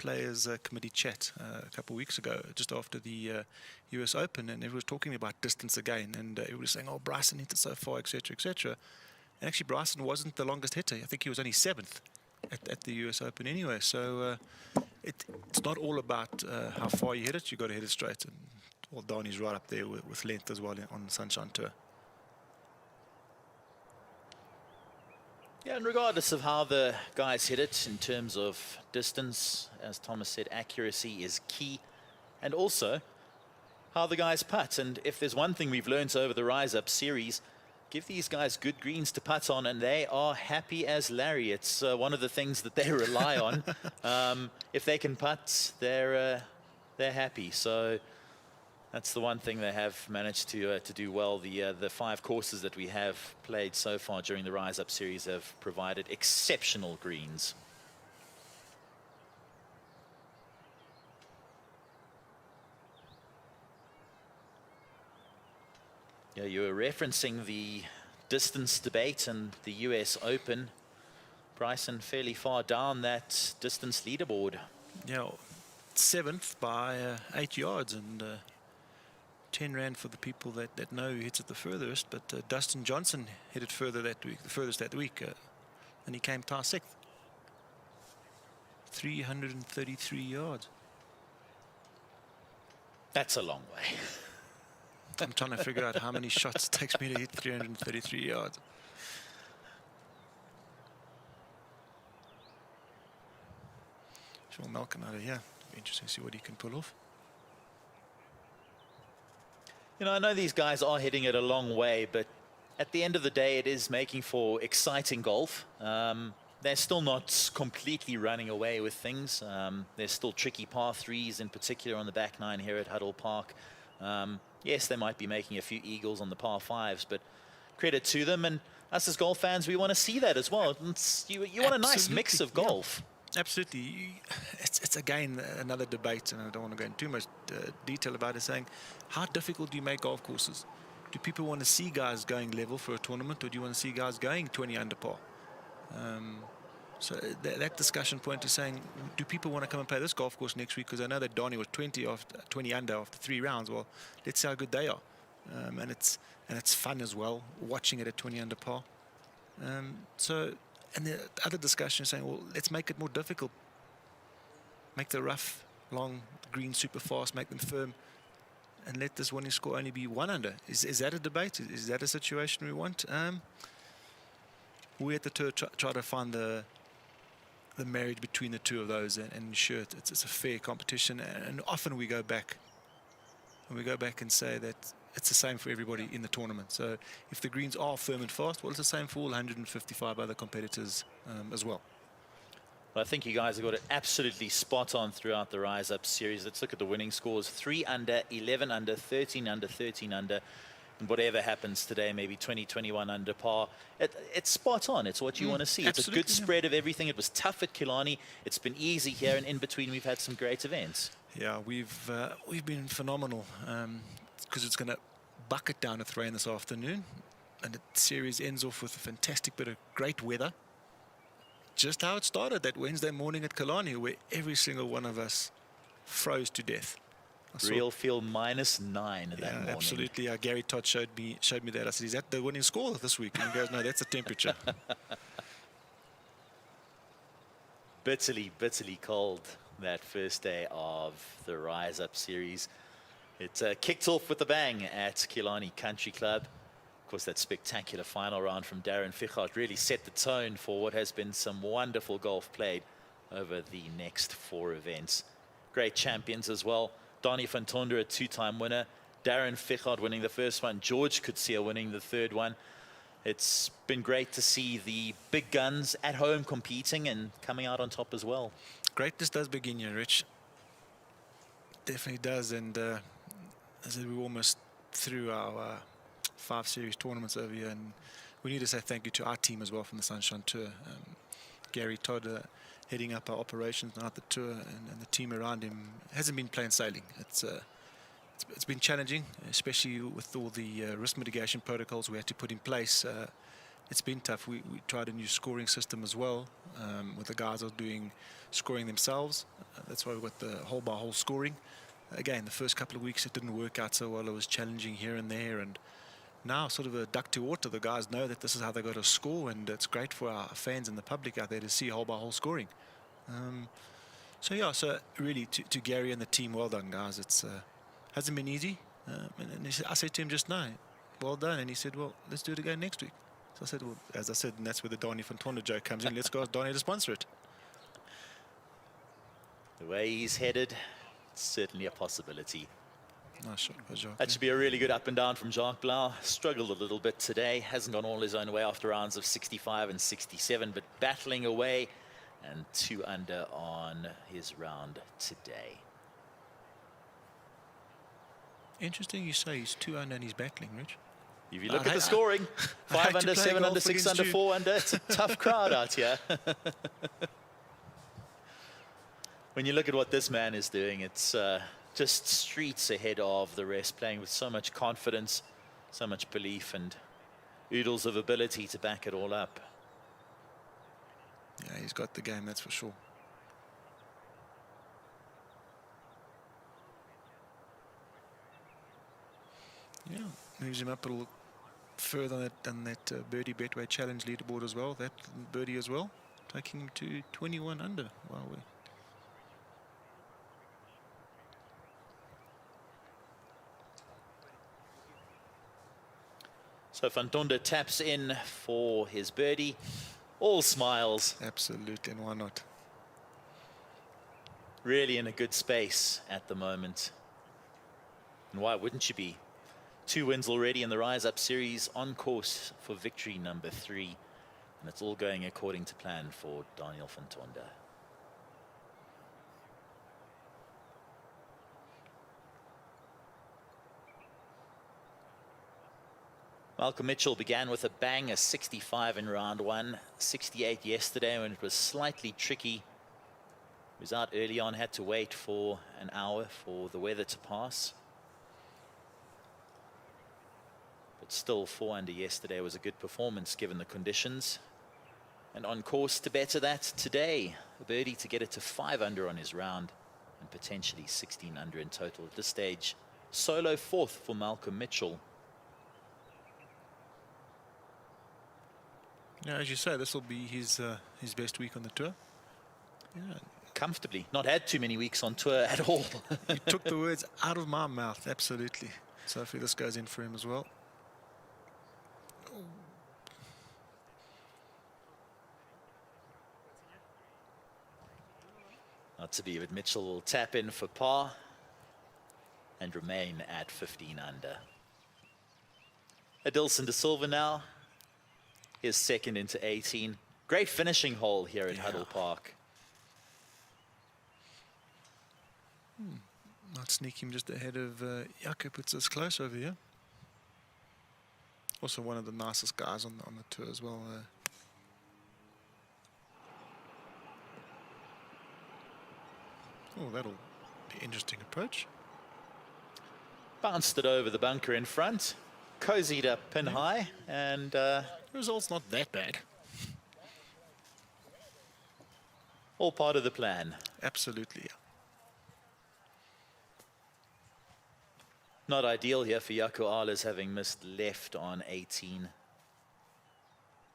Speaker 17: players committee chat a couple of weeks ago, just after the US Open, and everyone was talking about distance again, and everyone was saying, "Oh, Bryson hit it so far, etc., etc." And actually, Bryson wasn't the longest hitter. I think he was only 7th at the US Open anyway. So it's not all about how far you hit it. You've got to hit it straight. And well, Donnie's right up there with length as well on the Sunshine Tour.
Speaker 1: Yeah, and regardless of how the guys hit it in terms of distance, as Thomas said, accuracy is key. And also how the guys putt. And if there's one thing we've learned over the Rise Up series, give these guys good greens to putt on, and they are happy as Larry. It's one of the things that they rely on. If they can putt, they're happy. So that's the one thing they have managed to do well. The 5 courses that we have played so far during the Rise Up series have provided exceptional greens. Yeah, you were referencing the distance debate and the US Open. Bryson fairly far down that distance leaderboard.
Speaker 17: Yeah, 7th by 8 yards, and 10 rand for the people that know who hits it the furthest. But Dustin Johnson hit it further that week, the furthest that week, and he came tie 6th. 333 yards.
Speaker 1: That's a long way.
Speaker 17: I'm trying to figure out how many shots it takes me to hit 333 yards. Sean Malcolm out of here. Be interesting to see what he can pull off.
Speaker 1: You know, I know these guys are hitting it a long way, but at the end of the day, it is making for exciting golf. They're still not completely running away with things. There's still tricky par 3s, in particular on the back 9 here at Huddle Park. Yes, they might be making a few eagles on the par 5s, but credit to them. And us as golf fans, we want to see that as well. You want a nice mix of golf.
Speaker 17: Yeah, absolutely. It's again another debate, and I don't want to go into too much detail about it, saying how difficult do you make golf courses? Do people want to see guys going level for a tournament, or do you want to see guys going 20 under par? So that discussion point is saying, do people want to come and play this golf course next week? Because I know that Donnie was 20 under after 3 rounds. Well, let's see how good they are. And it's fun as well, watching it at 20 under par. And the other discussion is saying, well, let's make it more difficult. Make the rough, long, green super fast, make them firm, and let this winning score only be 1 under. Is that a debate? Is that a situation we want? We at the tour try to find the marriage between the two of those and ensure it's a fair competition. And often we go back and say that it's the same for everybody in the tournament. So if the greens are firm and fast, well, it's the same for all 155 other competitors as well.
Speaker 1: Well, I think you guys have got it absolutely spot on throughout the Rise Up series. Let's look at the winning scores: 3 under, 11 under, 13 under, 13 under. And whatever happens today, maybe 20, 21 under par. It's spot on. It's what you want to see. It's a good spread of everything. It was tough at Killarney. It's been easy here, and in between we've had some great events.
Speaker 17: Yeah, we've been phenomenal, because it's going to bucket down at rain this afternoon, and the series ends off with a fantastic bit of great weather. Just how it started that Wednesday morning at Killarney, where every single one of us froze to death.
Speaker 1: Real feel -9 that morning.
Speaker 17: Absolutely. Gary Todd showed me that. I said, "Is that the winning score this week?" And he goes, "No, that's the temperature."
Speaker 1: Bitterly, bitterly cold that first day of the Rise Up series. It kicked off with a bang at Killarney Country Club. Of course, that spectacular final round from Darren Fichart really set the tone for what has been some wonderful golf played over the next 4 events. Great champions as well. Donnie van Tonder, a 2-time winner. Darren Fichart winning the first one. George Coetzee winning the 3rd one. It's been great to see the big guns at home competing and coming out on top as well.
Speaker 17: Greatness does begin here, Rich. Definitely does. And as we're almost through our 5 series tournaments over here, and we need to say thank you to our team as well from the Sunshine Tour. Gary Todd heading up our operations now at the tour, and the team around him hasn't been plain sailing. It's been challenging, especially with all the risk mitigation protocols we had to put in place it's been tough. We tried a new scoring system as well, with the guys are doing scoring themselves. That's why we've got the hole-by-hole scoring. Again, the first couple of weeks it didn't work out so well. It was challenging here and there, and now sort of a duck to water. The guys know that this is how they got to score, and it's great for our fans and the public out there to see hole-by-hole scoring. So yeah, so really to Gary and the team, well done, guys. It's hasn't been easy. And I said to him just now, well done. And he said, well, let's do it again next week. So I said, well, as I said, and that's where the Donnie van Tonder joke comes in. Let's go ask Donnie to sponsor it.
Speaker 1: The way he's headed, it's certainly a possibility.
Speaker 17: Nice shot by Jacques.
Speaker 1: That should be a really good up and down from Jacques Blau. Struggled a little bit today. Hasn't gone all his own way after rounds of 65 and 67, but battling away, and 2 under on his round today.
Speaker 17: Interesting you say he's 2 under and he's battling, Rich.
Speaker 1: If you look at the scoring, 5 under, 7 under, 6 under, 4 under. It's a tough crowd out here. When you look at what this man is doing, it's just streets ahead of the rest, playing with so much confidence, so much belief, and oodles of ability to back it all up.
Speaker 17: Yeah, he's got the game, that's for sure. Yeah, moves him up a little further than that birdie Betway Challenge leaderboard as well. That birdie as well, taking him to 21 under. Wow.
Speaker 1: So Van Tonder taps in for his birdie. All smiles.
Speaker 17: Absolutely, and why not?
Speaker 1: Really in a good space at the moment. And why wouldn't you be? 2 wins already in the Rise Up Series, on course for victory number 3. And it's all going according to plan for Daniel van Tonder. Malcolm Mitchell began with a bang, a 65 in round 1, 68 yesterday when it was slightly tricky. He was out early on, had to wait for an hour for the weather to pass. But still, 4 under yesterday was a good performance given the conditions. And on course to better that today. A birdie to get it to 5 under on his round and potentially 16 under in total at this stage. Solo 4th for Malcolm Mitchell.
Speaker 17: Yeah, as you say, this will be his best week on the tour. Yeah.
Speaker 1: Comfortably. Not had too many weeks on tour at all.
Speaker 17: You took the words out of my mouth, absolutely. So hopefully this goes in for him as well.
Speaker 1: Not to be, but Mitchell will tap in for par and remain at 15 under. Adilson de Silva now. His second into 18. Great finishing hole here at Huddle Park.
Speaker 17: Might sneak him just ahead of Jaco, puts us close over here. Also one of the nicest guys on the tour as well. Oh, that'll be an interesting approach.
Speaker 1: Bounced it over the bunker in front. Cozied up pin high, and
Speaker 17: result's not that bad.
Speaker 1: All part of the plan.
Speaker 17: Absolutely, yeah.
Speaker 1: Not ideal here for Jaco Ahles, having missed left on 18.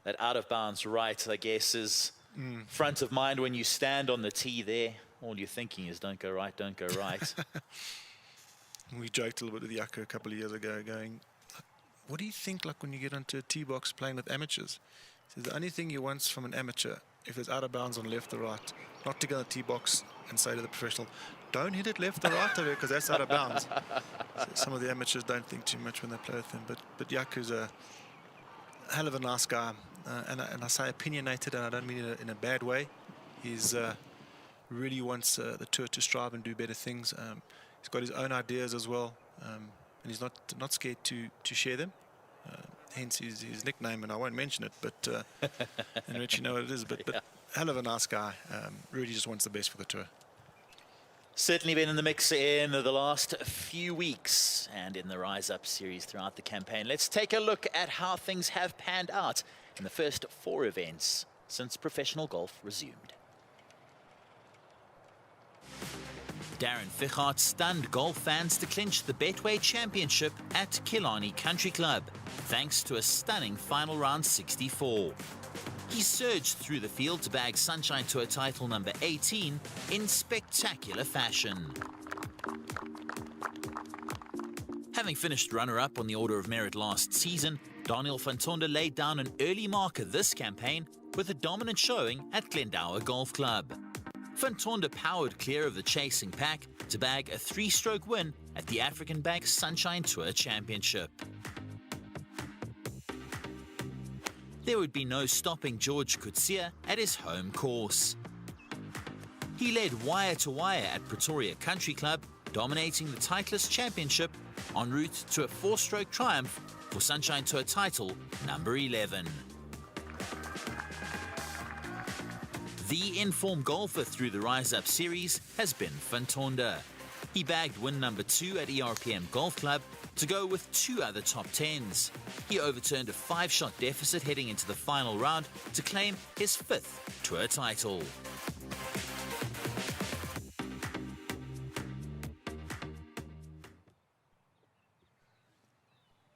Speaker 1: That out of bounds right, I guess, is front of mind when you stand on the tee there. All you're thinking is don't go right, don't go right.
Speaker 17: We joked a little bit with Jaco a couple of years ago, going, what do you think like when you get onto a tee box playing with amateurs? He says the only thing you want from an amateur, if it's out of bounds on left or right, not to go on the tee box and say to the professional, don't hit it left or right over because that's out of bounds. So some of the amateurs don't think too much when they play with him, but Jaco's a hell of a nice guy, and I say opinionated, and I don't mean it in a bad way. He's really wants the tour to strive and do better things. He's got his own ideas as well, and he's not scared to share them. Hence his nickname, and I won't mention it, but and Rich, you know what it is. But hell of a nice guy. Really just wants the best for the tour.
Speaker 1: Certainly been in the mix in the last few weeks and in the Rise Up series throughout the campaign. Let's take a look at how things have panned out in the first 4 events since professional golf resumed. Darren Fichart stunned golf fans to clinch the Betway Championship at Killarney Country Club, thanks to a stunning final round 64. He surged through the field to bag Sunshine Tour title number 18 in spectacular fashion. Having finished runner-up on the Order of Merit last season, Daniel van Tonder laid down an early marker this campaign with a dominant showing at Glendower Golf Club. Van Tonder powered clear of the chasing pack to bag a 3-stroke win at the African Bank Sunshine Tour Championship. There would be no stopping George Coetzee at his home course. He led wire to wire at Pretoria Country Club, dominating the Titleist Championship en route to a 4-stroke triumph for Sunshine Tour title number 11. The informed golfer through the Rise Up series has been Van Tonder. He bagged win number 2 at ERPM Golf Club to go with 2 other top 10s. He overturned a 5-shot deficit heading into the final round to claim his 5th tour title.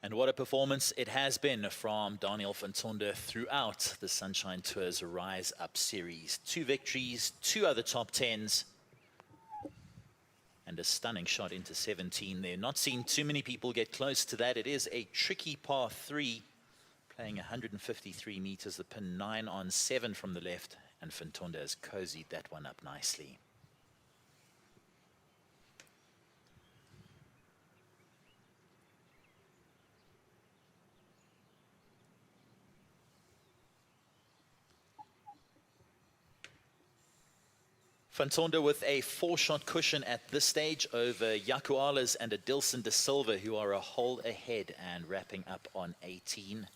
Speaker 1: And what a performance it has been from Daniel van Tonder throughout the Sunshine Tour's Rise Up series. 2 victories, 2 other top 10s, and a stunning shot into 17 there. Not seen too many people get close to that. It is a tricky par 3, playing 153 meters, the pin 9 on 7 from the left, and van Tonder has cozied that one up nicely. Van Tonder with a 4-shot cushion at this stage over Jaco Alers and Adilson de Silva, who are a hole ahead and wrapping up on 18.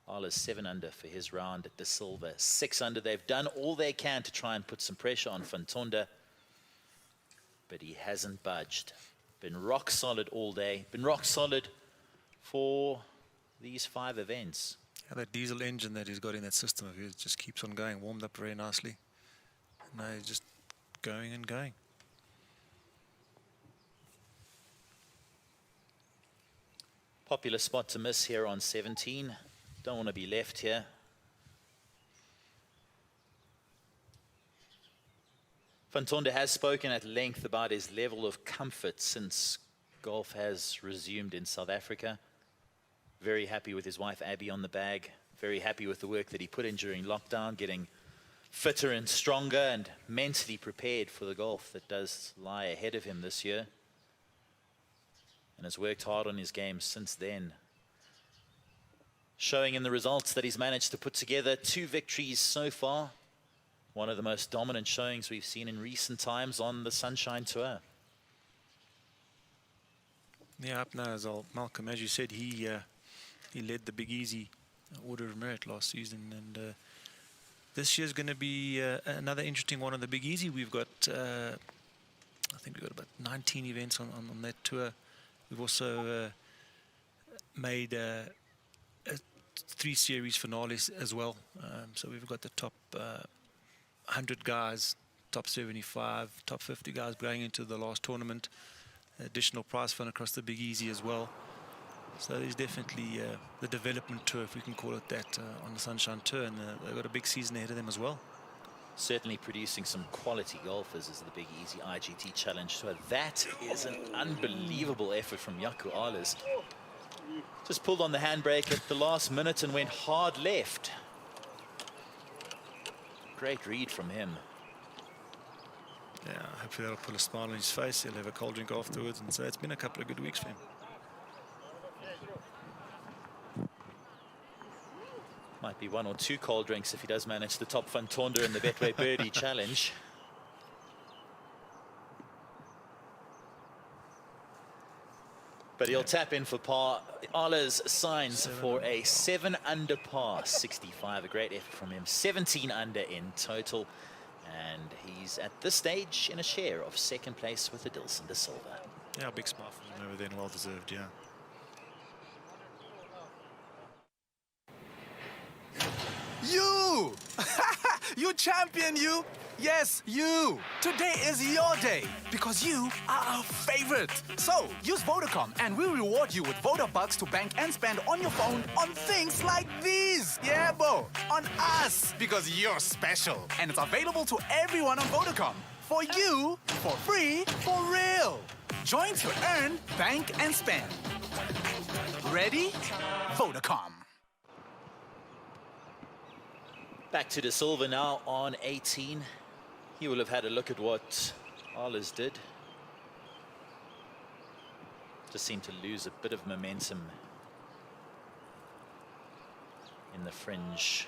Speaker 1: Alers 7 under for his round, de Silva 6 under. They've done all they can to try and put some pressure on Van Tonder, but he hasn't budged. Been rock solid all day, been rock solid for these 5 events.
Speaker 17: Yeah, that diesel engine that he's got in that system of his just keeps on going, warmed up very nicely. No, just going and going.
Speaker 1: Popular spot to miss here on 17. Don't want to be left here. Van Tonder has spoken at length about his level of comfort since golf has resumed in South Africa. Very happy with his wife Abby on the bag. Very happy with the work that he put in during lockdown, getting fitter and stronger and mentally prepared for the golf that does lie ahead of him this year, and has worked hard on his game since then, showing in the results that he's managed to put together. 2 victories so far, one of the most dominant showings we've seen in recent times on the Sunshine Tour.
Speaker 17: Yeah, up now as well, Malcolm, as you said, he led the Big Easy Order of Merit last season, and this year's going to be another interesting one on the Big Easy. We've got, I think we've got about 19 events on that tour. We've also made 3 series finales as well. So we've got the top 100 guys, top 75, top 50 guys going into the last tournament. Additional prize fund across the Big Easy as well. So there's definitely the development tour, if we can call it that, on the Sunshine Tour, and they've got a big season ahead of them as well.
Speaker 1: Certainly producing some quality golfers as the Big Easy IGT Challenge Tour. That is an unbelievable effort from Jaco Alers. Just pulled on the handbrake at the last minute and went hard left. Great read from him.
Speaker 17: Yeah, hopefully that'll put a smile on his face. He'll have a cold drink afterwards, and so it's been a couple of good weeks for him.
Speaker 1: Might be 1 or 2 cold drinks if he does manage to top Van Tonder in the Betway Birdie Challenge. But he'll tap in for par. Alers signs for a 7 under par, 65. A great effort from him. 17 under in total. And he's at this stage in a share of 2nd place with Adilson de Silva.
Speaker 17: Yeah, big smile from him over there, and well deserved, yeah.
Speaker 12: You! You champion, you! Yes, you! Today is your day because you are our favorite. So, use Vodacom and we'll reward you with Vodabucks to bank and spend on your phone on things like these. Yeah, bo! On us! Because you're special. And it's available to everyone on Vodacom. For you, for free, for real. Join to earn, bank and spend. Ready? Vodacom.
Speaker 1: Back to De Silva now on 18. He will have had a look at what Arles did. Just seemed to lose a bit of momentum in the fringe.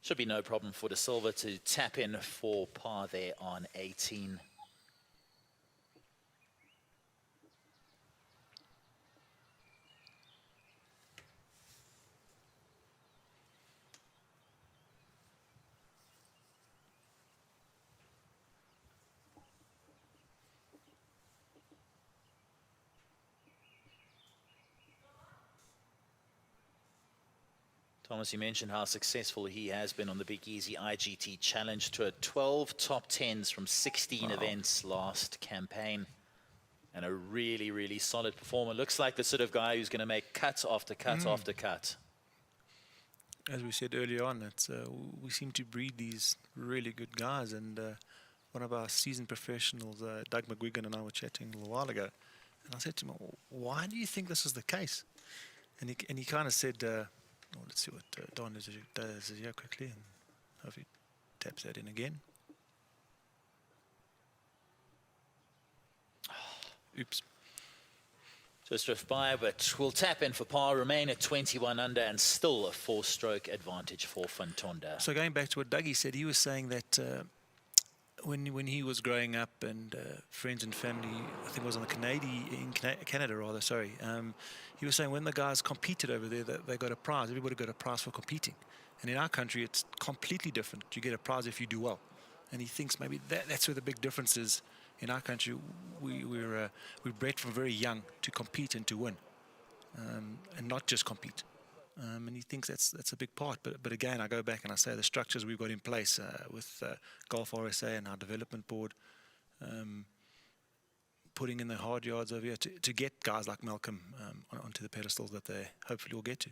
Speaker 1: Should be no problem for De Silva to tap in for par there on 18. Thomas, you mentioned how successful he has been on the Big Easy IGT Challenge Tour. 12 top 10s from 16 events last campaign. And a really, really solid performer. Looks like the sort of guy who's going to make cut after cut after cut.
Speaker 17: As we said earlier on, it's, we seem to breed these really good guys. And one of our seasoned professionals, Doug McGuigan, and I were chatting a little while ago. And I said to him, why do you think this is the case? And he kind of said... well, let's see what Don does here quickly, and hopefully taps that in again. Oops.
Speaker 1: Just drift by, but we'll tap in for par, remain at 21 under, and still a 4-stroke advantage for Fantonda.
Speaker 17: So going back to what Dougie said, he was saying that when he was growing up and friends and family, I think it was on the Canada rather, sorry. He was saying when the guys competed over there, they got a prize. Everybody got a prize for competing. And in our country, it's completely different. You get a prize if you do well. And he thinks maybe that's where the big difference is. In our country, we're bred from very young to compete and to win, and not just compete. And he thinks that's a big part. But again, I go back and I say the structures we've got in place with Golf RSA and our development board, putting in the hard yards over here to get guys like Malcolm onto the pedestals that they hopefully will get to.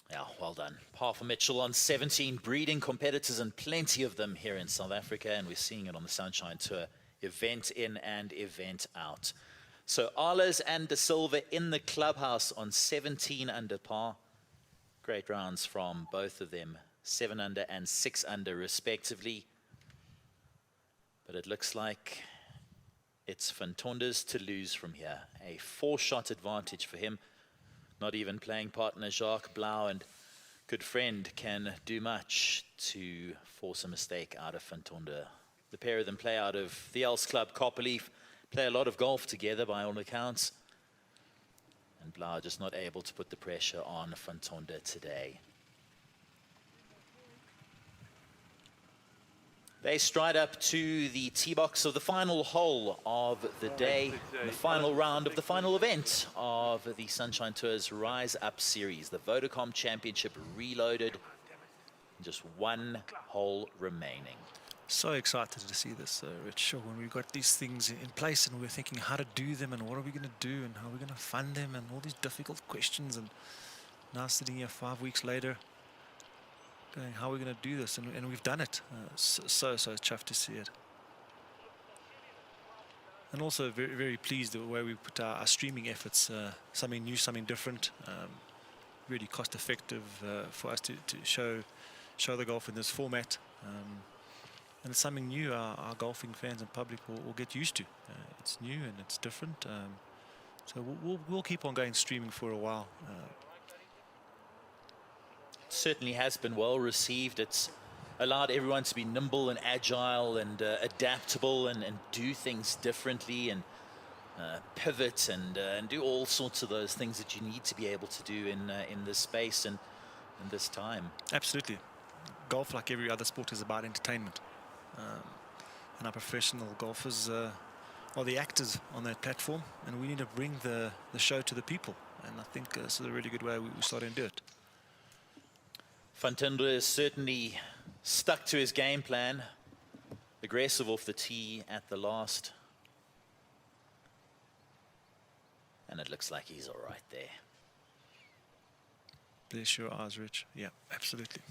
Speaker 1: Yeah, well done. Par for Mitchell on 17, breeding competitors and plenty of them here in South Africa, and we're seeing it on the Sunshine Tour, event in and event out. So Arles and De Silva in the clubhouse on 17 under par. Great rounds from both of them, 7 under and 6 under respectively. But it looks like it's Fantonda's to lose from here. A 4-shot advantage for him. Not even playing partner Jacques Blau and good friend can do much to force a mistake out of Fantonda. The pair of them play out of the Els Club Copperleaf, play a lot of golf together by all accounts. And Blau just not able to put the pressure on Fantonda today. They stride up to the tee box of the final hole of the day, the final round of the final event of the Sunshine Tour's Rise Up Series, the Vodacom Championship Reloaded. Just one hole remaining.
Speaker 17: So excited to see this, Rich. When we've got these things in place and we're thinking how to do them and what are we going to do and how are we going to fund them and all these difficult questions, and now sitting here 5 weeks later going, how are we going to do this? And we've done it. So chuffed to see it. And also very, very pleased the way we put our streaming efforts, something new, something different, really cost effective for us to show the golf in this format. And it's something new our golfing fans and public will get used to. It's new and it's different. So we'll keep on going streaming for a while.
Speaker 1: Certainly has been well received. It's allowed everyone to be nimble and agile and adaptable and do things differently and pivot and do all sorts of those things that you need to be able to do in this space and in this time.
Speaker 17: Absolutely. Golf, like every other sport, is about entertainment. And our professional golfers are the actors on that platform, and we need to bring the show to the people. and I think this is a really good way we're starting to do it.
Speaker 1: Van Tonder is certainly stuck to his game plan. Aggressive off the tee at the last. And it looks like he's all right there.
Speaker 17: Bless your eyes, Rich. Yeah, absolutely.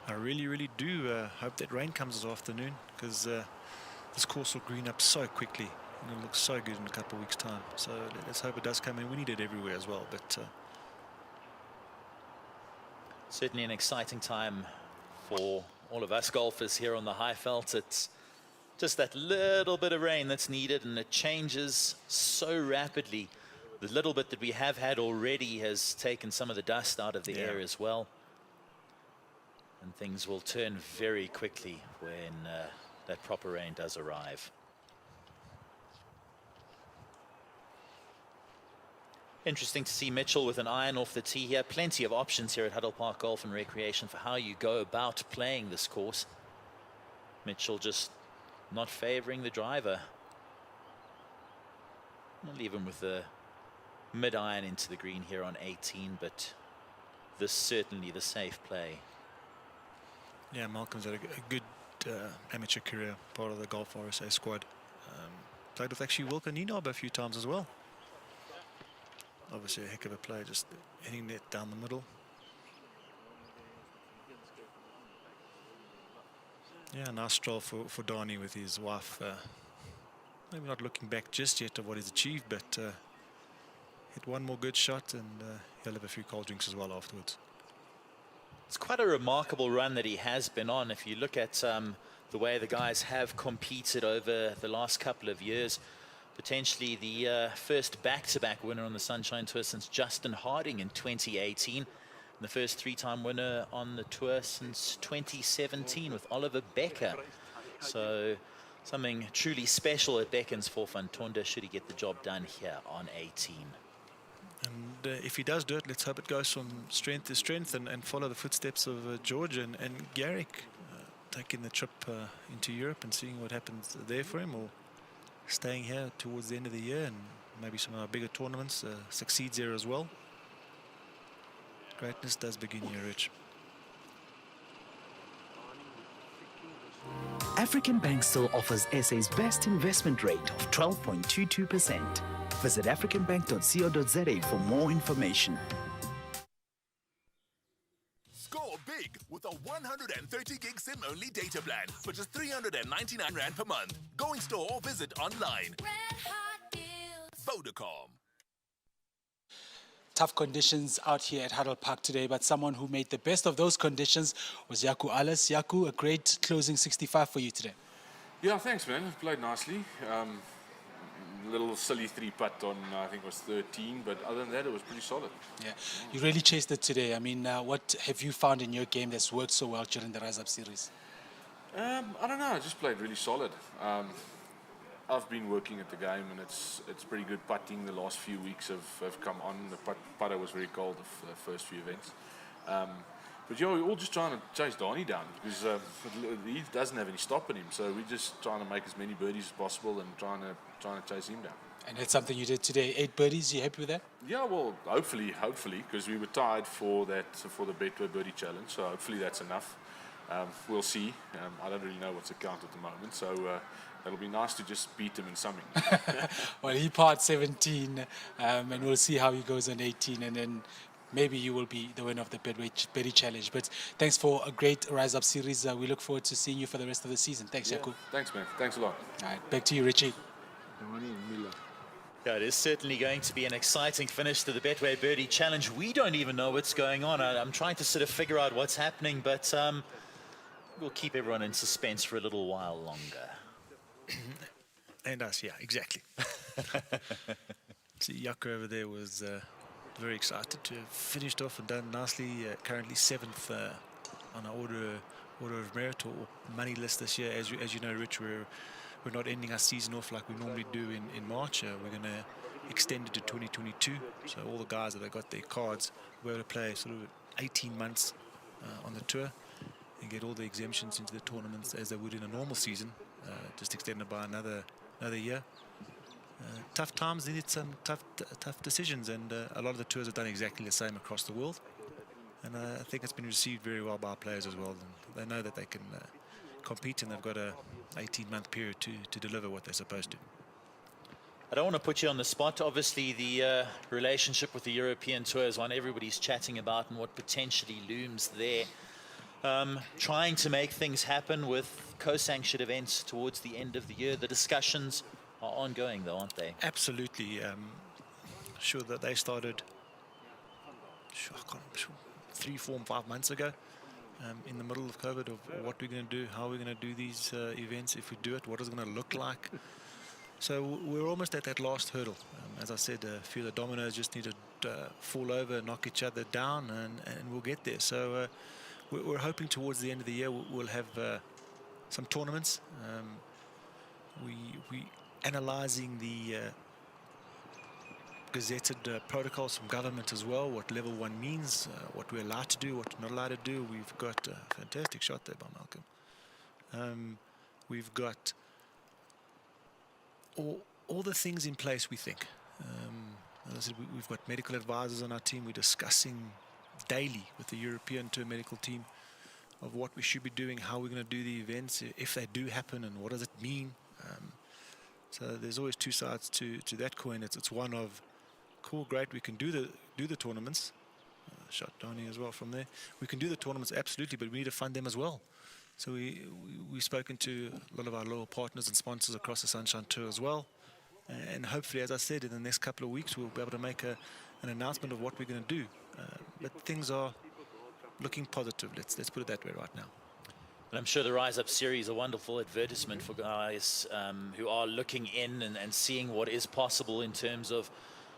Speaker 17: I really, really do hope that rain comes this afternoon, because this course will green up so quickly and it'll look so good in a couple of weeks' time. So let's hope it does come in. We need it everywhere as well, but
Speaker 1: certainly an exciting time for all of us golfers here on the Highveld. It's just that little bit of rain that's needed, and it changes so rapidly. The little bit that we have had already has taken some of the dust out of the air as well. And things will turn very quickly when that proper rain does arrive. Interesting to see Mitchell with an iron off the tee here. Plenty of options here at Huddle Park Golf and Recreation for how you go about playing this course. Mitchell just not favoring the driver. I'll leave him with the mid-iron into the green here on 18, but this certainly the safe play.
Speaker 17: yeah, Malcolm's had a good amateur career, part of the Golf RSA squad. Played with actually Wilco Nienob a few times as well. Obviously a heck of a play, just hitting that down the middle. Yeah, nice stroll for Donnie with his wife. Maybe not looking back just yet at what he's achieved, but hit one more good shot, and he'll have a few cold drinks as well afterwards.
Speaker 1: It's quite a remarkable run that he has been on. If you look at the way the guys have competed over the last couple of years, potentially the first back-to-back winner on the Sunshine Tour since Justin Harding in 2018, and the first three-time winner on the tour since 2017 with Oliver Becker. So something truly special at beckons for Van Tonder should he get the job done here on 18.
Speaker 17: And if he does do it, let's hope it goes from strength to strength and follow the footsteps of George and Garrick, taking the trip into Europe and seeing what happens there for him, or staying here towards the end of the year and maybe some of our bigger tournaments, succeeds there as well. Greatness does begin here, Rich.
Speaker 14: African Bank still offers SA's best investment rate of 12.22%. Visit africanbank.co.za for more information.
Speaker 5: Score big with a 130 gig SIM only data plan for just 399 Rand per month. Going store or visit online.
Speaker 6: Red hot deals.
Speaker 5: Vodacom.
Speaker 11: Tough conditions out here at Huddle Park today, but someone who made the best of those conditions was Yaku Alles. Yaku, a great closing 65 for you today.
Speaker 16: Yeah, thanks, man. I've played nicely. Little silly three-putt on, I think it was 13, but other than that, it was pretty solid.
Speaker 11: Yeah, you really chased it today. I mean, what have you found in your game that's worked so well during the Rise Up series?
Speaker 16: I don't know. I just played really solid. I've been working at the game, and it's pretty good putting. The last few weeks have come on. The putter was very cold the first few events. But yeah, we're all just trying to chase Donnie down because he doesn't have any stop in him. So we're just trying to make as many birdies as possible and trying to chase him down.
Speaker 11: And that's something you did today. 8 birdies. You happy with that?
Speaker 16: Yeah, well, hopefully, because we were tied for the Betway Birdie Challenge. So hopefully that's enough. We'll see. I don't really know what's the count at the moment. So it'll be nice to just beat him in something.
Speaker 11: Well, he parred 17, and we'll see how he goes on 18, and then maybe you will be the winner of the Birdie Challenge. But thanks for a great Rise Up series. We look forward to seeing you for the rest of the season. Thanks, Yaku.
Speaker 16: Thanks, man. Thanks a lot.
Speaker 11: All right, back to you, Richie.
Speaker 1: Yeah, it is certainly going to be an exciting finish to the Betway Birdie Challenge. We don't even know what's going on. I'm trying to sort of figure out what's happening, but we'll keep everyone in suspense for a little while longer.
Speaker 17: And us, yeah, exactly. See, Yaku over there was very excited to have finished off and done nicely. Currently 7th on our order of merit or money list this year. As you know, Rich, we're not ending our season off like we normally do in March. We're going to extend it to 2022. So all the guys that have got their cards were able to play sort of 18 months on the tour. and get all the exemptions into the tournaments as they would in a normal season, just extended by another year. Tough times needed some tough decisions, and a lot of the tours have done exactly the same across the world. And I think it's been received very well by players as well. And they know that they can compete, and they've got a 18-month period to deliver what they're supposed to.
Speaker 1: I don't want to put you on the spot. Obviously, the relationship with the European Tour is one everybody's chatting about and what potentially looms there. Trying to make things happen with co-sanctioned events towards the end of the year. The discussions are ongoing, though, aren't they?
Speaker 17: Absolutely. Sure that they started 3, 4, 5 months ago, in the middle of COVID, of what we're going to do, how we're going to do these events, if we do it, what is it going to look like. So we're almost at that last hurdle. As I said, a few of the dominoes just need to fall over, knock each other down, and we'll get there. So we're hoping towards the end of the year we'll have some tournaments. We analysing the gazetted protocols from government as well, what level 1 means, what we're allowed to do, what we're not allowed to do. We've got a fantastic shot there by Malcolm. We've got all the things in place, we think. As I said, we've got medical advisors on our team. We're discussing daily with the European Tour medical team of what we should be doing, how we're going to do the events, if they do happen, and what does it mean. So there's always two sides to that coin. It's one of, cool, great, we can do the tournaments. Shot Donny as well from there. We can do the tournaments, absolutely, but we need to fund them as well. So we've spoken to a lot of our loyal partners and sponsors across the Sunshine Tour as well. And hopefully, as I said, in the next couple of weeks, we'll be able to make an announcement of what we're going to do. But things are looking positive. Let's put it that way right now.
Speaker 1: And I'm sure the Rise Up series is a wonderful advertisement for guys who are looking in and seeing what is possible in terms of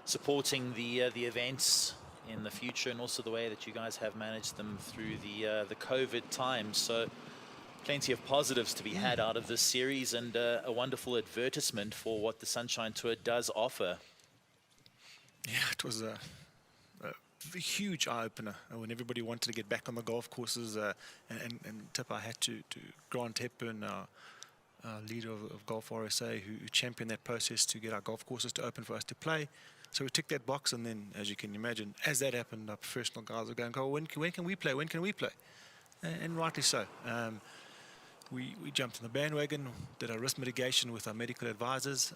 Speaker 1: supporting the events in the future, and also the way that you guys have managed them through the COVID times. So plenty of positives to be had out of this series, and a wonderful advertisement for what the Sunshine Tour does offer.
Speaker 17: Yeah, it was a huge eye-opener when everybody wanted to get back on the golf courses, and tip I had to Grant Hepburn, our leader of Golf RSA, who championed that process to get our golf courses to open for us to play. So we ticked that box, and then, as you can imagine, as that happened, our professional guys were going, "Oh, when can we play? When can we play?" And rightly so. We jumped on the bandwagon, did our risk mitigation with our medical advisors,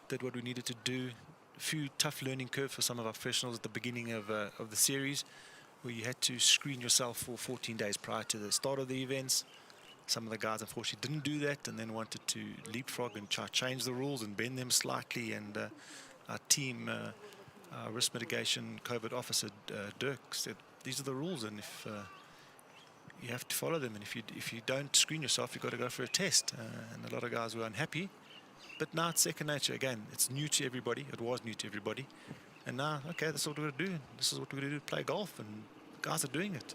Speaker 17: did what we needed to do. A few tough learning curves for some of our professionals at the beginning of the series, where you had to screen yourself for 14 days prior to the start of the events. Some of the guys, unfortunately, didn't do that, and then wanted to leapfrog and try to change the rules and bend them slightly. And our team, our risk mitigation COVID officer, Dirk, said, "These are the rules, and if you have to follow them, and if you don't screen yourself, you've got to go for a test." And a lot of guys were unhappy. But now it's second nature again. It's new to everybody. It was new to everybody. And now, okay, this is what we're going to do. This is what we're going to do, play golf. And guys are doing it.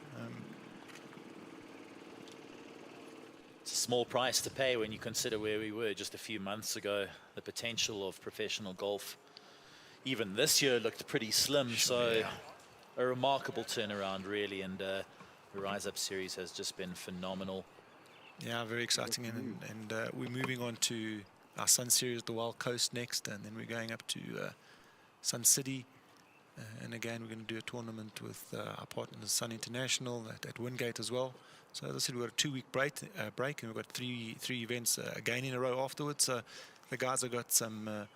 Speaker 1: It's a small price to pay when you consider where we were just a few months ago. The potential of professional golf, even this year, looked pretty slim. So a remarkable turnaround, really. And the Rise Up series has just been phenomenal.
Speaker 17: Yeah, very exciting. And we're moving on to our Sun Series, the Wild Coast next, and then we're going up to Sun City, and again we're going to do a tournament with our partners Sun International at Wingate as well. So as I said, we've got a 2-week break, and we've got three events again in a row afterwards. The guys have got some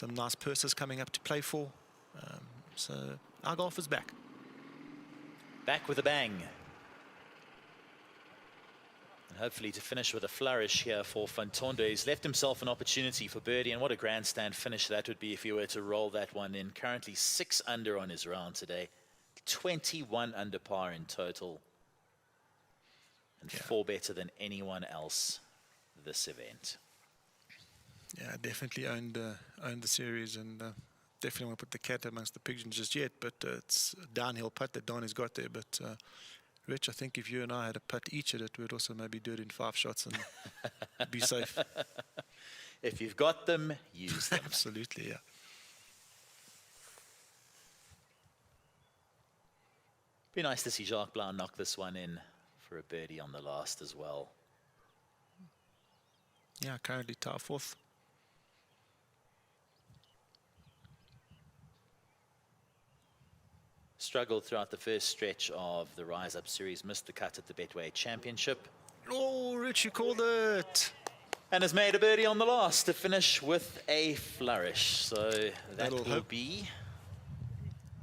Speaker 17: nice purses coming up to play for. So our golf is back.
Speaker 1: Back with a bang. Hopefully to finish with a flourish here for Fantondo. He's left himself an opportunity for birdie, and what a grandstand finish that would be if he were to roll that one in. Currently 6 under on his round today, 21 under par in total, and 4 better than anyone else this event.
Speaker 17: Yeah, definitely owned the series, and definitely want to put the cat amongst the pigeons just yet, but it's a downhill putt that Donny's got there. But Rich, I think if you and I had a putt each at it, we'd also maybe do it in 5 shots and be safe.
Speaker 1: If you've got them, use them.
Speaker 17: Absolutely, yeah.
Speaker 1: Be nice to see Jacques Blanc knock this one in for a birdie on the last as well.
Speaker 17: Yeah, currently tied fourth.
Speaker 1: Struggled throughout the first stretch of the Rise Up Series, missed the cut at the Betway Championship.
Speaker 17: Oh, Richie called it.
Speaker 1: And has made a birdie on the last to finish with a flourish. So that
Speaker 17: That'll
Speaker 1: will
Speaker 17: help.
Speaker 1: be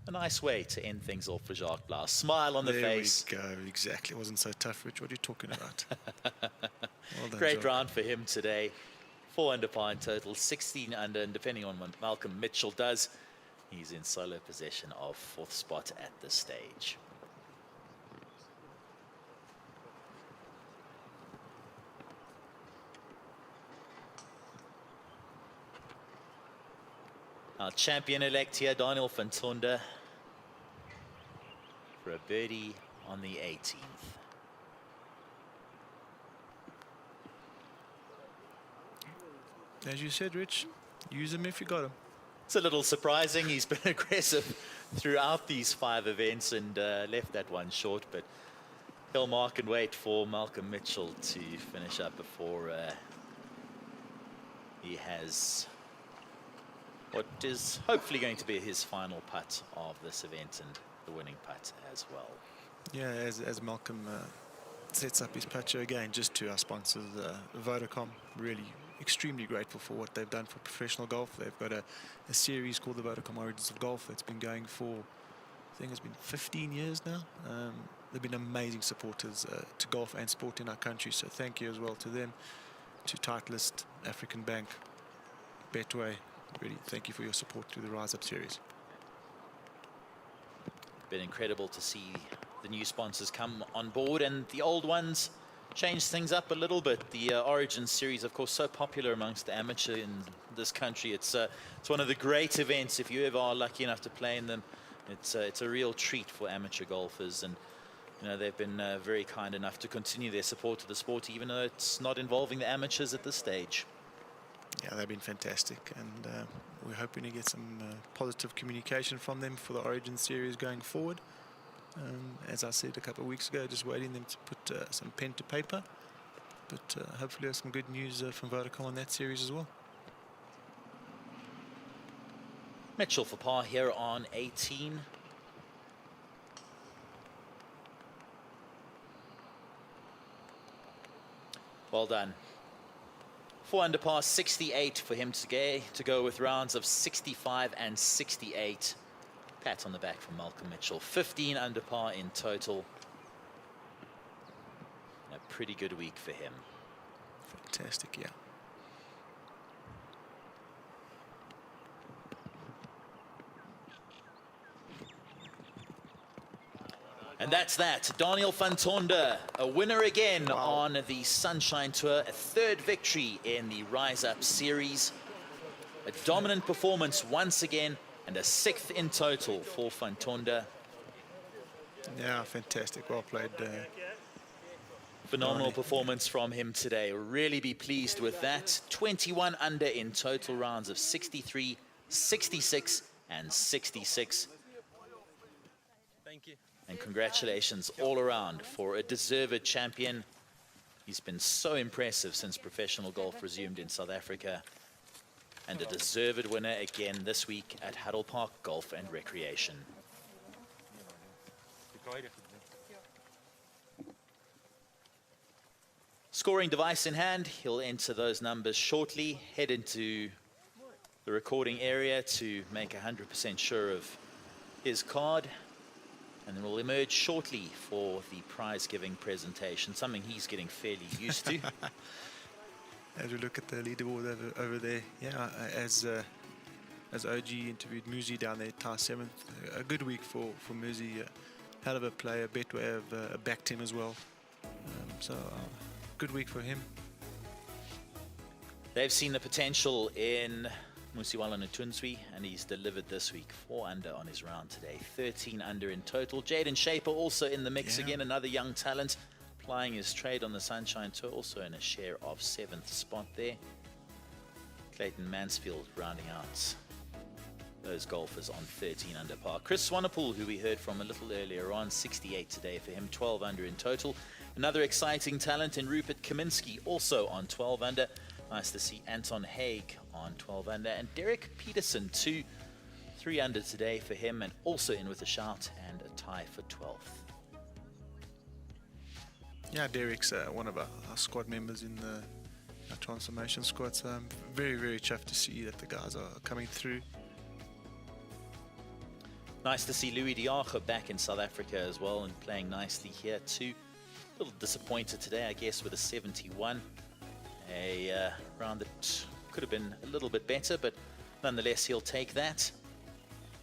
Speaker 1: a nice way to end things off for Jacques Blas. Smile on the
Speaker 17: There
Speaker 1: face.
Speaker 17: we go, exactly. It wasn't so tough, Rich. What are you talking about? Well done,
Speaker 1: Great
Speaker 17: Jacques.
Speaker 1: round for him today. 4 under par in total, 16 under, and depending on what Malcolm Mitchell does, he's in solo possession of 4th spot at this stage. Our champion-elect here, Daniel van Tonder, for a birdie on the 18th.
Speaker 17: As you said, Rich, use them if you got them.
Speaker 1: It's a little surprising. He's been aggressive throughout these 5 events and left that one short, but he'll mark and wait for Malcolm Mitchell to finish up before he has what is hopefully going to be his final putt of this event and the winning putt as well.
Speaker 17: Yeah, as Malcolm sets up his putt show again, just to our sponsors, Vodacom, really extremely grateful for what they've done for professional golf. They've got a series called the Vodacom Origins of Golf that's been going for, I think it's been 15 years now. They've been amazing supporters to golf and sport in our country, so thank you as well to them, to Titleist, African Bank, Betway. Really, thank you for your support through the Rise Up series.
Speaker 1: Been incredible to see the new sponsors come on board and the old ones change things up a little bit. The Origin series, of course, so popular amongst the amateur in this country. It's one of the great events. If you ever are lucky enough to play in them, it's a real treat for amateur golfers. And you know, they've been very kind enough to continue their support to the sport, even though it's not involving the amateurs at this stage.
Speaker 17: Yeah, they've been fantastic, and we're hoping to get some positive communication from them for the Origin series going forward. As I said a couple of weeks ago, just waiting them to put some pen to paper, but hopefully there's some good news from Vodacom on that series as well.
Speaker 1: Mitchell for par here on 18. Well done. 4 under par, 68 for him to go with rounds of 65 and 68. Pat on the back from Malcolm Mitchell. 15 under par in total. A pretty good week for him.
Speaker 17: Fantastic, yeah.
Speaker 1: And that's that. Daniel van Tonder, a winner again on the Sunshine Tour. A 3rd victory in the Rise Up series. A dominant performance once again, and a 6th in total for van Tonder.
Speaker 17: Yeah, fantastic. Well played.
Speaker 1: Phenomenal performance from him today. Really be pleased with that. 21 under in total rounds of 63, 66, and 66.
Speaker 11: Thank you.
Speaker 1: And congratulations all around for a deserved champion. He's been so impressive since professional golf resumed in South Africa. And a deserved winner again this week at Huddle Park Golf and Recreation. Scoring device in hand, he'll enter those numbers shortly, head into the recording area to make 100% sure of his card. And then we'll emerge shortly for the prize-giving presentation, something he's getting fairly used to.
Speaker 17: As we look at the leaderboard over there, yeah, as OG interviewed Muzi down there, tie 7th. A good week for Muzi. Hell of a player. Betway have backed him as well. So good week for him.
Speaker 1: They've seen the potential in Musiwala Natunswi, and he's delivered this week. 4 under on his round today, 13 under in total. Jaden Shaper also in the mix again, another young talent, plying his trade on the Sunshine Tour, also in a share of 7th spot there. Clayton Mansfield rounding out those golfers on 13 under par. Chris Swanepoel, who we heard from a little earlier on, 68 today for him, 12 under in total. Another exciting talent in Rupert Kaminsky, also on 12 under. Nice to see Anton Haig on 12 under. And Derek Peterson, 3 under today for him, and also in with a shout and a tie for 12th.
Speaker 17: Yeah, Derek's one of our squad members in our transformation squad, so I'm very, very chuffed to see that the guys are coming through.
Speaker 1: Nice to see Louis Diago back in South Africa as well and playing nicely here too. A little disappointed today, I guess, with a 71. A round that could have been a little bit better, but nonetheless, he'll take that.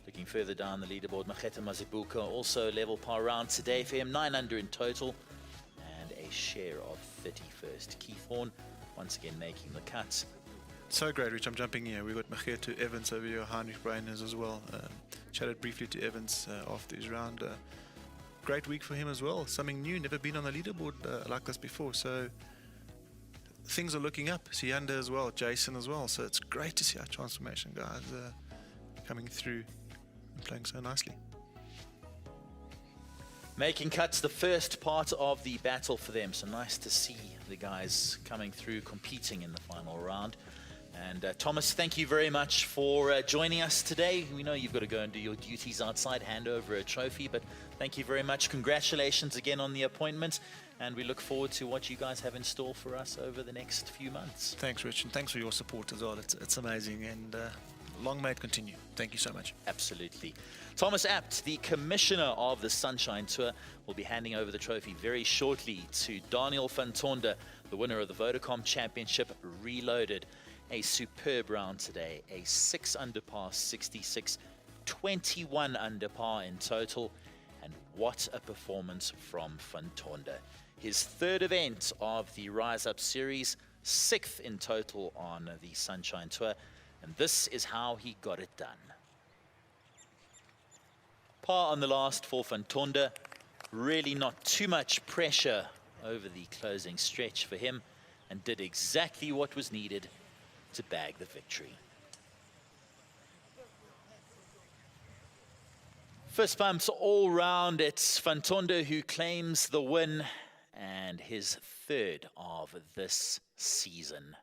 Speaker 1: Looking further down the leaderboard, Maketa Mazibuka also level par round today for him, 9 under in total and a share of 31st. Keith Horn once again making the cut.
Speaker 17: So great, Rich. I'm jumping here. We've got Machetu Evans over here, Heinrich Breiners as well. Chatted briefly to Evans after his round. Great week for him as well. Something new, never been on the leaderboard like this before. So things are looking up. Sianda as well, Jason as well. So it's great to see our transformation guys coming through and playing so nicely.
Speaker 1: Making cuts the first part of the battle for them. So nice to see the guys coming through, competing in the final round. And Thomas, thank you very much for joining us today. We know you've got to go and do your duties outside, hand over a trophy, but thank you very much. Congratulations again on the appointment, and we look forward to what you guys have in store for us over the next few months.
Speaker 17: Thanks, Rich, and thanks for your support as well. It's amazing, and long may it continue. Thank you so much.
Speaker 1: Absolutely. Thomas Apt, the commissioner of the Sunshine Tour, will be handing over the trophy very shortly to Daniel van Tonder, the winner of the Vodacom Championship Reloaded. A superb round today, a 6 under par 66, 21 under par in total, and what a performance from Van Tonder. His third event of the Rise Up series, 6th in total on the Sunshine Tour, and this is how he got it done. Par on the last for Van Tonder, really not too much pressure over the closing stretch for him, and did exactly what was needed to bag the victory. Fist bumps all round. It's Van Tonder who claims the win and his third of this season.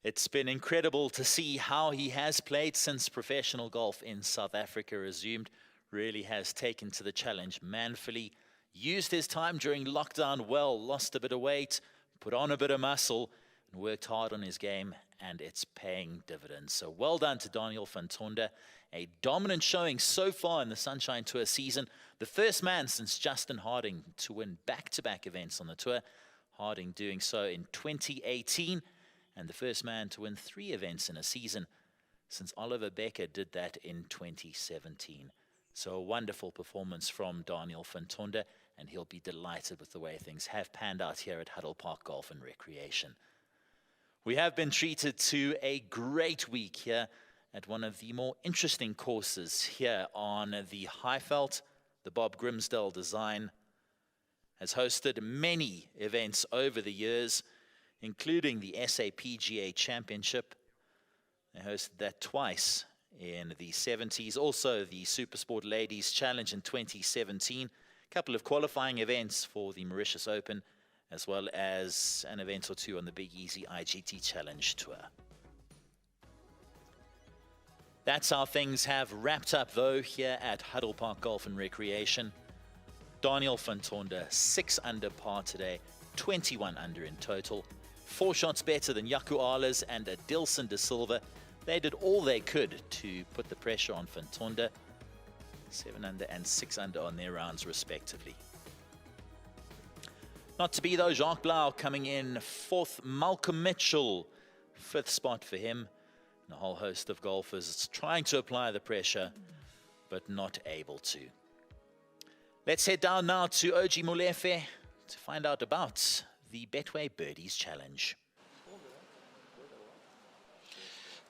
Speaker 1: It's been incredible to see how he has played since professional golf in South Africa resumed. Really has taken to the challenge manfully, used his time during lockdown well, lost a bit of weight, put on a bit of muscle, and worked hard on his game, and it's paying dividends. So well done to Daniel van Tonder. A dominant showing so far in the Sunshine Tour season. The first man since Justin Harding to win back-to-back events on the tour. Harding doing so in 2018, and the first man to win 3 events in a season since Oliver Becker did that in 2017. So a wonderful performance from Daniel van Tonder, and he'll be delighted with the way things have panned out here at Huddle Park Golf and Recreation. We have been treated to a great week here at one of the more interesting courses here on the Highveld. The Bob Grimsdale design has hosted many events over the years, including the SAPGA Championship. They hosted that twice in the 70s. Also the Supersport Ladies Challenge in 2017. A couple of qualifying events for the Mauritius Open, as well as an event or two on the Big Easy IGT Challenge Tour. That's how things have wrapped up, though, here at Huddle Park Golf and Recreation. Daniel van Tonder, 6 under par today, 21 under in total. 4 shots better than Jaco Ahlers and Adilson de Silva. They did all they could to put the pressure on van Tonder. 7 under and 6 under on their rounds, respectively. Not to be though, Jacques Blau coming in 4th, Malcolm Mitchell, 5th spot for him. And a whole host of golfers trying to apply the pressure, but not able to. Let's head down now to Oji Molefe to find out about the Betway Birdies Challenge.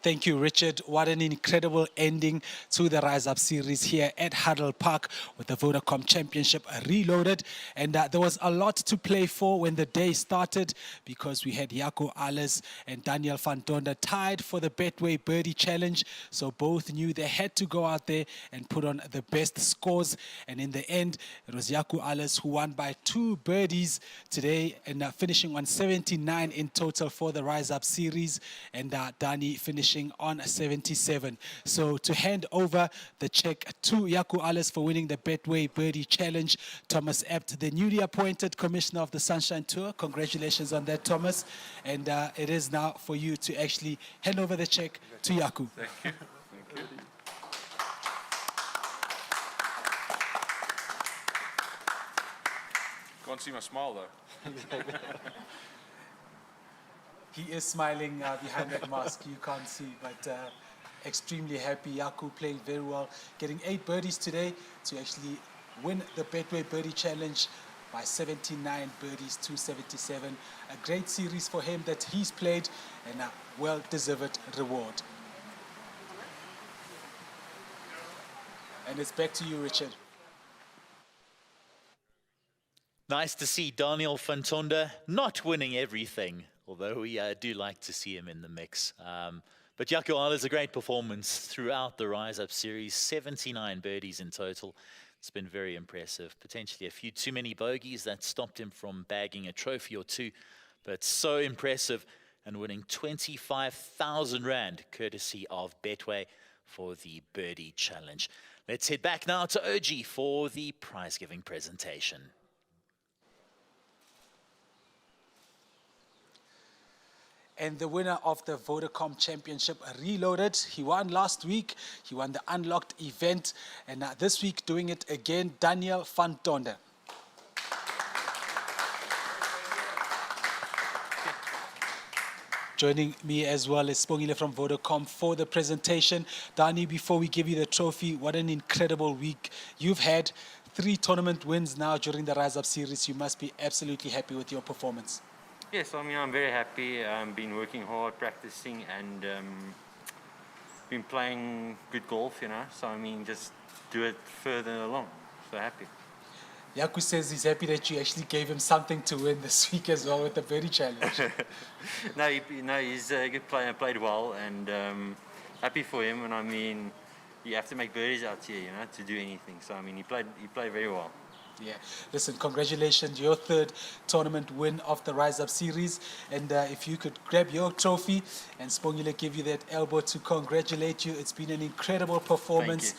Speaker 11: Thank you, Richard. What an incredible ending to the Rise Up series here at Huddle Park with the Vodacom Championship reloaded. And there was a lot to play for when the day started because we had Jaco Alles and Daniel van Tonder tied for the Betway Birdie Challenge. So both knew they had to go out there and put on the best scores. And in the end, it was Jaco Alles who won by 2 birdies today and finishing on 79 in total for the Rise Up series. And Dani finishing on 77. So to hand over the check to Jaco Alles for winning the Betway Birdie Challenge, Thomas Ept, the newly appointed Commissioner of the Sunshine Tour. Congratulations on that, Thomas. And it is now for you to actually hand over the check to Jaco.
Speaker 16: Thank you. Thank you. Can't see my smile though.
Speaker 11: He is smiling behind that mask, you can't see, but extremely happy. Jaco playing very well, getting 8 birdies today to actually win the Betway Birdie Challenge by 79 birdies to 77. A great series for him that he's played and a well-deserved reward. And it's back to you, Richard.
Speaker 1: Nice to see Daniel van Tonder not winning everything, although we do like to see him in the mix. But Jaco Alles, a great performance throughout the Rise Up series, 79 birdies in total. It's been very impressive. Potentially a few too many bogeys that stopped him from bagging a trophy or two, but so impressive, and winning 25,000 Rand courtesy of Betway for the Birdie Challenge. Let's head back now to OG for the prize-giving presentation.
Speaker 11: And the winner of the Vodacom Championship reloaded. He won last week. He won the Unlocked event. And this week doing it again, Daniel van Tonder. Joining me as well is Spongile from Vodacom for the presentation. Dani, before we give you the trophy, what an incredible week you've had. 3 tournament wins now during the Rise Up series. You must be absolutely happy with your performance.
Speaker 2: Yes, I mean, I'm very happy. I've been working hard, practicing, and been playing good golf, you know. So, I mean, just do it further along. So happy.
Speaker 11: Jaco says he's happy that you actually gave him something to win this week as well with the Birdie Challenge.
Speaker 2: No, he's a good player, played well, and happy for him. And I mean, you have to make birdies out here, you know, to do anything. So, I mean, he played very well.
Speaker 11: Yeah, listen, congratulations, your 3rd tournament win of the Rise Up series. And if you could grab your trophy and Spongile give you that elbow to congratulate you. It's been an incredible performance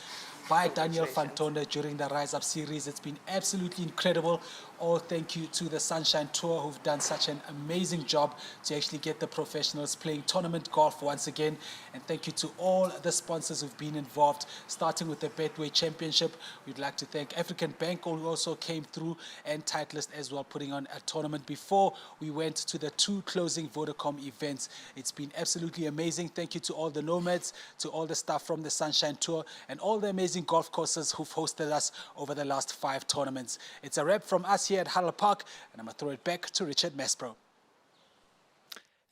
Speaker 11: by Daniel van Tonder during the Rise Up series. It's been absolutely incredible. All thank you to the Sunshine Tour who've done such an amazing job to actually get the professionals playing tournament golf once again. And thank you to all the sponsors who've been involved, starting with the Betway Championship. We'd like to thank African Bank who also came through, and Titleist as well, putting on a tournament before we went to the 2 closing Vodacom events. It's been absolutely amazing. Thank you to all the nomads, to all the staff from the Sunshine Tour, and all the amazing golf courses who've hosted us over the last 5 tournaments. It's a wrap from us here at Huddle Park, and I'm going to throw it back to Richard Mespro.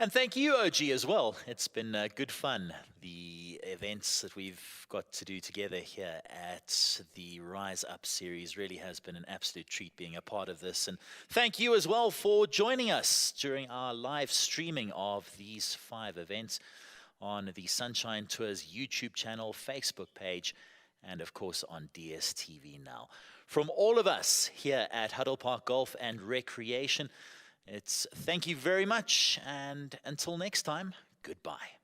Speaker 1: And thank you, OG, as well. It's been good fun. The events that we've got to do together here at the Rise Up series really has been an absolute treat being a part of this. And thank you as well for joining us during our live streaming of these 5 events on the Sunshine Tours YouTube channel, Facebook page, and of course on DSTV now. From all of us here at Huddle Park Golf and Recreation, it's thank you very much, and until next time, goodbye.